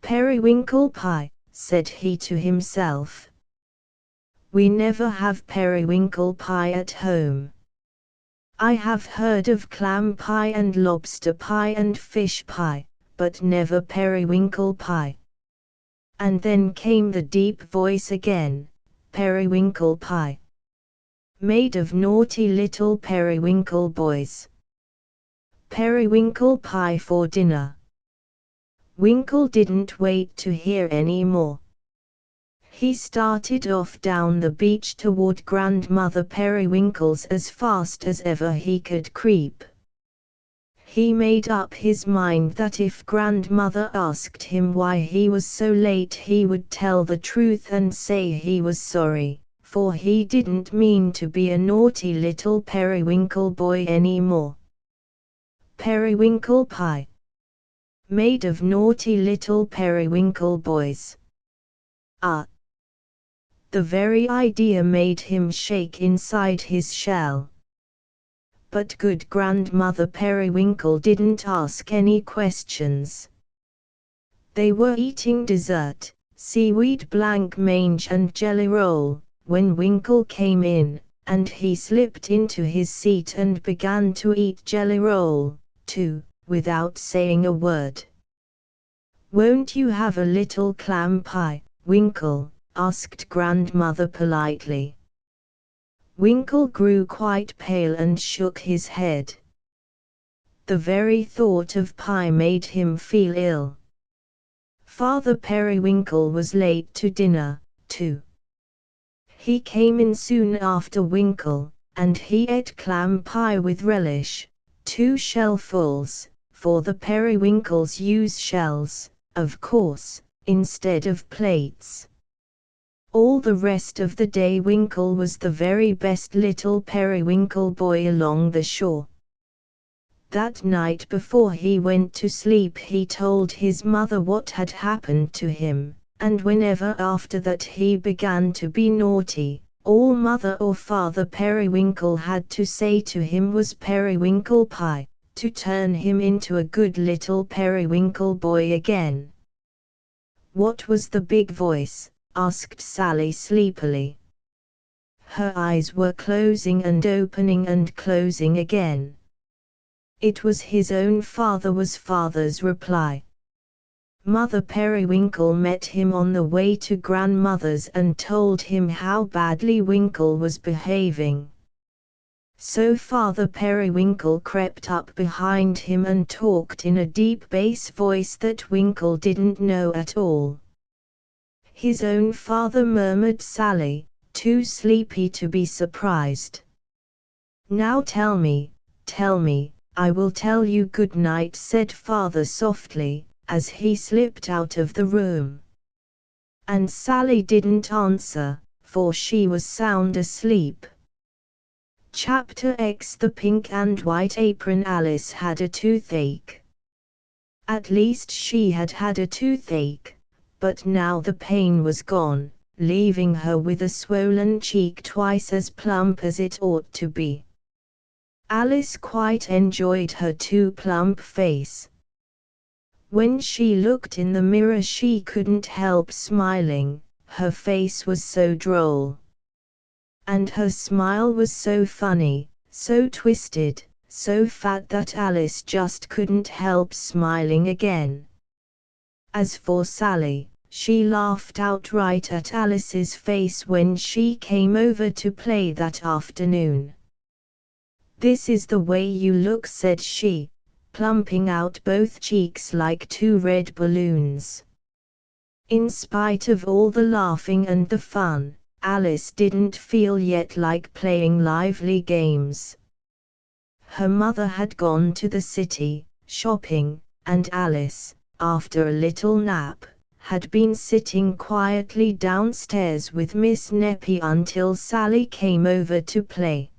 "Periwinkle pie," said he to himself. "We never have periwinkle pie at home. I have heard of clam pie and lobster pie and fish pie, but never Periwinkle Pie. And then came the deep voice again, Periwinkle Pie. Made of naughty little periwinkle boys. Periwinkle pie for dinner. Winkle didn't wait to hear any more. He started off down the beach toward Grandmother Periwinkle's as fast as ever he could creep. He made up his mind that if Grandmother asked him why he was so late he would tell the truth and say he was sorry, for he didn't mean to be a naughty little periwinkle boy anymore. Periwinkle pie. Made of naughty little periwinkle boys. Ah! The very idea made him shake inside his shell. But good Grandmother Periwinkle didn't ask any questions. They were eating dessert, seaweed blancmange and jelly roll, when Winkle came in, and he slipped into his seat and began to eat jelly roll, too, without saying a word. "Won't you have a little clam pie, Winkle?" asked Grandmother politely. Winkle grew quite pale and shook his head. The very thought of pie made him feel ill. Father Periwinkle was late to dinner, too. He came in soon after Winkle, and he ate clam pie with relish, 2 shellfuls, for the periwinkles use shells, of course, instead of plates. All the rest of the day Winkle was the very best little periwinkle boy along the shore. That night before he went to sleep he told his mother what had happened to him, and whenever after that he began to be naughty, all Mother or Father Periwinkle had to say to him was Periwinkle pie, to turn him into a good little periwinkle boy again. "What was the big voice?" asked Sally sleepily. Her eyes were closing and opening and closing again. It was his own father, was Father's reply. Mother Periwinkle met him on the way to Grandmother's and told him how badly Winkle was behaving. So Father Periwinkle crept up behind him and talked in a deep bass voice that Winkle didn't know at all. His own father, murmured Sally, too sleepy to be surprised. "Now tell me, I will tell you good night," said Father softly, as he slipped out of the room. And Sally didn't answer, for she was sound asleep. Chapter X. The Pink and White Apron. Alice had a toothache. At least she had had a toothache. But now the pain was gone, leaving her with a swollen cheek twice as plump as it ought to be. Alice quite enjoyed her too plump face. When she looked in the mirror she couldn't help smiling, her face was so droll. And her smile was so funny, so twisted, so fat that Alice just couldn't help smiling again. As for Sally, she laughed outright at Alice's face when she came over to play that afternoon. "This is the way you look," said she, plumping out both cheeks like 2 red balloons. In spite of all the laughing and the fun, Alice didn't feel yet like playing lively games. Her mother had gone to the city, shopping, and Alice, after a little nap, had been sitting quietly downstairs with Miss Neppy until Sally came over to play.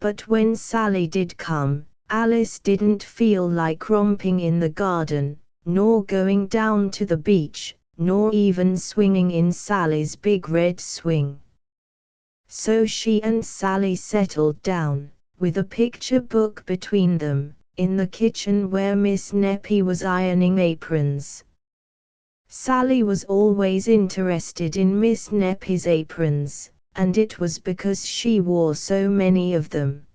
But when Sally did come, Alice didn't feel like romping in the garden, nor going down to the beach, nor even swinging in Sally's big red swing. So she and Sally settled down, with a picture book between them, in the kitchen where Miss Neppy was ironing aprons. Sally was always interested in Miss Neppy's aprons, and it was because she wore so many of them.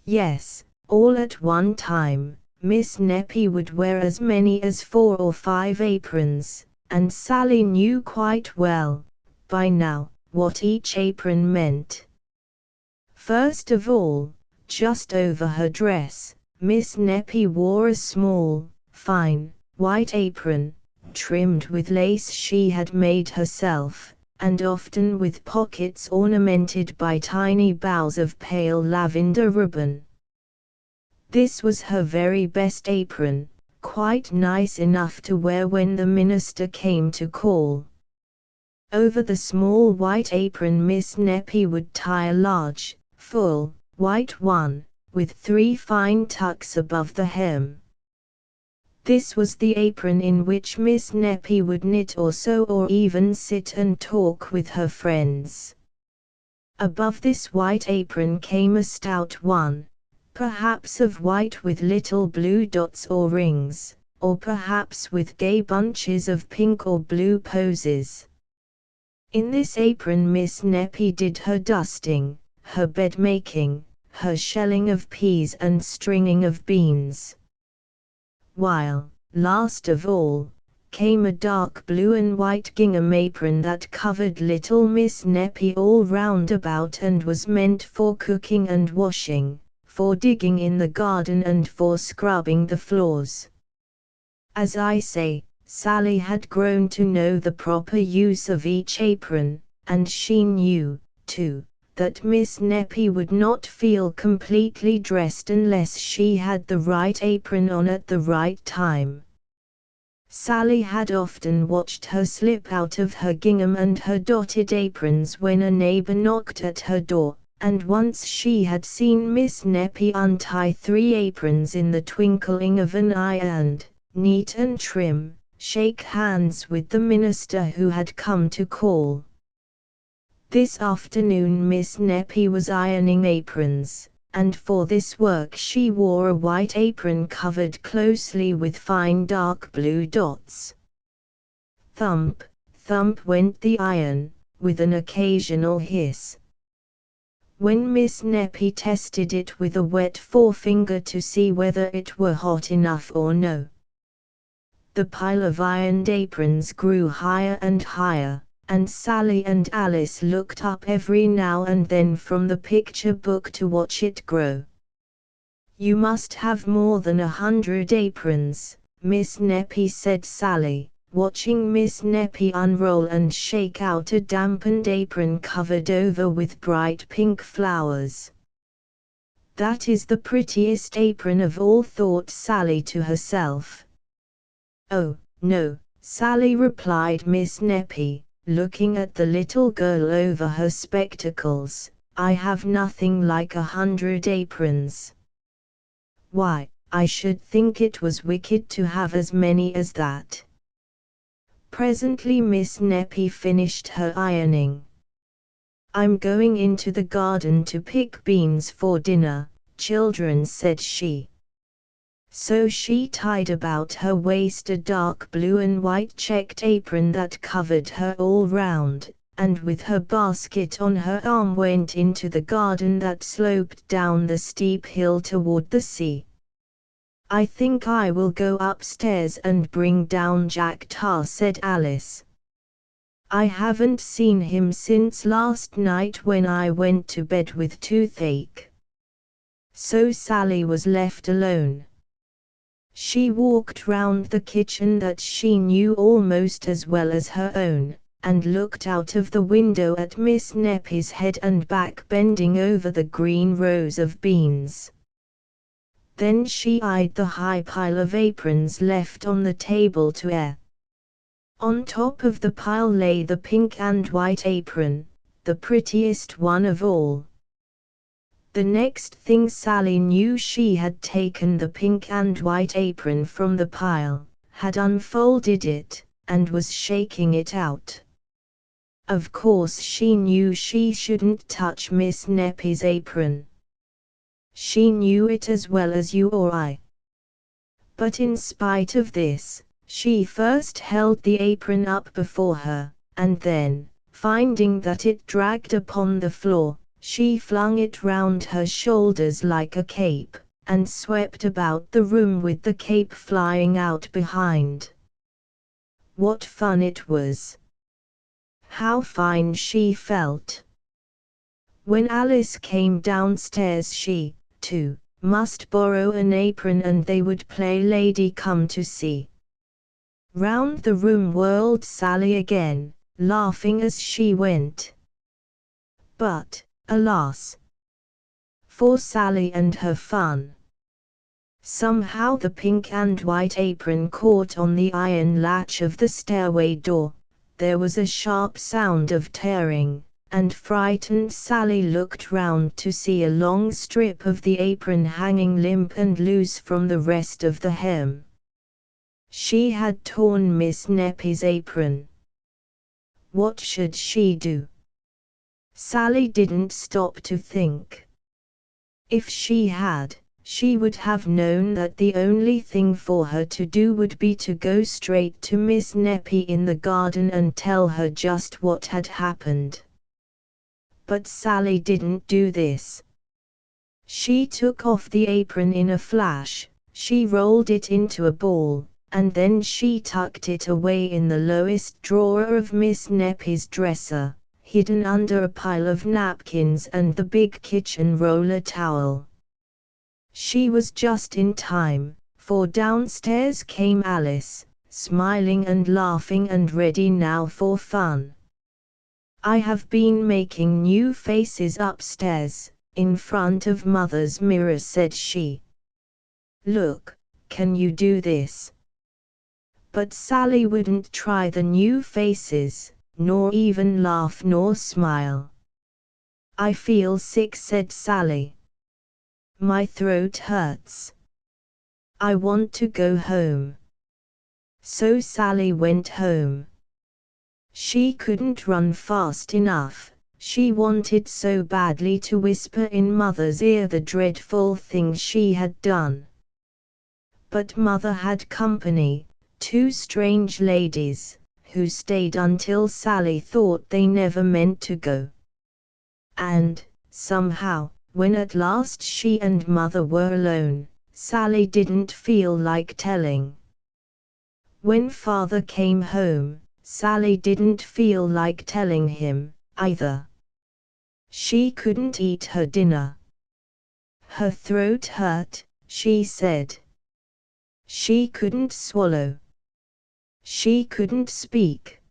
Yes, all at one time, Miss Neppy would wear as many as 4 or 5 aprons, and Sally knew quite well, by now, what each apron meant. First of all, just over her dress, Miss Neppy wore a small, fine, white apron, trimmed with lace she had made herself, and often with pockets ornamented by tiny bows of pale lavender ribbon. This was her very best apron, quite nice enough to wear when the minister came to call. Over the small white apron Miss Neppy would tie a large, full, white one, with 3 fine tucks above the hem. This was the apron in which Miss Neppy would knit or sew or even sit and talk with her friends. Above this white apron came a stout one, perhaps of white with little blue dots or rings, or perhaps with gay bunches of pink or blue posies. In this apron Miss Neppy did her dusting, her bed making, her shelling of peas and stringing of beans. While, last of all, came a dark blue and white gingham apron that covered little Miss Neppy all round about and was meant for cooking and washing, for digging in the garden and for scrubbing the floors. As I say, Sally had grown to know the proper use of each apron, and she knew, too, that Miss Neppy would not feel completely dressed unless she had the right apron on at the right time. Sally had often watched her slip out of her gingham and her dotted aprons when a neighbor knocked at her door, and once she had seen Miss Neppy untie 3 aprons in the twinkling of an eye and, neat and trim, shake hands with the minister who had come to call. This afternoon Miss Neppy was ironing aprons, and for this work she wore a white apron covered closely with fine dark blue dots. Thump, thump went the iron, with an occasional hiss. When Miss Neppy tested it with a wet forefinger to see whether it were hot enough or no, the pile of ironed aprons grew higher and higher, and Sally and Alice looked up every now and then from the picture book to watch it grow. "You must have more than 100 aprons," Miss Neppy said Sally, watching Miss Neppy unroll and shake out a dampened apron covered over with bright pink flowers. "That is the prettiest apron of all," thought Sally to herself. "Oh, no," Sally replied Miss Neppy, looking at the little girl over her spectacles, "I have nothing like 100 aprons. Why, I should think it was wicked to have as many as that." Presently Miss Neppy finished her ironing. "I'm going into the garden to pick beans for dinner, children," said she. So she tied about her waist a dark blue and white checked apron that covered her all round, and with her basket on her arm went into the garden that sloped down the steep hill toward the sea. "I think I will go upstairs and bring down Jack Tar," said Alice. "I haven't seen him since last night when I went to bed with toothache." So Sally was left alone. She walked round the kitchen that she knew almost as well as her own, and looked out of the window at Miss Neppy's head and back bending over the green rows of beans. Then she eyed the high pile of aprons left on the table to air. On top of the pile lay the pink and white apron, the prettiest one of all. The next thing Sally knew, she had taken the pink and white apron from the pile, had unfolded it, and was shaking it out. Of course she knew she shouldn't touch Miss Neppy's apron. She knew it as well as you or I. But in spite of this, she first held the apron up before her, and then, finding that it dragged upon the floor, she flung it round her shoulders like a cape, and swept about the room with the cape flying out behind. What fun it was! How fine she felt! When Alice came downstairs she, too, must borrow an apron and they would play Lady Come to See. Round the room whirled Sally again, laughing as she went. But, alas, for Sally and her fun! Somehow the pink and white apron caught on the iron latch of the stairway door, there was a sharp sound of tearing, and frightened Sally looked round to see a long strip of the apron hanging limp and loose from the rest of the hem. She had torn Miss Neppy's apron. What should she do? Sally didn't stop to think. If she had, she would have known that the only thing for her to do would be to go straight to Miss Neppy in the garden and tell her just what had happened. But Sally didn't do this. She took off the apron in a flash, she rolled it into a ball, and then she tucked it away in the lowest drawer of Miss Neppy's dresser, hidden under a pile of napkins and the big kitchen roller towel. She was just in time, for downstairs came Alice, smiling and laughing and ready now for fun. "I have been making new faces upstairs, in front of Mother's mirror," said she. "Look, can you do this?" But Sally wouldn't try the new faces, nor even laugh nor smile. "I feel sick," said Sally. "My throat hurts. I want to go home." So Sally went home. She couldn't run fast enough, she wanted so badly to whisper in Mother's ear the dreadful thing she had done. But Mother had company, 2 strange ladies, who stayed until Sally thought they never meant to go. And, somehow, when at last she and Mother were alone, Sally didn't feel like telling. When Father came home, Sally didn't feel like telling him, either. She couldn't eat her dinner. Her throat hurt, she said. She couldn't swallow. She couldn't speak.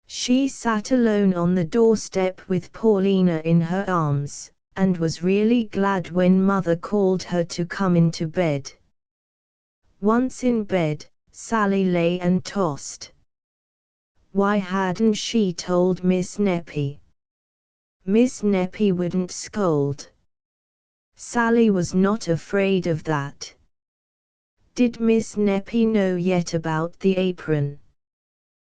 She sat alone on the doorstep with Paulina in her arms, and was really glad when Mother called her to come into bed. Once in bed, Sally lay and tossed. Why hadn't she told Miss Neppy? Miss Neppy wouldn't scold. Sally was not afraid of that. Did Miss Neppy know yet about the apron?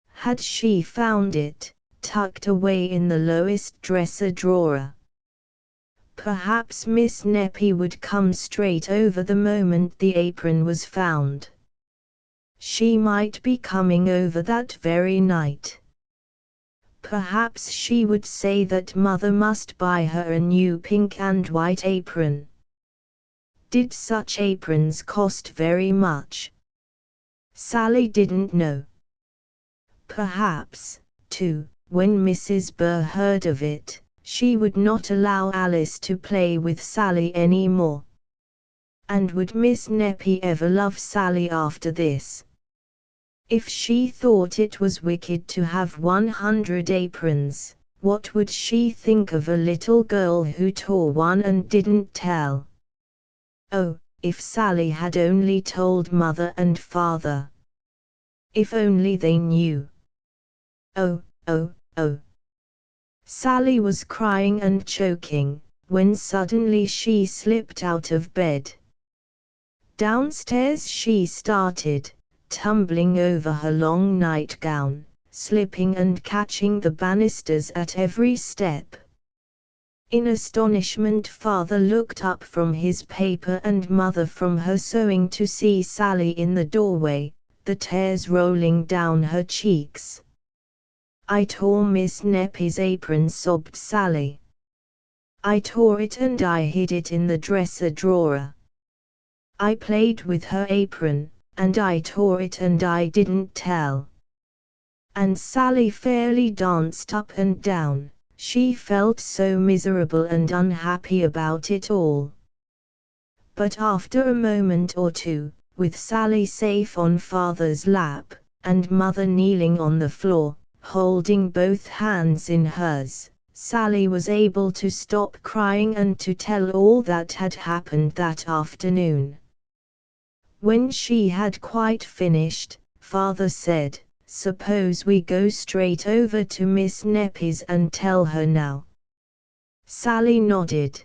Had she found it, tucked away in the lowest dresser drawer? Perhaps Miss Neppy would come straight over the moment the apron was found. She might be coming over that very night. Perhaps she would say that Mother must buy her a new pink and white apron. Did such aprons cost very much? Sally didn't know. Perhaps, too, when Mrs. Burr heard of it, she would not allow Alice to play with Sally any more. And would Miss Neppy ever love Sally after this? If she thought it was wicked to have 100 aprons, what would she think of a little girl who tore one and didn't tell? Oh, if Sally had only told Mother and Father. If only they knew. Oh, oh, oh. Sally was crying and choking, when suddenly she slipped out of bed. Downstairs she started, tumbling over her long nightgown, slipping and catching the banisters at every step. In astonishment, Father looked up from his paper and Mother from her sewing to see Sally in the doorway, the tears rolling down her cheeks. "I tore Miss Neppy's apron," sobbed Sally. "I tore it and I hid it in the dresser drawer. I played with her apron, and I tore it and I didn't tell." And Sally fairly danced up and down. She felt so miserable and unhappy about it all. But after a moment or two, with Sally safe on Father's lap, and Mother kneeling on the floor, holding both hands in hers, Sally was able to stop crying and to tell all that had happened that afternoon. When she had quite finished, Father said, "Suppose we go straight over to Miss Neppy's and tell her now." Sally nodded.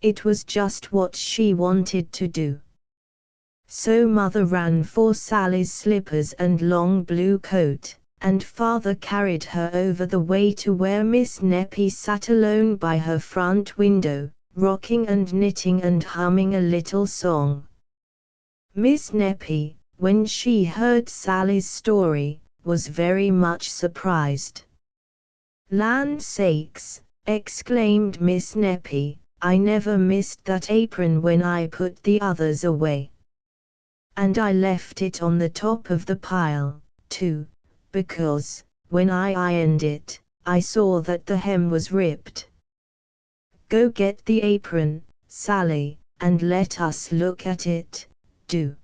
It was just what she wanted to do. So Mother ran for Sally's slippers and long blue coat, and Father carried her over the way to where Miss Neppy sat alone by her front window, rocking and knitting and humming a little song. Miss Neppy, when she heard Sally's story, was very much surprised. "Land sakes!" exclaimed Miss Neppy, "I never missed that apron when I put the others away. And I left it on the top of the pile, too, because, when I ironed it, I saw that the hem was ripped. Go get the apron, Sally, and let us look at it, do."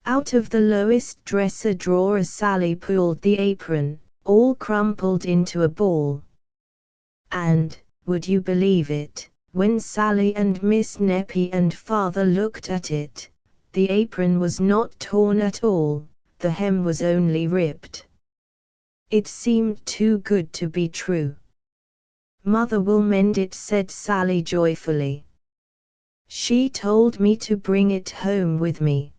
Out of the lowest dresser drawer Sally pulled the apron, all crumpled into a ball. And, would you believe it, when Sally and Miss Neppy and Father looked at it, the apron was not torn at all, the hem was only ripped. It seemed too good to be true. "Mother will mend it," said Sally joyfully. "She told me to bring it home with me."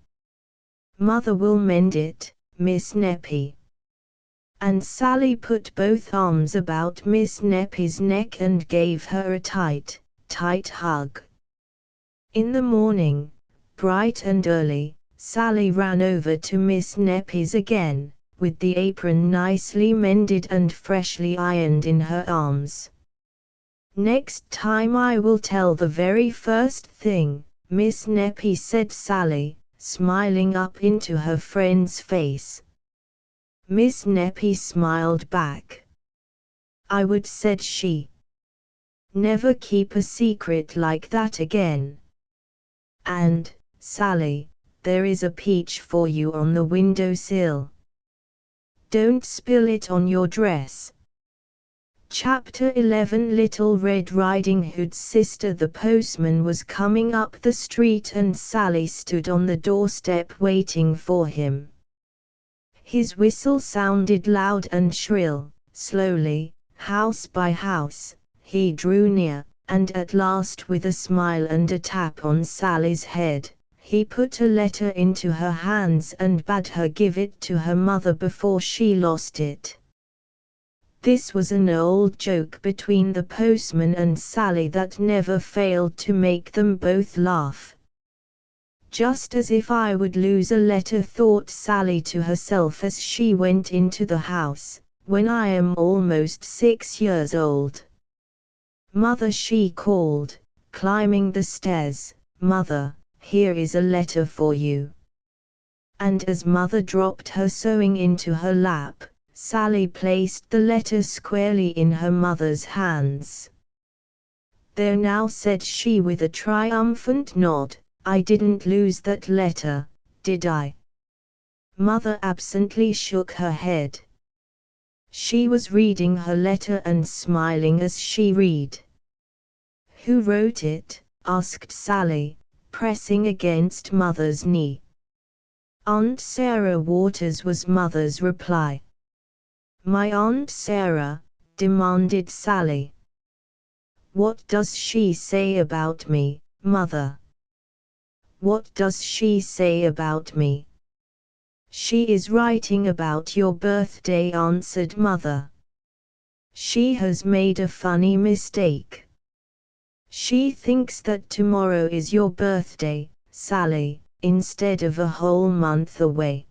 "Mother will mend it, Miss Neppy." And Sally put both arms about Miss Neppy's neck and gave her a tight, tight hug. In the morning, bright and early, Sally ran over to Miss Neppy's again, with the apron nicely mended and freshly ironed in her arms. "Next time I will tell the very first thing," Miss Neppy said Sally, smiling up into her friend's face. Miss Neppy smiled back. "I would," said she. "Never keep a secret like that again. And, Sally, there is a peach for you on the window-sill. Don't spill it on your dress." Chapter 11. Little Red Riding Hood's sister. The postman was coming up the street and Sally stood on the doorstep waiting for him. His whistle sounded loud and shrill. Slowly, house by house, he drew near, and at last with a smile and a tap on Sally's head, he put a letter into her hands and bade her give it to her mother before she lost it. This was an old joke between the postman and Sally that never failed to make them both laugh. "Just as if I would lose a letter," thought Sally to herself as she went into the house, "when I am almost 6 years old. Mother," she called, climbing the stairs, "Mother, here is a letter for you." And as Mother dropped her sewing into her lap, Sally placed the letter squarely in her mother's hands. "There now," said she with a triumphant nod, "I didn't lose that letter, did I?" Mother absently shook her head. She was reading her letter and smiling as she read. "Who wrote it?" asked Sally, pressing against Mother's knee. "Aunt Sarah Waters," was Mother's reply. "My Aunt Sarah?" demanded Sally. "What does she say about me, Mother?" "What does she say about me?" "She is writing about your birthday," answered Mother. "She has made a funny mistake. She thinks that tomorrow is your birthday, Sally, instead of a whole month away.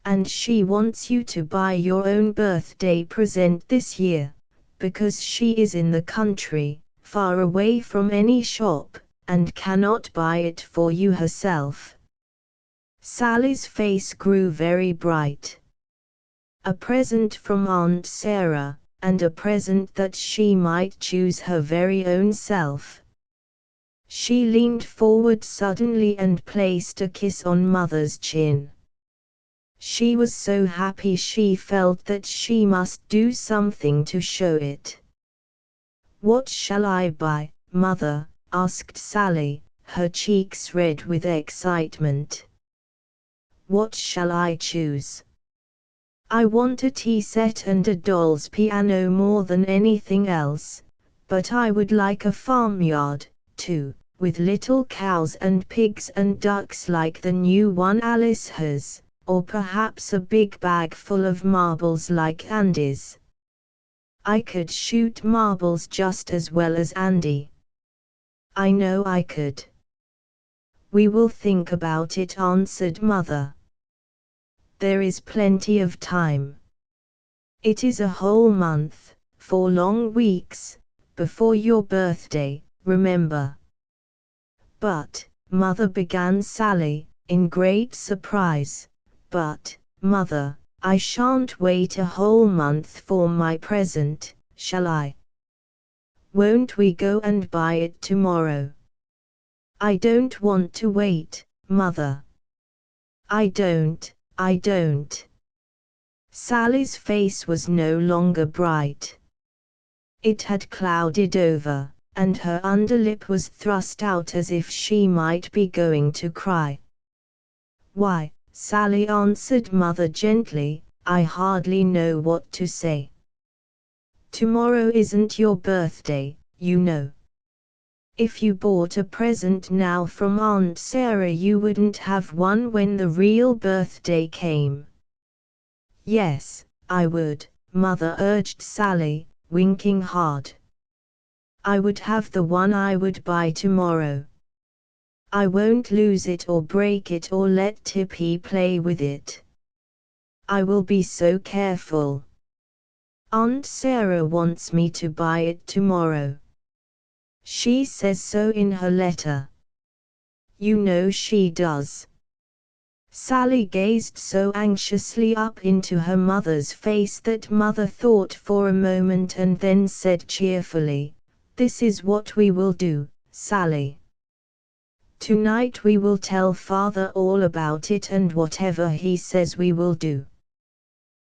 And she wants you to buy your own birthday present this year, because she is in the country, far away from any shop, and cannot buy it for you herself." Sally's face grew very bright. A present from Aunt Sarah, and a present that she might choose her very own self. She leaned forward suddenly and placed a kiss on Mother's chin. She was so happy she felt that she must do something to show it. "What shall I buy, Mother?" asked Sally, her cheeks red with excitement. "What shall I choose? I want a tea set and a doll's piano more than anything else, but I would like a farmyard, too, with little cows and pigs and ducks like the new one Alice has, or perhaps a big bag full of marbles like Andy's. I could shoot marbles just as well as Andy. I know I could." "We will think about it," answered Mother. "There is plenty of time. It is a whole month, 4 long weeks, before your birthday, remember." "But," Mother began Sally, in great surprise, "but, Mother, I shan't wait a whole month for my present, shall I? Won't we go and buy it tomorrow?" "I don't want to wait, Mother. I don't. Sally's face was no longer bright. It had clouded over, and her underlip was thrust out as if she might be going to cry. "Why," Sally answered Mother gently, "I hardly know what to say. Tomorrow isn't your birthday, you know. If you bought a present now from Aunt Sarah you wouldn't have one when the real birthday came." "Yes, I would," Mother urged Sally, winking hard. "I would have the one I would buy tomorrow. I won't lose it or break it or let Tippy play with it. I will be so careful. Aunt Sarah wants me to buy it tomorrow. She says so in her letter. You know she does." Sally gazed so anxiously up into her mother's face that Mother thought for a moment and then said cheerfully, "This is what we will do, Sally. Tonight we will tell Father all about it and whatever he says we will do.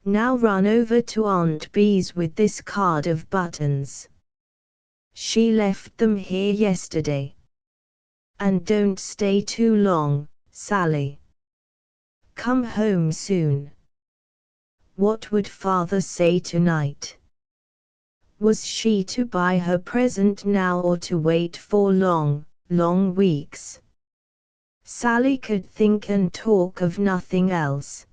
Now run over to Aunt Bee's with this card of buttons. She left them here yesterday. And don't stay too long, Sally. Come home soon." What would Father say tonight? Was she to buy her present now or to wait for long, long weeks? Sally could think and talk of nothing else.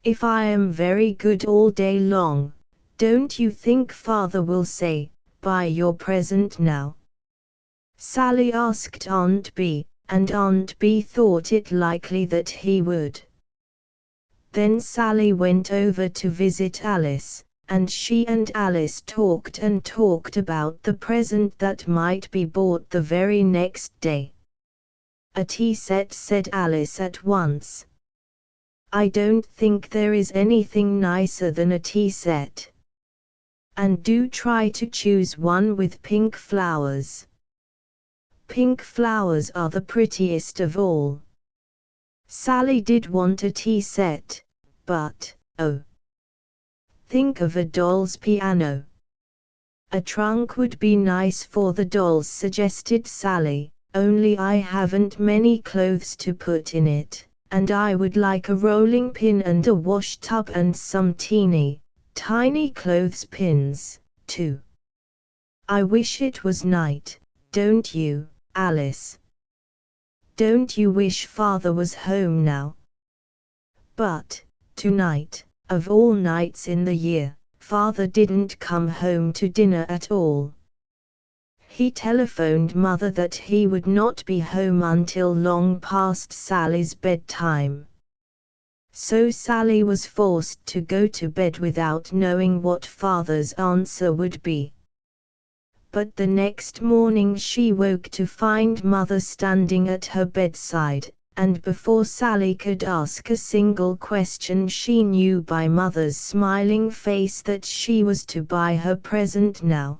"If I am very good all day long, don't you think Father will say, 'Buy your present now'?" Sally asked Aunt Bee, and Aunt Bee thought it likely that he would. Then Sally went over to visit Alice, and she and Alice talked and talked about the present that might be bought the very next day. "A tea set," said Alice at once. "I don't think there is anything nicer than a tea set. And do try to choose one with pink flowers. Pink flowers are the prettiest of all." Sally did want a tea set, but, oh! Think of a doll's piano. "A trunk would be nice for the dolls," suggested Sally, "only I haven't many clothes to put in it, and I would like a rolling pin and a wash tub and some teeny, tiny clothespins, too. I wish it was night, don't you, Alice? Don't you wish Father was home now?" But, tonight, of all nights in the year, Father didn't come home to dinner at all. He telephoned Mother that he would not be home until long past Sally's bedtime. So Sally was forced to go to bed without knowing what Father's answer would be. But the next morning she woke to find Mother standing at her bedside, and before Sally could ask a single question she knew by Mother's smiling face that she was to buy her present now.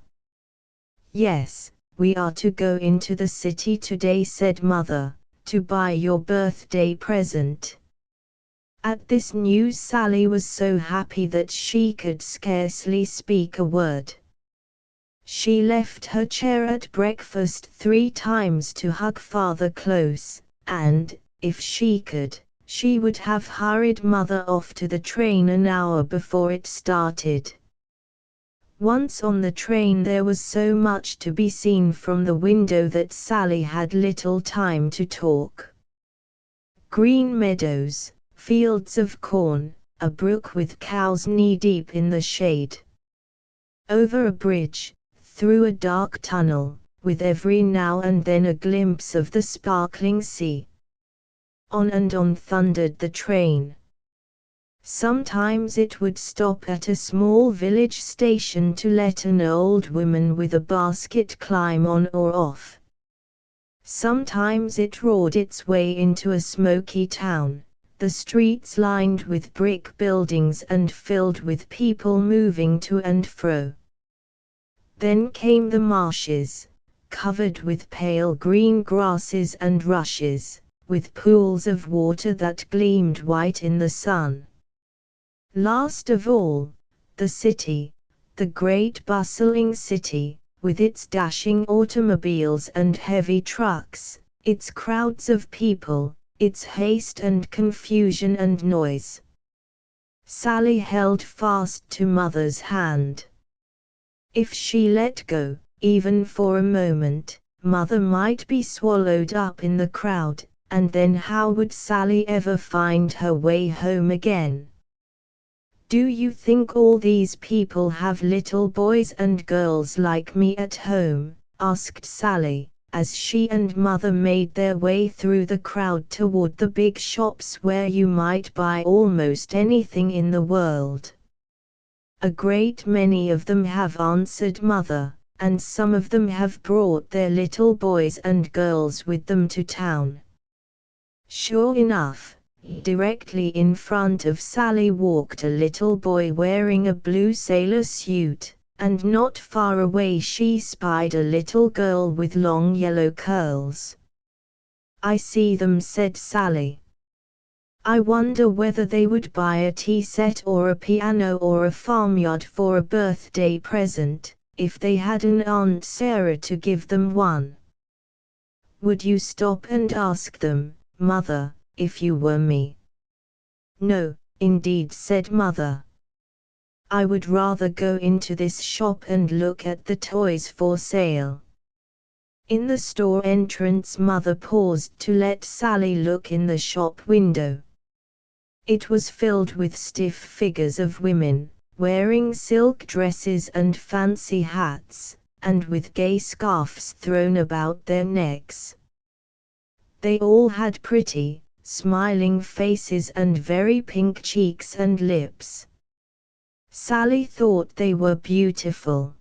"Yes, we are to go into the city today," said Mother, "to buy your birthday present." At this news Sally was so happy that she could scarcely speak a word. She left her chair at breakfast 3 times to hug Father close, and, if she could, she would have hurried Mother off to the train an hour before it started. Once on the train there was so much to be seen from the window that Sally had little time to talk. Green meadows, fields of corn, a brook with cows knee-deep in the shade. Over a bridge, through a dark tunnel, with every now and then a glimpse of the sparkling sea. On and on thundered the train. Sometimes it would stop at a small village station to let an old woman with a basket climb on or off. Sometimes it roared its way into a smoky town, the streets lined with brick buildings and filled with people moving to and fro. Then came the marshes, covered with pale green grasses and rushes, with pools of water that gleamed white in the sun. Last of all, the city, the great bustling city, with its dashing automobiles and heavy trucks, its crowds of people, its haste and confusion and noise. Sally held fast to Mother's hand. If she let go, even for a moment, Mother might be swallowed up in the crowd, and then how would Sally ever find her way home again? "Do you think all these people have little boys and girls like me at home?" asked Sally, as she and Mother made their way through the crowd toward the big shops where you might buy almost anything in the world. "A great many of them have," answered Mother, "and some of them have brought their little boys and girls with them to town." Sure enough, directly in front of Sally walked a little boy wearing a blue sailor suit, and not far away she spied a little girl with long yellow curls. "I see them," said Sally. "I wonder whether they would buy a tea set or a piano or a farmyard for a birthday present, if they had an Aunt Sarah to give them one." "Would you stop and ask them, Mother, if you were me?" "No, indeed," said Mother. "I would rather go into this shop and look at the toys for sale." In the store entrance Mother paused to let Sally look in the shop window. It was filled with stiff figures of women, wearing silk dresses and fancy hats, and with gay scarves thrown about their necks. They all had pretty, smiling faces and very pink cheeks and lips. Sally thought they were beautiful.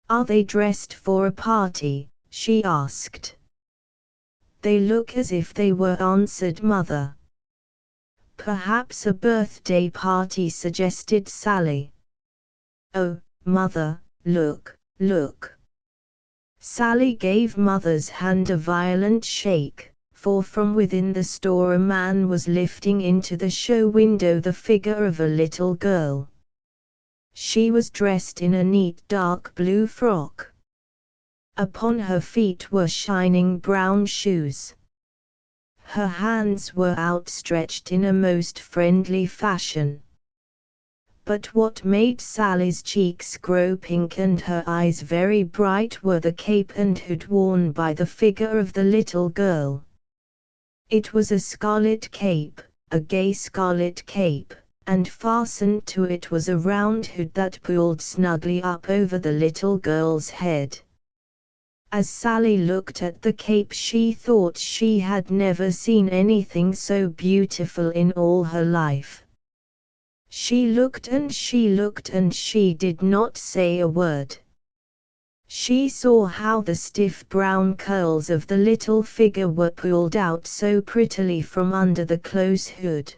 "Are they dressed for a party?" she asked. "They look as if they were," answered Mother. "Perhaps a birthday party," suggested Sally. "Oh, Mother, look, look." Sally gave Mother's hand a violent shake, for from within the store a man was lifting into the show window the figure of a little girl. She was dressed in a neat dark blue frock. Upon her feet were shining brown shoes. Her hands were outstretched in a most friendly fashion. But what made Sally's cheeks grow pink and her eyes very bright were the cape and hood worn by the figure of the little girl. It was a scarlet cape, a gay scarlet cape, and fastened to it was a round hood that pulled snugly up over the little girl's head. As Sally looked at the cape she thought she had never seen anything so beautiful in all her life. She looked and she looked and she did not say a word. She saw how the stiff brown curls of the little figure were pulled out so prettily from under the close hood.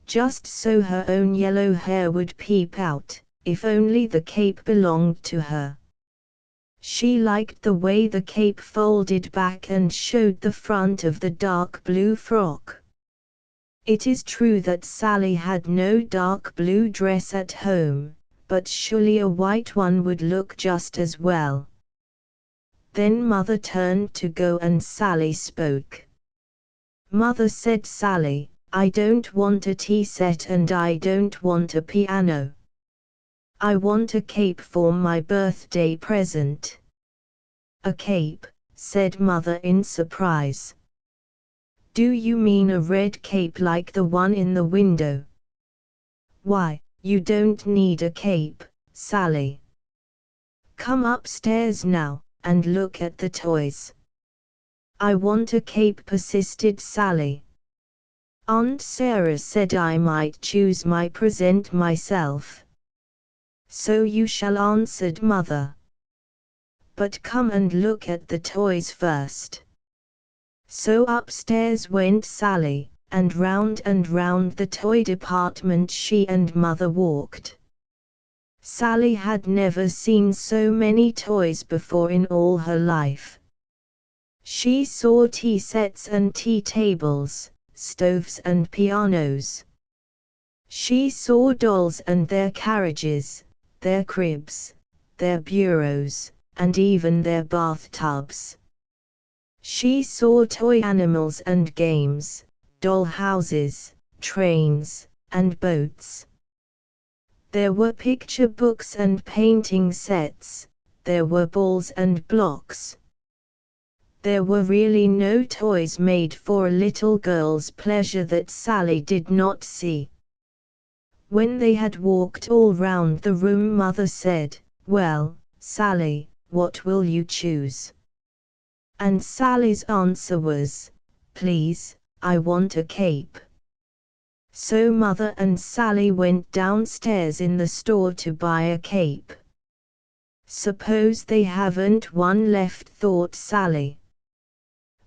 Just so her own yellow hair would peep out, if only the cape belonged to her. She liked the way the cape folded back and showed the front of the dark blue frock. It is true that Sally had no dark blue dress at home, but surely a white one would look just as well. Then Mother turned to go and Sally spoke. "Mother," said Sally, "I don't want a tea set and I don't want a piano. I want a cape for my birthday present." "A cape?" said Mother in surprise. "Do you mean a red cape like the one in the window?" "Why, you don't need a cape, Sally. Come upstairs now, and look at the toys." "I want a cape," persisted Sally. "Aunt Sarah said I might choose my present myself." "So you shall," answered Mother. "But come and look at the toys first." So upstairs went Sally, and round the toy department she and Mother walked. Sally had never seen so many toys before in all her life. She saw tea sets and tea tables, stoves and pianos. She saw dolls and their carriages, their cribs, their bureaus, and even their bathtubs. She saw toy animals and games, doll houses, trains, and boats. There were picture books and painting sets, there were balls and blocks. There were really no toys made for a little girl's pleasure that Sally did not see. When they had walked all round the room, Mother said, "Well, Sally, what will you choose?" And Sally's answer was, "Please, I want a cape." So Mother and Sally went downstairs in the store to buy a cape. "Suppose they haven't one left," thought Sally.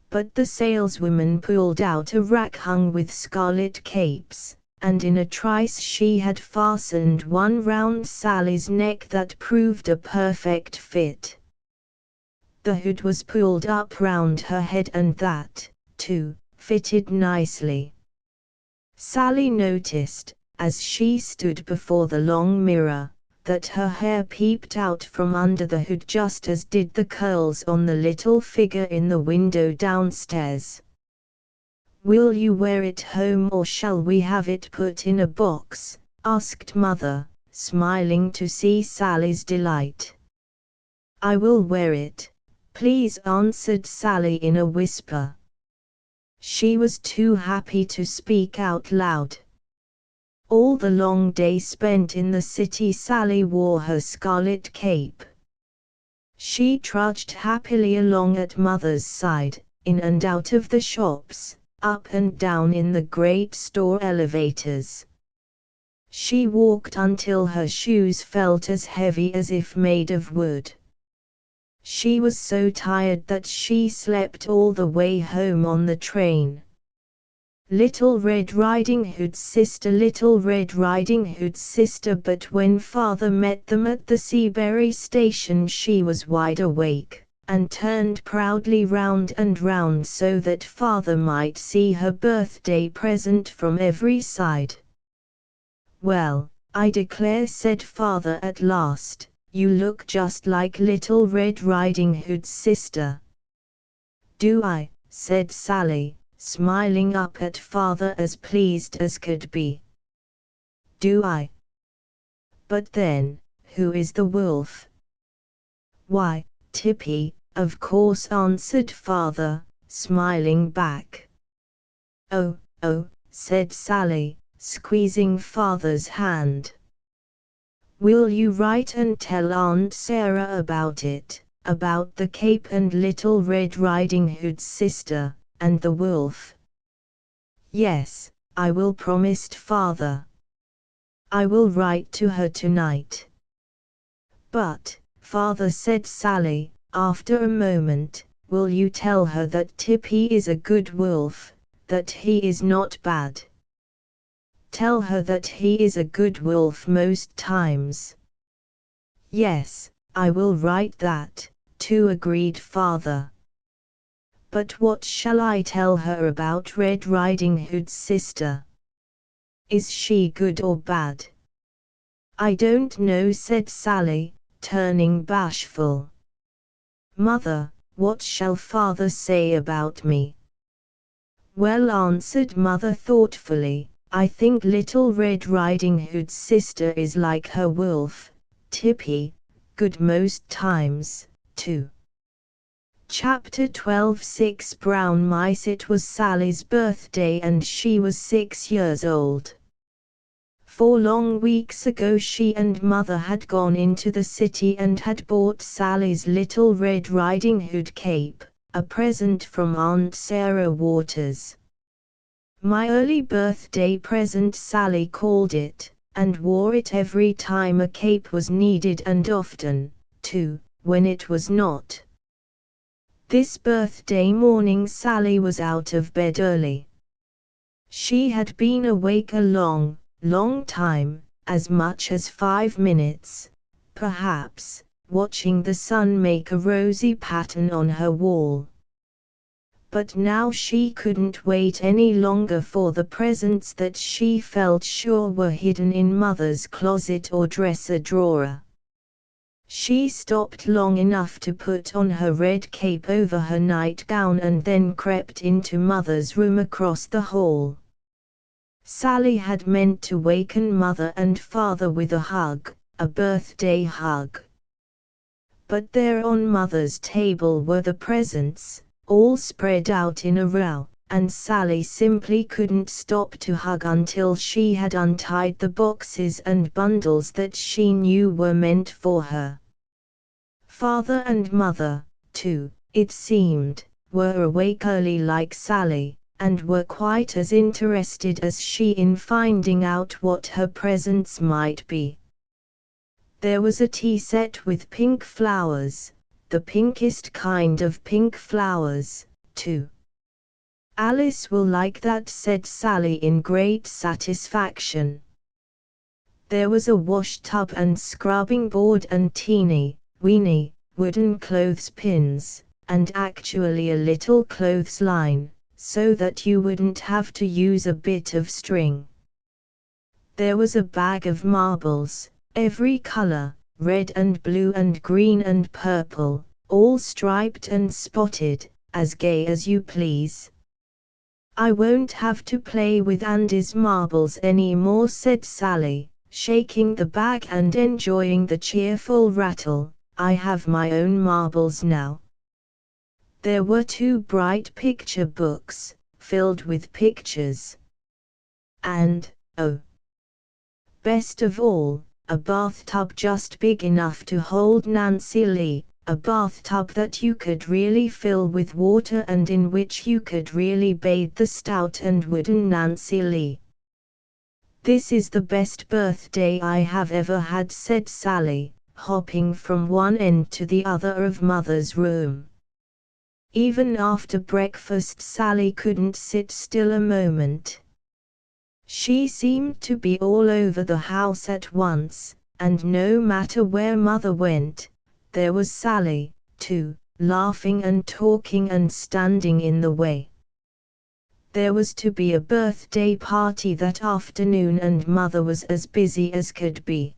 But the saleswoman pulled out a rack hung with scarlet capes, and in a trice she had fastened one round Sally's neck that proved a perfect fit. The hood was pulled up round her head and that, too, fitted nicely. Sally noticed, as she stood before the long mirror, that her hair peeped out from under the hood just as did the curls on the little figure in the window downstairs. "Will you wear it home or shall we have it put in a box?" asked Mother, smiling to see Sally's delight. "I will wear it, please," answered Sally in a whisper. She was too happy to speak out loud. All the long day spent in the city Sally wore her scarlet cape. She trudged happily along at Mother's side, in and out of the shops, up and down in the great store elevators. She walked until her shoes felt as heavy as if made of wood. She was so tired that she slept all the way home on the train. Little Red Riding Hood's sister, Little Red Riding Hood's sister. But when Father met them at the Seabury station she was wide awake, and turned proudly round and round so that Father might see her birthday present from every side. "Well, I declare," said Father at last, "you look just like Little Red Riding Hood's sister." "Do I?" said Sally, smiling up at Father as pleased as could be. "Do I? But then, who is the wolf?" "Why, Tippy, of course," answered Father, smiling back. "Oh, oh," said Sally, squeezing Father's hand. "Will you write and tell Aunt Sarah about it, about the cape and Little Red Riding Hood's sister, and the wolf?" "Yes, I will," promised Father. "I will write to her tonight." "But, Father, said Sally, after a moment. Will you tell her that Tippy is a good wolf, that he is not bad? Tell her that he is a good wolf most times. Yes, I will write that, too, agreed Father. But what shall I tell her about Red Riding Hood's sister? Is she good or bad? I don't know, said Sally, turning bashful. Mother, what shall Father say about me? Well, answered Mother thoughtfully, I think Little Red Riding Hood's sister is like her wolf, Tippy, good most times, too. Chapter 12. 6 Brown Mice. It was Sally's birthday and she was 6 years old. 4 long weeks ago she and Mother had gone into the city and had bought Sally's Little Red Riding Hood cape, a present from Aunt Sarah Waters. My early birthday present, Sally called it, and wore it every time a cape was needed and often, too, when it was not. This birthday morning Sally was out of bed early. She had been awake a long time, as much as 5 minutes, perhaps, watching the sun make a rosy pattern on her wall. But now she couldn't wait any longer for the presents that she felt sure were hidden in Mother's closet or dresser drawer. She stopped long enough to put on her red cape over her nightgown and then crept into Mother's room across the hall. Sally had meant to waken Mother and Father with a hug, a birthday hug. But there on Mother's table were the presents, all spread out in a row, and Sally simply couldn't stop to hug until she had untied the boxes and bundles that she knew were meant for her. Father and Mother, too, it seemed, were awake early like Sally, and were quite as interested as she in finding out what her presents might be. There was a tea set with pink flowers, the pinkest kind of pink flowers, too. Alice will like that, said Sally in great satisfaction. There was a wash tub and scrubbing board and teeny, weeny, wooden clothespins, and actually a little clothesline, so that you wouldn't have to use a bit of string. There was a bag of marbles, every color, red and blue and green and purple, all striped and spotted, as gay as you please. I won't have to play with Andy's marbles any more, said Sally, shaking the bag and enjoying the cheerful rattle. I have my own marbles now. There were 2 bright picture books, filled with pictures. And, oh, best of all, a bathtub just big enough to hold Nancy Lee, a bathtub that you could really fill with water and in which you could really bathe the stout and wooden Nancy Lee. This is the best birthday I have ever had, said Sally, hopping from one end to the other of Mother's room. Even after breakfast Sally couldn't sit still a moment. She seemed to be all over the house at once, and no matter where Mother went, there was Sally, too, laughing and talking and standing in the way. There was to be a birthday party that afternoon and Mother was as busy as could be.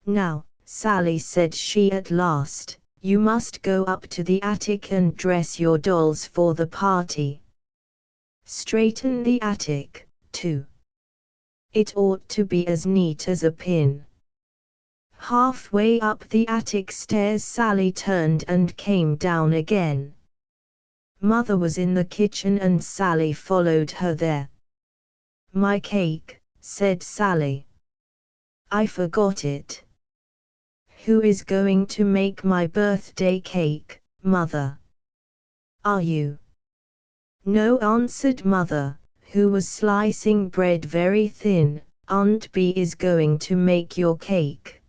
Now, Sally, said she at last, you must go up to the attic and dress your dolls for the party. Straighten the attic, too. It ought to be as neat as a pin. Halfway up the attic stairs Sally turned and came down again. Mother was in the kitchen and Sally followed her there. My cake, said Sally. I forgot it. Who is going to make my birthday cake, Mother? Are you? No, answered Mother, who was slicing bread very thin. Aunt Bee is going to make your cake.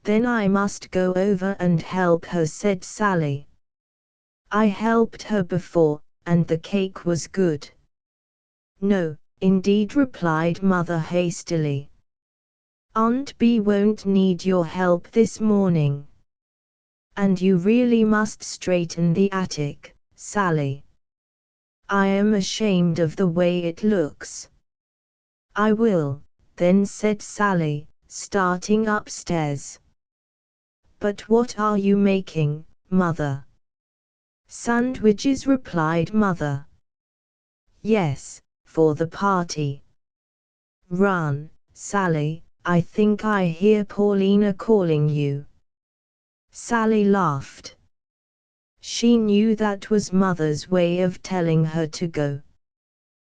Then I must go over and help her, said Sally. I helped her before, and the cake was good. No, indeed, replied Mother hastily. Aunt Bee won't need your help this morning. And you really must straighten the attic, Sally. I am ashamed of the way it looks. I will, then, said Sally, starting upstairs. But what are you making, Mother? Sandwiches, replied Mother. Yes, for the party. Run, Sally, I think I hear Paulina calling you. Sally laughed. She knew that was Mother's way of telling her to go.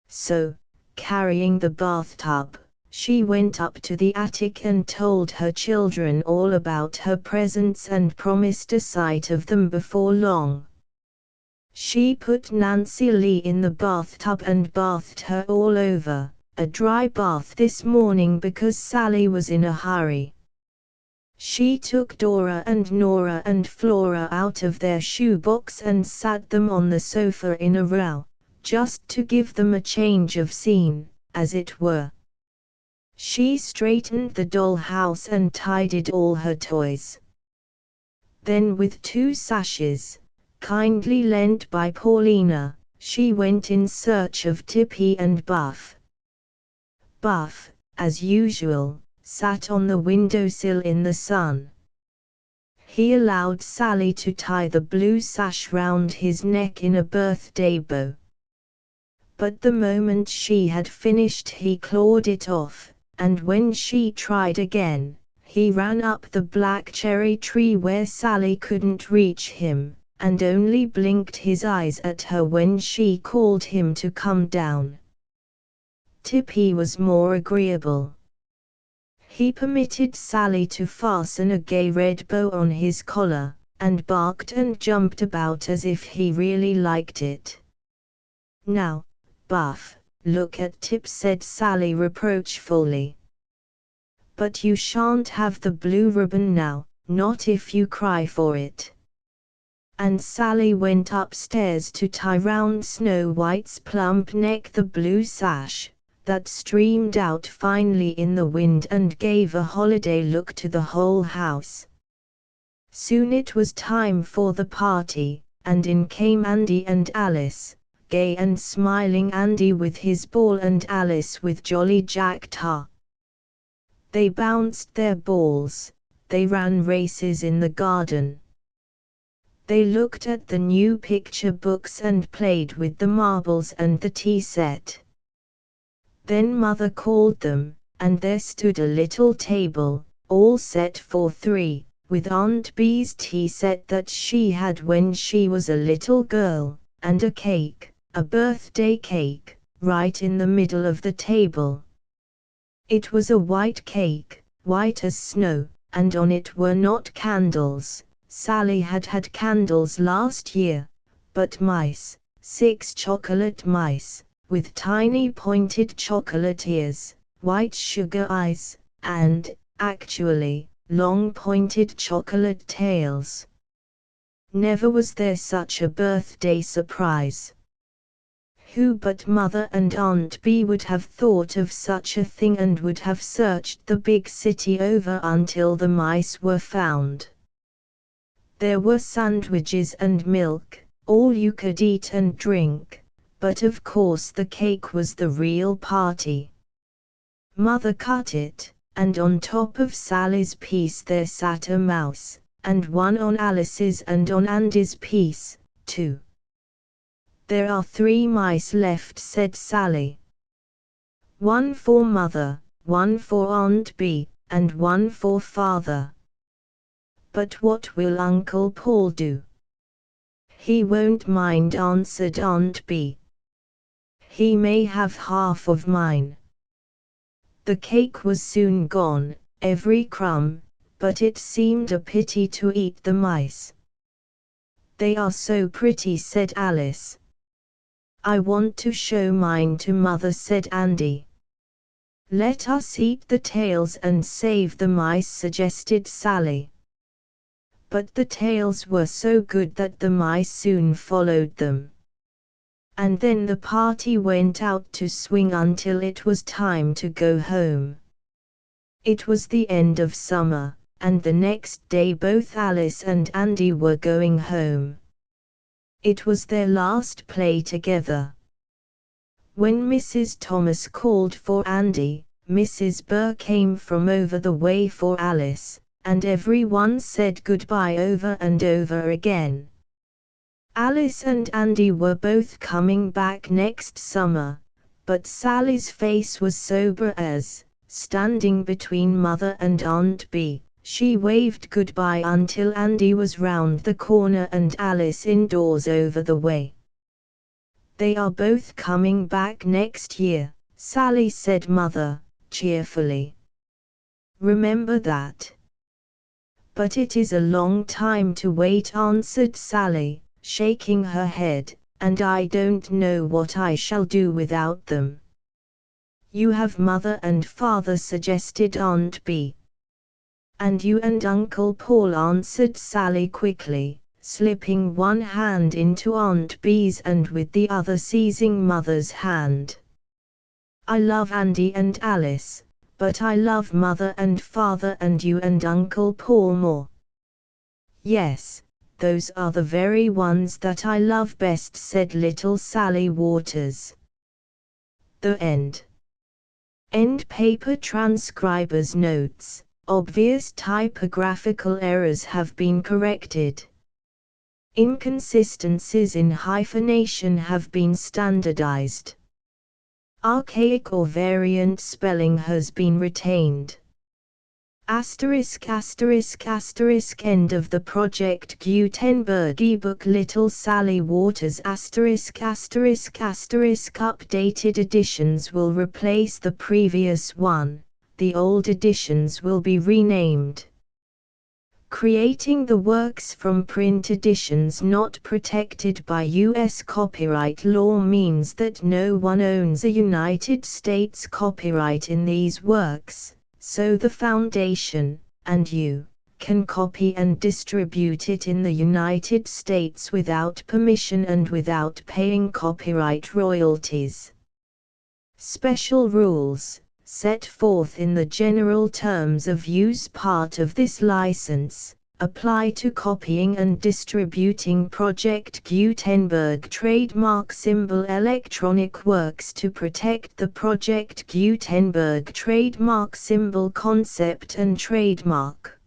So, carrying the bathtub, she went up to the attic and told her children all about her presents and promised a sight of them before long. She put Nancy Lee in the bathtub and bathed her all over, a dry bath this morning because Sally was in a hurry. She took Dora and Nora and Flora out of their shoebox and sat them on the sofa in a row, just to give them a change of scene, as it were. She straightened the doll-house and tidied all her toys. Then, with 2 sashes, kindly lent by Paulina, she went in search of Tippy and Buff. Buff, as usual, sat on the windowsill in the sun. He allowed Sally to tie the blue sash round his neck in a birthday bow. But the moment she had finished he clawed it off, and when she tried again, he ran up the black cherry tree where Sally couldn't reach him, and only blinked his eyes at her when she called him to come down. Tippy was more agreeable. He permitted Sally to fasten a gay red bow on his collar, and barked and jumped about as if he really liked it. Now, Buff, look at Tip, said Sally reproachfully. But you shan't have the blue ribbon now, not if you cry for it. And Sally went upstairs to tie round Snow White's plump neck the blue sash, that streamed out finely in the wind and gave a holiday look to the whole house. Soon it was time for the party, and in came Andy and Alice, gay and smiling Andy with his ball and Alice with Jolly Jack Tar. They bounced their balls, they ran races in the garden. They looked at the new picture books and played with the marbles and the tea set. Then Mother called them, and there stood a little table, all set for 3, with Aunt Bee's tea set that she had when she was a little girl, and a cake, a birthday cake, right in the middle of the table. It was a white cake, white as snow, and on it were not candles. Sally had had candles last year, but mice, 6 chocolate mice, with tiny pointed chocolate ears, white sugar eyes, and, actually, long pointed chocolate tails. Never was there such a birthday surprise. Who but Mother and Aunt Bee would have thought of such a thing and would have searched the big city over until the mice were found? There were sandwiches and milk, all you could eat and drink, but of course the cake was the real party. Mother cut it, and on top of Sally's piece there sat a mouse, and one on Alice's and on Andy's piece, too. There are 3 mice left, said Sally. 1 for Mother, 1 for Aunt Bee, and 1 for Father. But what will Uncle Paul do? He won't mind, answered Aunt Bee. He may have half of mine. The cake was soon gone, every crumb, but it seemed a pity to eat the mice. They are so pretty, said Alice. I want to show mine to Mother, said Andy. "Let us eat the tails and save the mice," suggested Sally. But the tails were so good that the mice soon followed them. And then the party went out to swing until it was time to go home. It was the end of summer, and the next day both Alice and Andy were going home. It was their last play together. When Mrs. Thomas called for Andy, Mrs. Burr came from over the way for Alice, and everyone said goodbye over and over again. Alice and Andy were both coming back next summer, but Sally's face was sober as, standing between Mother and Aunt Bee, she waved goodbye until Andy was round the corner and Alice indoors over the way. "They are both coming back next year," Sally said Mother, cheerfully. "Remember that." "But it is a long time to wait," answered Sally, shaking her head, "and I don't know what I shall do without them." "You have Mother and Father," suggested Aunt Bee. "And you and Uncle Paul," answered Sally quickly, slipping one hand into Aunt Bee's and with the other seizing Mother's hand. "I love Andy and Alice, but I love Mother and Father and you and Uncle Paul more." "Yes, those are the very ones that I love best," said little Sally Waters. The end. End paper transcriber's notes. Obvious typographical errors have been corrected. Inconsistencies in hyphenation have been standardized. Archaic or variant spelling has been retained. Asterisk asterisk asterisk End of the Project Gutenberg ebook Little Sally Waters asterisk asterisk asterisk Updated editions will replace the previous one, the old editions will be renamed. Creating the works from print editions not protected by U.S. copyright law means that no one owns a United States copyright in these works, so the Foundation, and you, can copy and distribute it in the United States without permission and without paying copyright royalties. Special rules, set forth in the general terms of use part of this license, apply to copying and distributing Project Gutenberg trademark symbol electronic works to protect the Project Gutenberg trademark symbol concept and trademark.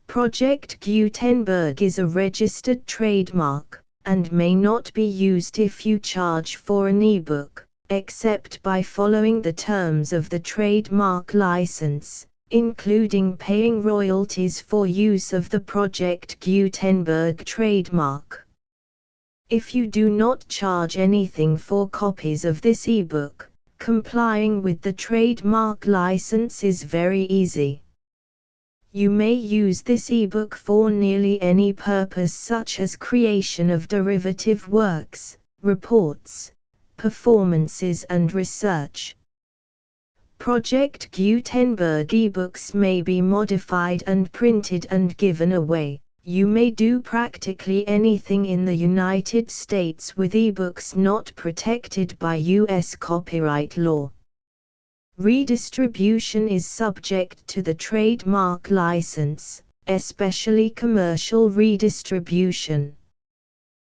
Project Gutenberg is a registered trademark, and may not be used if you charge for an ebook, except by following the terms of the trademark license, including paying royalties for use of the Project Gutenberg trademark. If you do not charge anything for copies of this ebook, complying with the trademark license is very easy. You may use this ebook for nearly any purpose such as creation of derivative works, reports, performances and research. Project Gutenberg ebooks may be modified and printed and given away. You may do practically anything in the United States with ebooks not protected by U.S. copyright law. Redistribution is subject to the trademark license, especially commercial redistribution.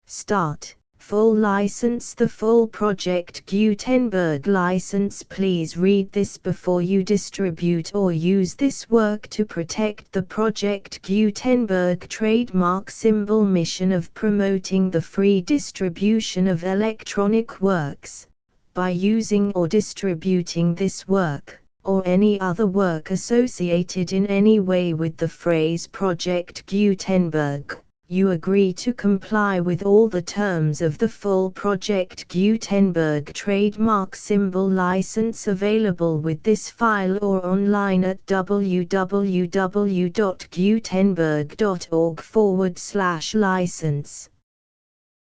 Start. Full license. The full Project Gutenberg license. Please read this before you distribute or use this work to protect the Project Gutenberg trademark symbol mission of promoting the free distribution of electronic works, by using or distributing this work, or any other work associated in any way with the phrase Project Gutenberg. You agree to comply with all the terms of the full Project Gutenberg trademark symbol license available with this file or online at www.gutenberg.org/license.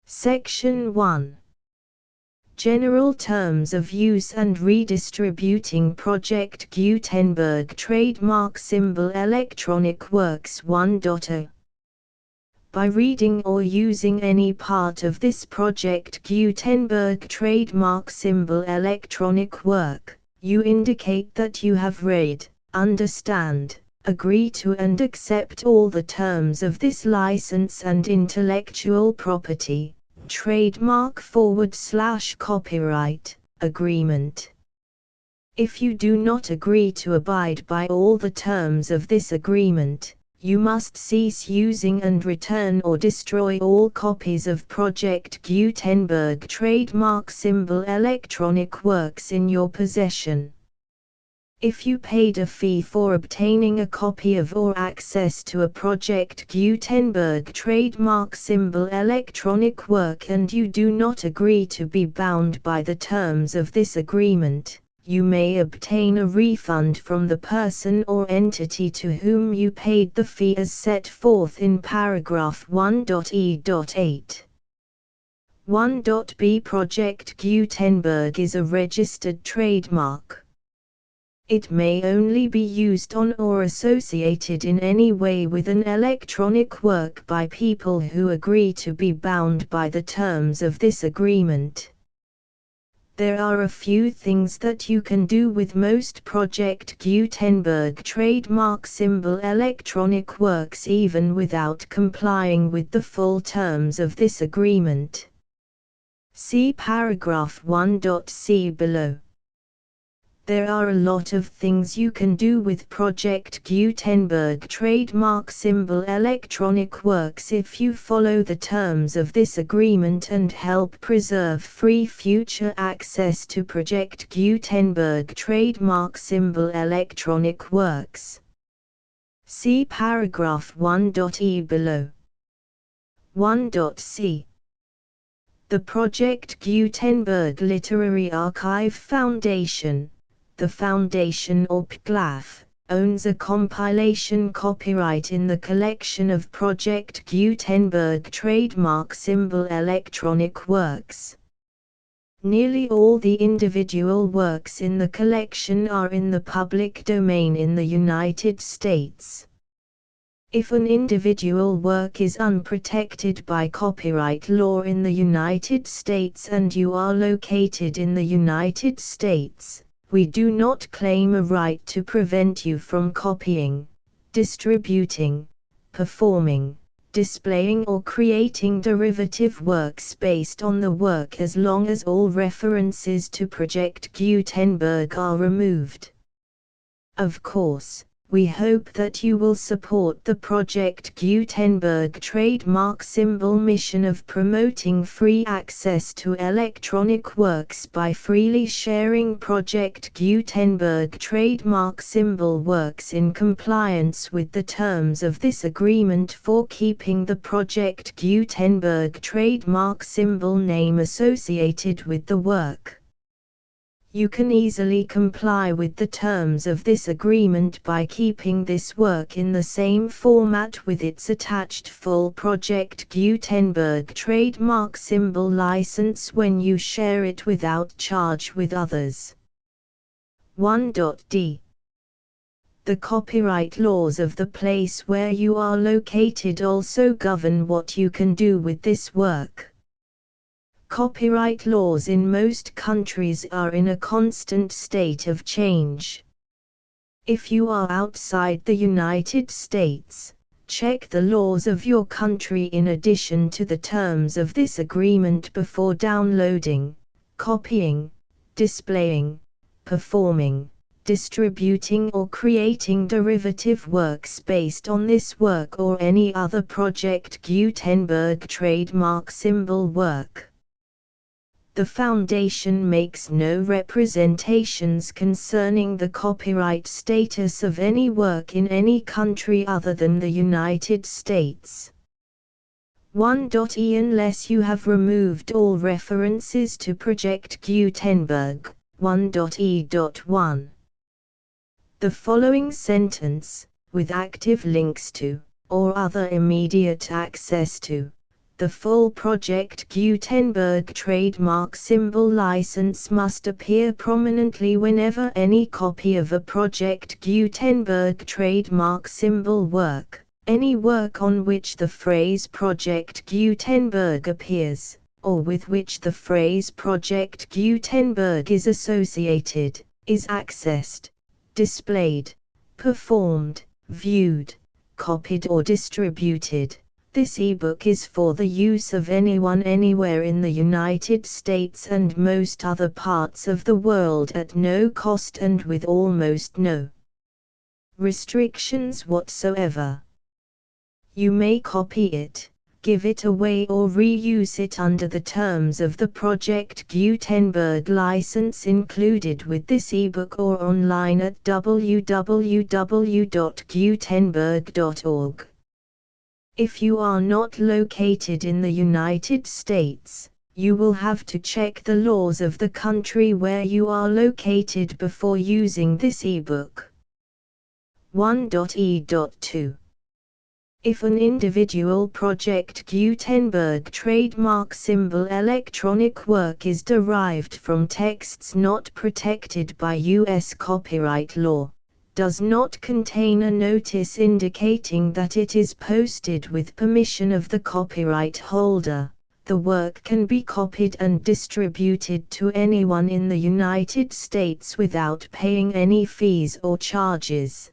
Section 1. General terms of use and redistributing Project Gutenberg trademark symbol electronic works 1.0. By reading or using any part of this Project Gutenberg trademark symbol electronic work, you indicate that you have read, understand, agree to and accept all the terms of this license and intellectual property, trademark/copyright, agreement. If you do not agree to abide by all the terms of this agreement, you must cease using and return or destroy all copies of Project Gutenberg trademark symbol electronic works in your possession. If you paid a fee for obtaining a copy of or access to a Project Gutenberg trademark symbol electronic work and you do not agree to be bound by the terms of this agreement, you may obtain a refund from the person or entity to whom you paid the fee as set forth in paragraph 1.e.8. 1.b Project Gutenberg is a registered trademark. It may only be used on or associated in any way with an electronic work by people who agree to be bound by the terms of this agreement. There are a few things that you can do with most Project Gutenberg trademark symbol electronic works even without complying with the full terms of this agreement. See paragraph 1.c below. There are a lot of things you can do with Project Gutenberg trademark symbol electronic works if you follow the terms of this agreement and help preserve free future access to Project Gutenberg trademark symbol electronic works. See paragraph 1.e below. 1.c. The Project Gutenberg Literary Archive Foundation, the Foundation or PGLAF, owns a compilation copyright in the collection of Project Gutenberg trademark symbol electronic works. Nearly all the individual works in the collection are in the public domain in the United States. If an individual work is unprotected by copyright law in the United States and you are located in the United States, we do not claim a right to prevent you from copying, distributing, performing, displaying or creating derivative works based on the work as long as all references to Project Gutenberg are removed. Of course, we hope that you will support the Project Gutenberg trademark symbol mission of promoting free access to electronic works by freely sharing Project Gutenberg trademark symbol works in compliance with the terms of this agreement for keeping the Project Gutenberg trademark symbol name associated with the work. You can easily comply with the terms of this agreement by keeping this work in the same format with its attached full Project Gutenberg trademark symbol license when you share it without charge with others. 1.d. The copyright laws of the place where you are located also govern what you can do with this work. Copyright laws in most countries are in a constant state of change. If you are outside the United States, check the laws of your country in addition to the terms of this agreement before downloading, copying, displaying, performing, distributing or creating derivative works based on this work or any other Project Gutenberg trademark symbol work. The Foundation makes no representations concerning the copyright status of any work in any country other than the United States. 1.e Unless you have removed all references to Project Gutenberg, 1.e.1. The following sentence, with active links to, or other immediate access to, The full Project Gutenberg trademark symbol license must appear prominently whenever any copy of a Project Gutenberg trademark symbol work, any work on which the phrase Project Gutenberg appears, or with which the phrase Project Gutenberg is associated, is accessed, displayed, performed, viewed, copied or distributed. This ebook is for the use of anyone anywhere in the United States and most other parts of the world at no cost and with almost no restrictions whatsoever. You may copy it, give it away or reuse it under the terms of the Project Gutenberg license included with this ebook or online at www.gutenberg.org. If you are not located in the United States, you will have to check the laws of the country where you are located before using this ebook. 1.e.2 If an individual Project Gutenberg trademark symbol electronic work is derived from texts not protected by U.S. copyright law, does not contain a notice indicating that it is posted with permission of the copyright holder, the work can be copied and distributed to anyone in the United States without paying any fees or charges.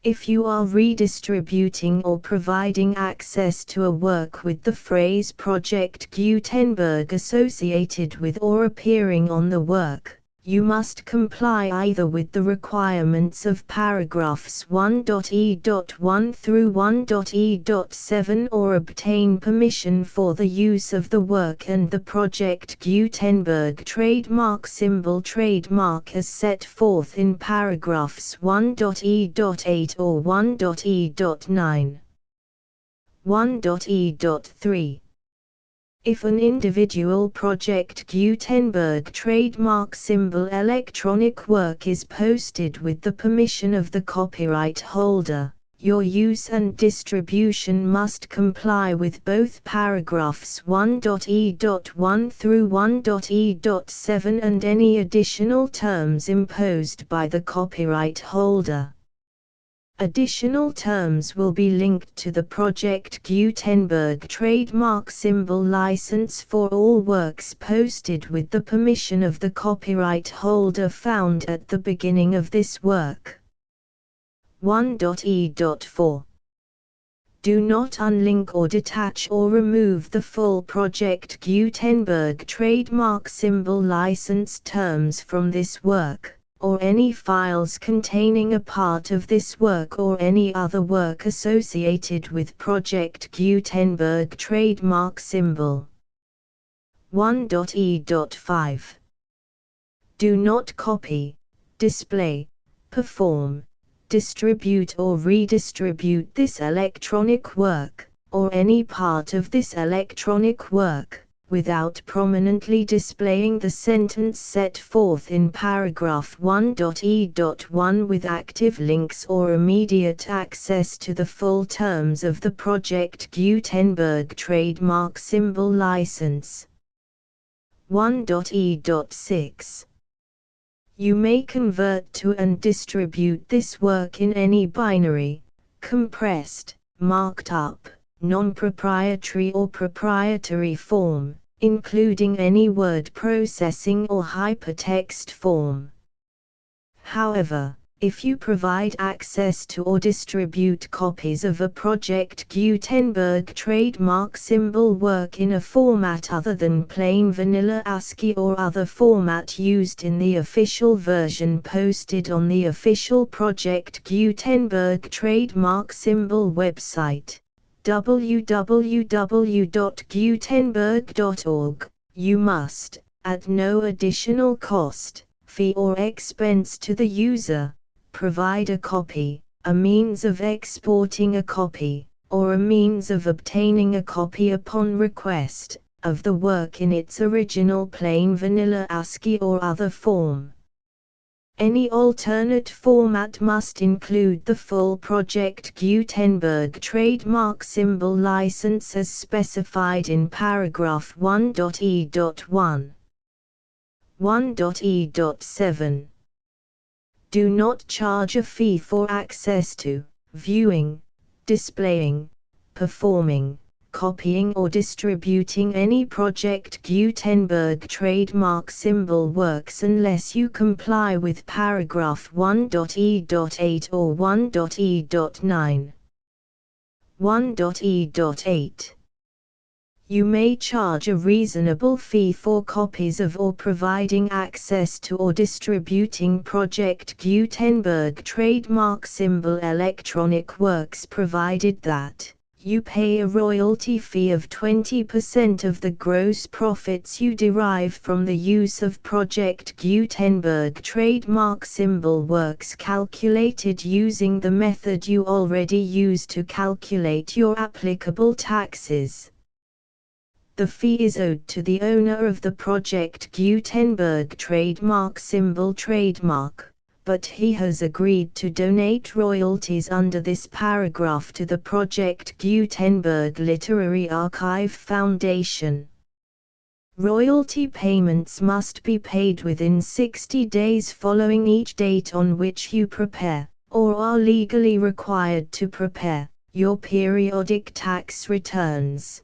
If you are redistributing or providing access to a work with the phrase Project Gutenberg associated with or appearing on the work, you must comply either with the requirements of paragraphs 1.e.1 through 1.e.7 or obtain permission for the use of the work and the Project Gutenberg trademark symbol trademark as set forth in paragraphs 1.e.8 or 1.e.9. 1.e.3 If an individual Project Gutenberg trademark symbol electronic work is posted with the permission of the copyright holder, your use and distribution must comply with both paragraphs 1.e.1 through 1.e.7 and any additional terms imposed by the copyright holder. Additional terms will be linked to the Project Gutenberg trademark symbol license for all works posted with the permission of the copyright holder found at the beginning of this work. 1.e.4 Do not unlink or detach or remove the full Project Gutenberg trademark symbol license terms from this work, or any files containing a part of this work or any other work associated with Project Gutenberg trademark symbol. 1.e.5 Do not copy, display, perform, distribute or redistribute this electronic work, or any part of this electronic work, without prominently displaying the sentence set forth in paragraph 1.e.1 with active links or immediate access to the full terms of the Project Gutenberg trademark symbol license. 1.e.6 You may convert to and distribute this work in any binary, compressed, marked up, non-proprietary or proprietary form, including any word processing or hypertext form. However, if you provide access to or distribute copies of a Project Gutenberg trademark symbol work in a format other than plain vanilla ASCII or other format used in the official version posted on the official Project Gutenberg trademark symbol website, www.gutenberg.org, you must, at no additional cost, fee or expense to the user, provide a copy, a means of exporting a copy, or a means of obtaining a copy upon request, of the work in its original plain vanilla ASCII or other form. Any alternate format must include the full Project Gutenberg trademark symbol license as specified in paragraph 1.e.1. 1.e.7. Do not charge a fee for access to, viewing, displaying, performing, copying or distributing any Project Gutenberg trademark symbol works unless you comply with paragraph 1.e.8 or 1.e.9. 1.e.8. You may charge a reasonable fee for copies of or providing access to or distributing Project Gutenberg trademark symbol electronic works provided that you pay a royalty fee of 20% of the gross profits you derive from the use of Project Gutenberg trademark symbol works calculated using the method you already use to calculate your applicable taxes. The fee is owed to the owner of the Project Gutenberg trademark symbol trademark, but he has agreed to donate royalties under this paragraph to the Project Gutenberg Literary Archive Foundation. Royalty payments must be paid within 60 days following each date on which you prepare, or are legally required to prepare, your periodic tax returns.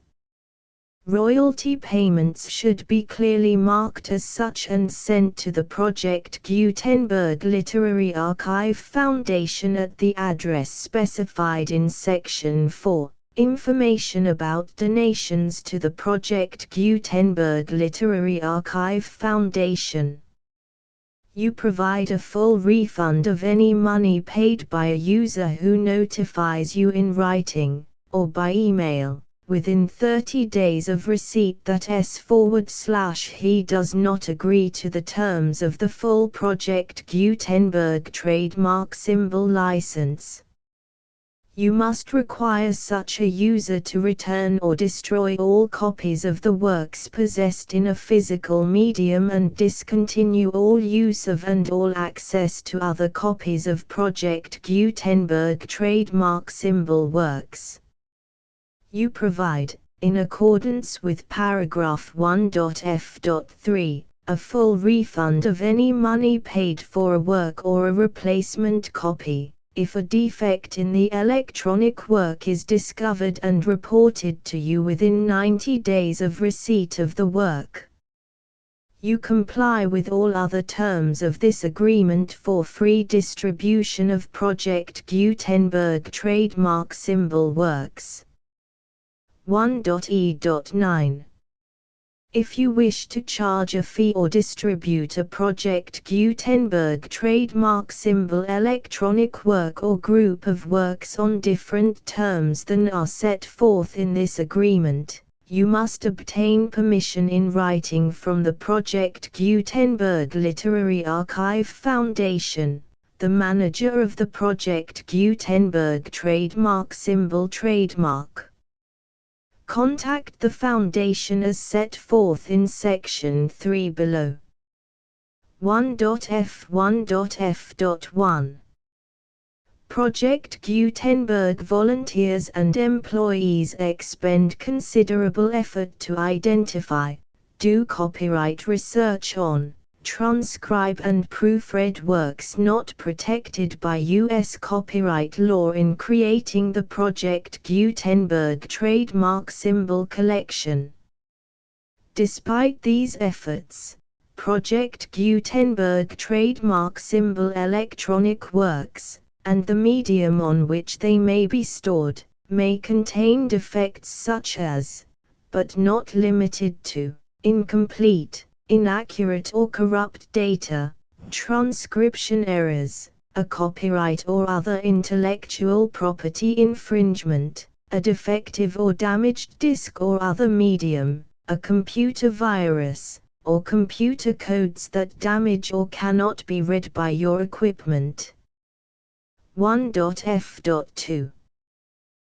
Royalty payments should be clearly marked as such and sent to the Project Gutenberg Literary Archive Foundation at the address specified in Section 4, Information about donations to the Project Gutenberg Literary Archive Foundation. You provide a full refund of any money paid by a user who notifies you in writing, or by email, within 30 days of receipt that he does not agree to the terms of the full Project Gutenberg trademark symbol license. You must require such a user to return or destroy all copies of the works possessed in a physical medium and discontinue all use of and all access to other copies of Project Gutenberg trademark symbol works. You provide, in accordance with paragraph 1.f.3, a full refund of any money paid for a work or a replacement copy, if a defect in the electronic work is discovered and reported to you within 90 days of receipt of the work. You comply with all other terms of this agreement for free distribution of Project Gutenberg trademark symbol works. 1.e.9. If you wish to charge a fee or distribute a Project Gutenberg trademark symbol electronic work or group of works on different terms than are set forth in this agreement, you must obtain permission in writing from the Project Gutenberg Literary Archive Foundation, the manager of the Project Gutenberg trademark symbol trademark. Contact the Foundation as set forth in Section 3 below. 1.f1.f.1. Project Gutenberg volunteers and employees expend considerable effort to identify, do copyright research on, transcribe and proofread works not protected by U.S. copyright law in creating the Project Gutenberg trademark symbol collection. Despite these efforts, Project Gutenberg trademark symbol electronic works, and the medium on which they may be stored, may contain defects such as, but not limited to, incomplete, inaccurate or corrupt data, transcription errors, a copyright or other intellectual property infringement, a defective or damaged disk or other medium, a computer virus, or computer codes that damage or cannot be read by your equipment. 1.f.2.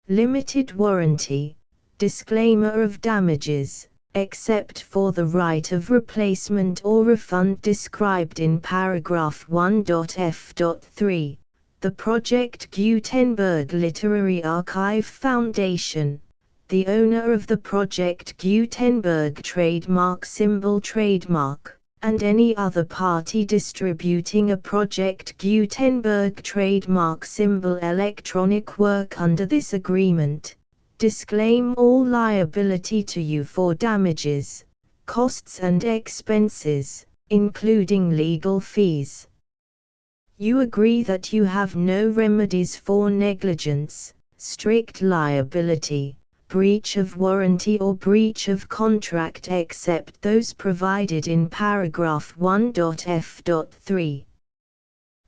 Limited warranty, disclaimer of damages. except for the right of replacement or refund described in paragraph 1.f.3, the Project Gutenberg Literary Archive Foundation, the owner of the Project Gutenberg trademark symbol trademark, and any other party distributing a Project Gutenberg trademark symbol electronic work under this agreement, disclaim all liability to you for damages, costs and expenses, including legal fees. You agree that you have no remedies for negligence, strict liability, breach of warranty or breach of contract except those provided in paragraph 1.f.3.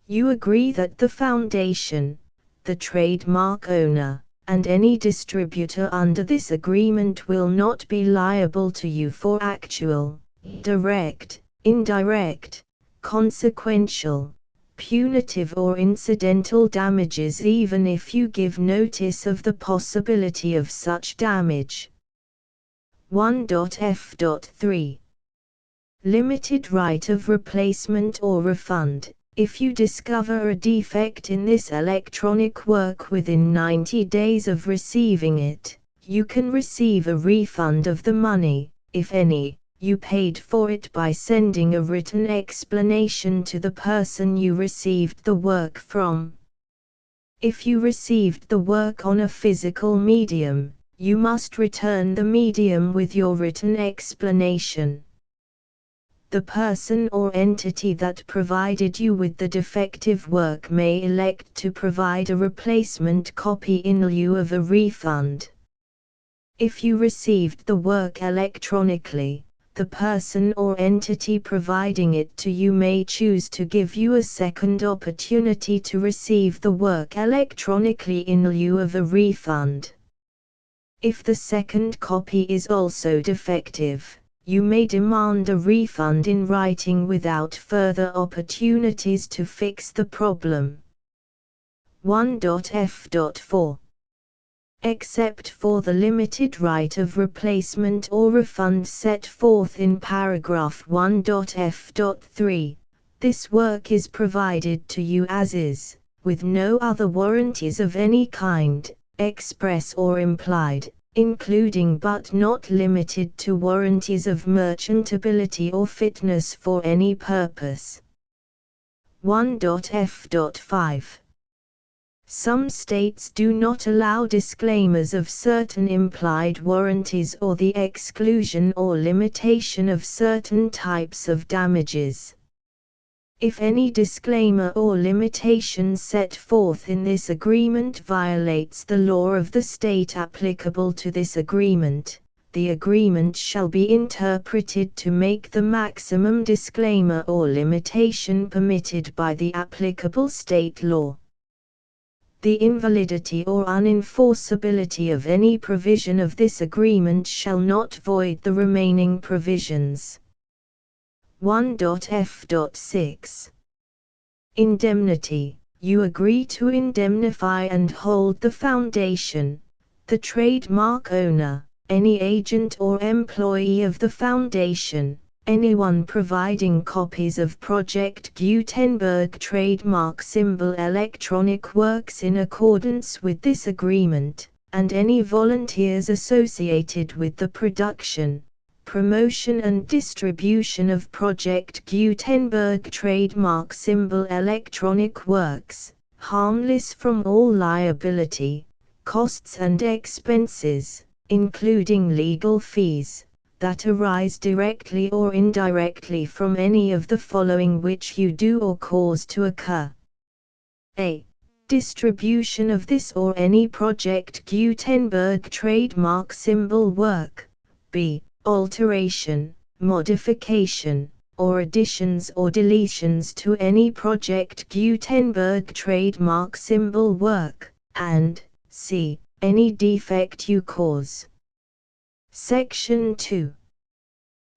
You agree that the foundation, the trademark owner, and any distributor under this agreement will not be liable to you for actual, direct, indirect, consequential, punitive or incidental damages even if you give notice of the possibility of such damage. 1.f.3. Limited right of replacement or refund. If you discover a defect in this electronic work within 90 days of receiving it, you can receive a refund of the money, if any, you paid for it by sending a written explanation to the person you received the work from. If you received the work on a physical medium, you must return the medium with your written explanation. The person or entity that provided you with the defective work may elect to provide a replacement copy in lieu of a refund. If you received the work electronically, the person or entity providing it to you may choose to give you a second opportunity to receive the work electronically in lieu of a refund. If the second copy is also defective, you may demand a refund in writing without further opportunities to fix the problem. 1.f.4. Except for the limited right of replacement or refund set forth in paragraph 1.f.3, this work is provided to you as is, with no other warranties of any kind, express or implied, including but not limited to warranties of merchantability or fitness for any purpose. 1.f.5. Some states do not allow disclaimers of certain implied warranties or the exclusion or limitation of certain types of damages. If any disclaimer or limitation set forth in this agreement violates the law of the state applicable to this agreement, the agreement shall be interpreted to make the maximum disclaimer or limitation permitted by the applicable state law. The invalidity or unenforceability of any provision of this agreement shall not void the remaining provisions. 1.f.6. Indemnity. You agree to indemnify and hold the foundation, the trademark owner, any agent or employee of the foundation, anyone providing copies of Project Gutenberg trademark symbol electronic works in accordance with this agreement, and any volunteers associated with the production, promotion and distribution of Project Gutenberg trademark symbol electronic works, harmless from all liability, costs and expenses, including legal fees, that arise directly or indirectly from any of the following which you do or cause to occur. A. Distribution of this or any Project Gutenberg trademark symbol work. B. Alteration, modification, or additions or deletions to any Project Gutenberg trademark symbol work, and C. Any defect you cause. Section 2.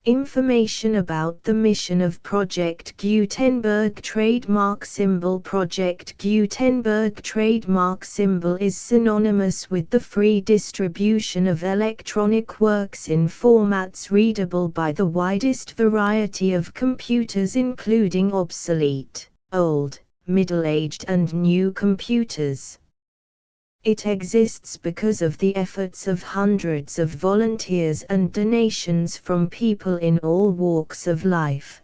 Information about the mission of Project Gutenberg trademark symbol. Project Gutenberg trademark symbol is synonymous with the free distribution of electronic works in formats readable by the widest variety of computers, including obsolete, old, middle-aged and new computers. It exists because of the efforts of hundreds of volunteers and donations from people in all walks of life.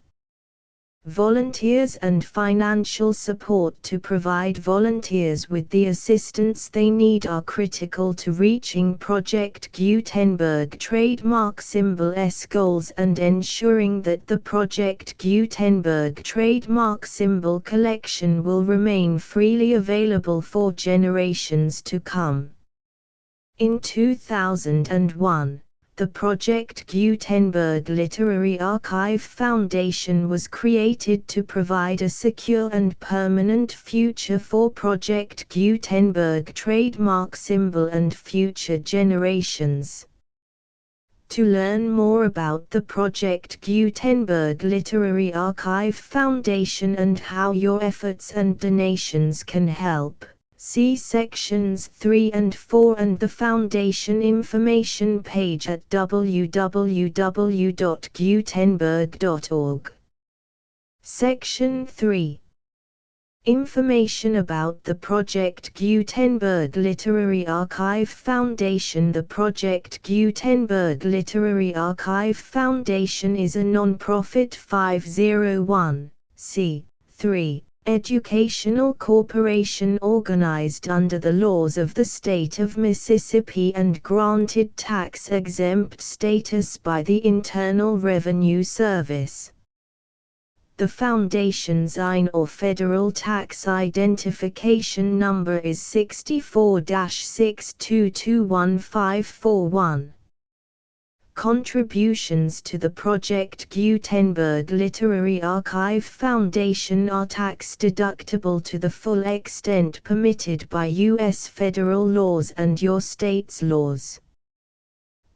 Volunteers and financial support to provide volunteers with the assistance they need are critical to reaching Project Gutenberg trademark symbol's goals and ensuring that the Project Gutenberg trademark symbol collection will remain freely available for generations to come. In 2001, the Project Gutenberg Literary Archive Foundation was created to provide a secure and permanent future for Project Gutenberg trademark symbol and future generations. To learn more about the Project Gutenberg Literary Archive Foundation and how your efforts and donations can help, see sections 3 and 4 and the Foundation information page at www.gutenberg.org. Section 3. Information about the Project Gutenberg Literary Archive Foundation. The Project Gutenberg Literary Archive Foundation is a non-profit 501(c)(3) educational corporation organized under the laws of the state of Mississippi and granted tax-exempt status by the Internal Revenue Service. The Foundation's IN or Federal Tax Identification Number is 64-6221541. Contributions to the Project Gutenberg Literary Archive Foundation are tax-deductible to the full extent permitted by U.S. federal laws and your state's laws.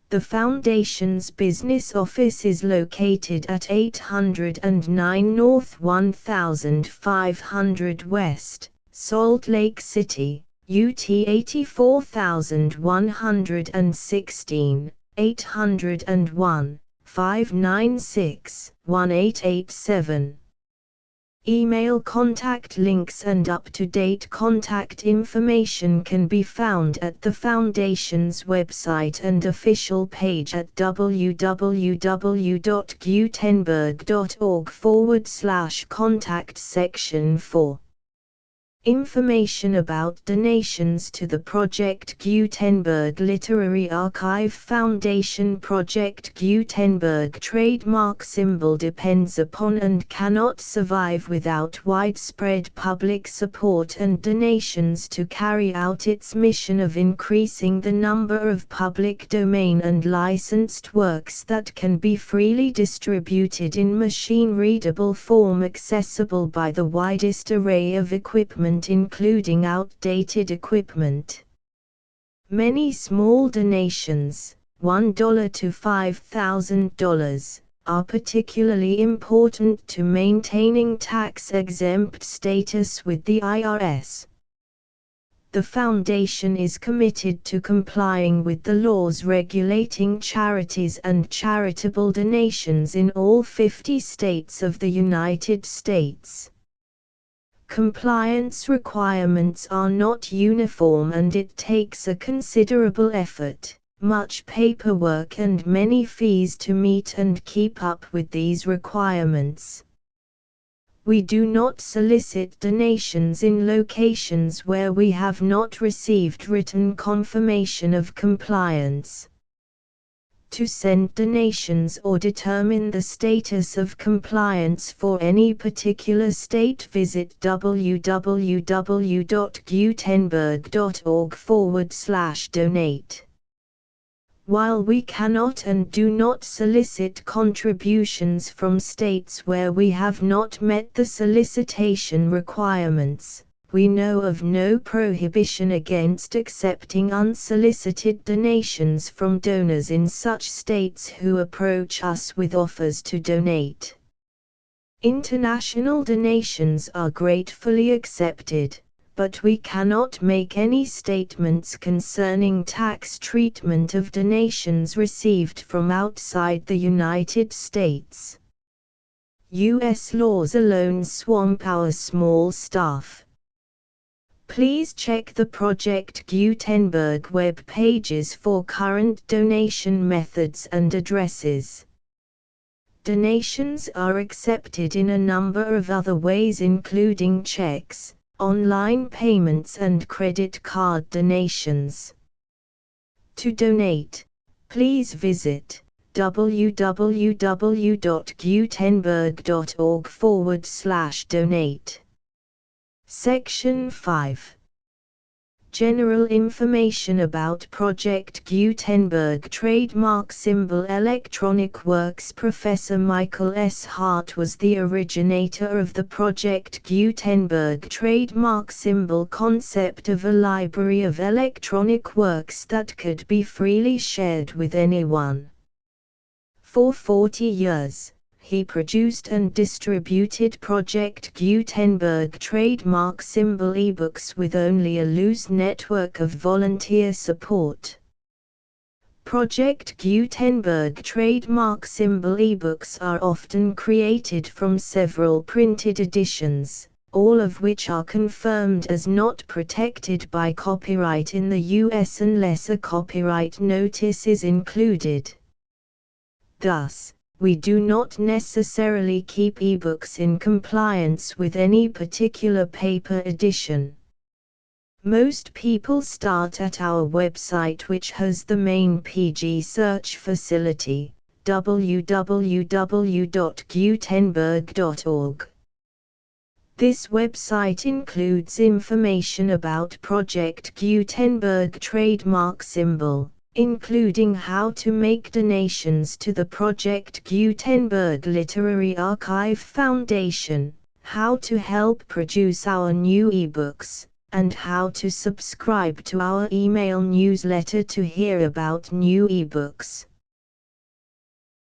The Foundation's business office is located at 809 North 1500 West, Salt Lake City, UT 84116. 801-596-1887. Email contact links and up-to-date contact information can be found at the Foundation's website and official page at www.gutenberg.org/contact section 4. Information about donations to the Project Gutenberg Literary Archive Foundation. Project Gutenberg trademark symbol depends upon and cannot survive without widespread public support and donations to carry out its mission of increasing the number of public domain and licensed works that can be freely distributed in machine-readable form accessible by the widest array of equipment, including outdated equipment. Many small donations, $1 to $5,000, are particularly important to maintaining tax-exempt status with the IRS. The Foundation is committed to complying with the laws regulating charities and charitable donations in all 50 states of the United States. Compliance requirements are not uniform and it takes a considerable effort, much paperwork and many fees to meet and keep up with these requirements. We do not solicit donations in locations where we have not received written confirmation of compliance. To send donations or determine the status of compliance for any particular state, visit www.gutenberg.org/donate. While we cannot and do not solicit contributions from states where we have not met the solicitation requirements, we know of no prohibition against accepting unsolicited donations from donors in such states who approach us with offers to donate. International donations are gratefully accepted, but we cannot make any statements concerning tax treatment of donations received from outside the United States. U.S. laws alone swamp our small staff. Please check the Project Gutenberg web pages for current donation methods and addresses. Donations are accepted in a number of other ways, including checks, online payments and credit card donations. To donate, please visit www.gutenberg.org/donate. Section 5. General information about Project Gutenberg Trademark Symbol Electronic Works. Professor Michael S. Hart was the originator of the Project Gutenberg trademark symbol concept of a library of electronic works that could be freely shared with anyone. For 40 years, he produced and distributed Project Gutenberg trademark symbol ebooks with only a loose network of volunteer support. Project Gutenberg trademark symbol ebooks are often created from several printed editions, all of which are confirmed as not protected by copyright in the US unless a copyright notice is included. Thus, we do not necessarily keep ebooks in compliance with any particular paper edition. Most people start at our website, which has the main PG search facility, www.gutenberg.org. This website includes information about Project Gutenberg trademark symbol, including how to make donations to the Project Gutenberg Literary Archive Foundation, how to help produce our new ebooks, and how to subscribe to our email newsletter to hear about new ebooks.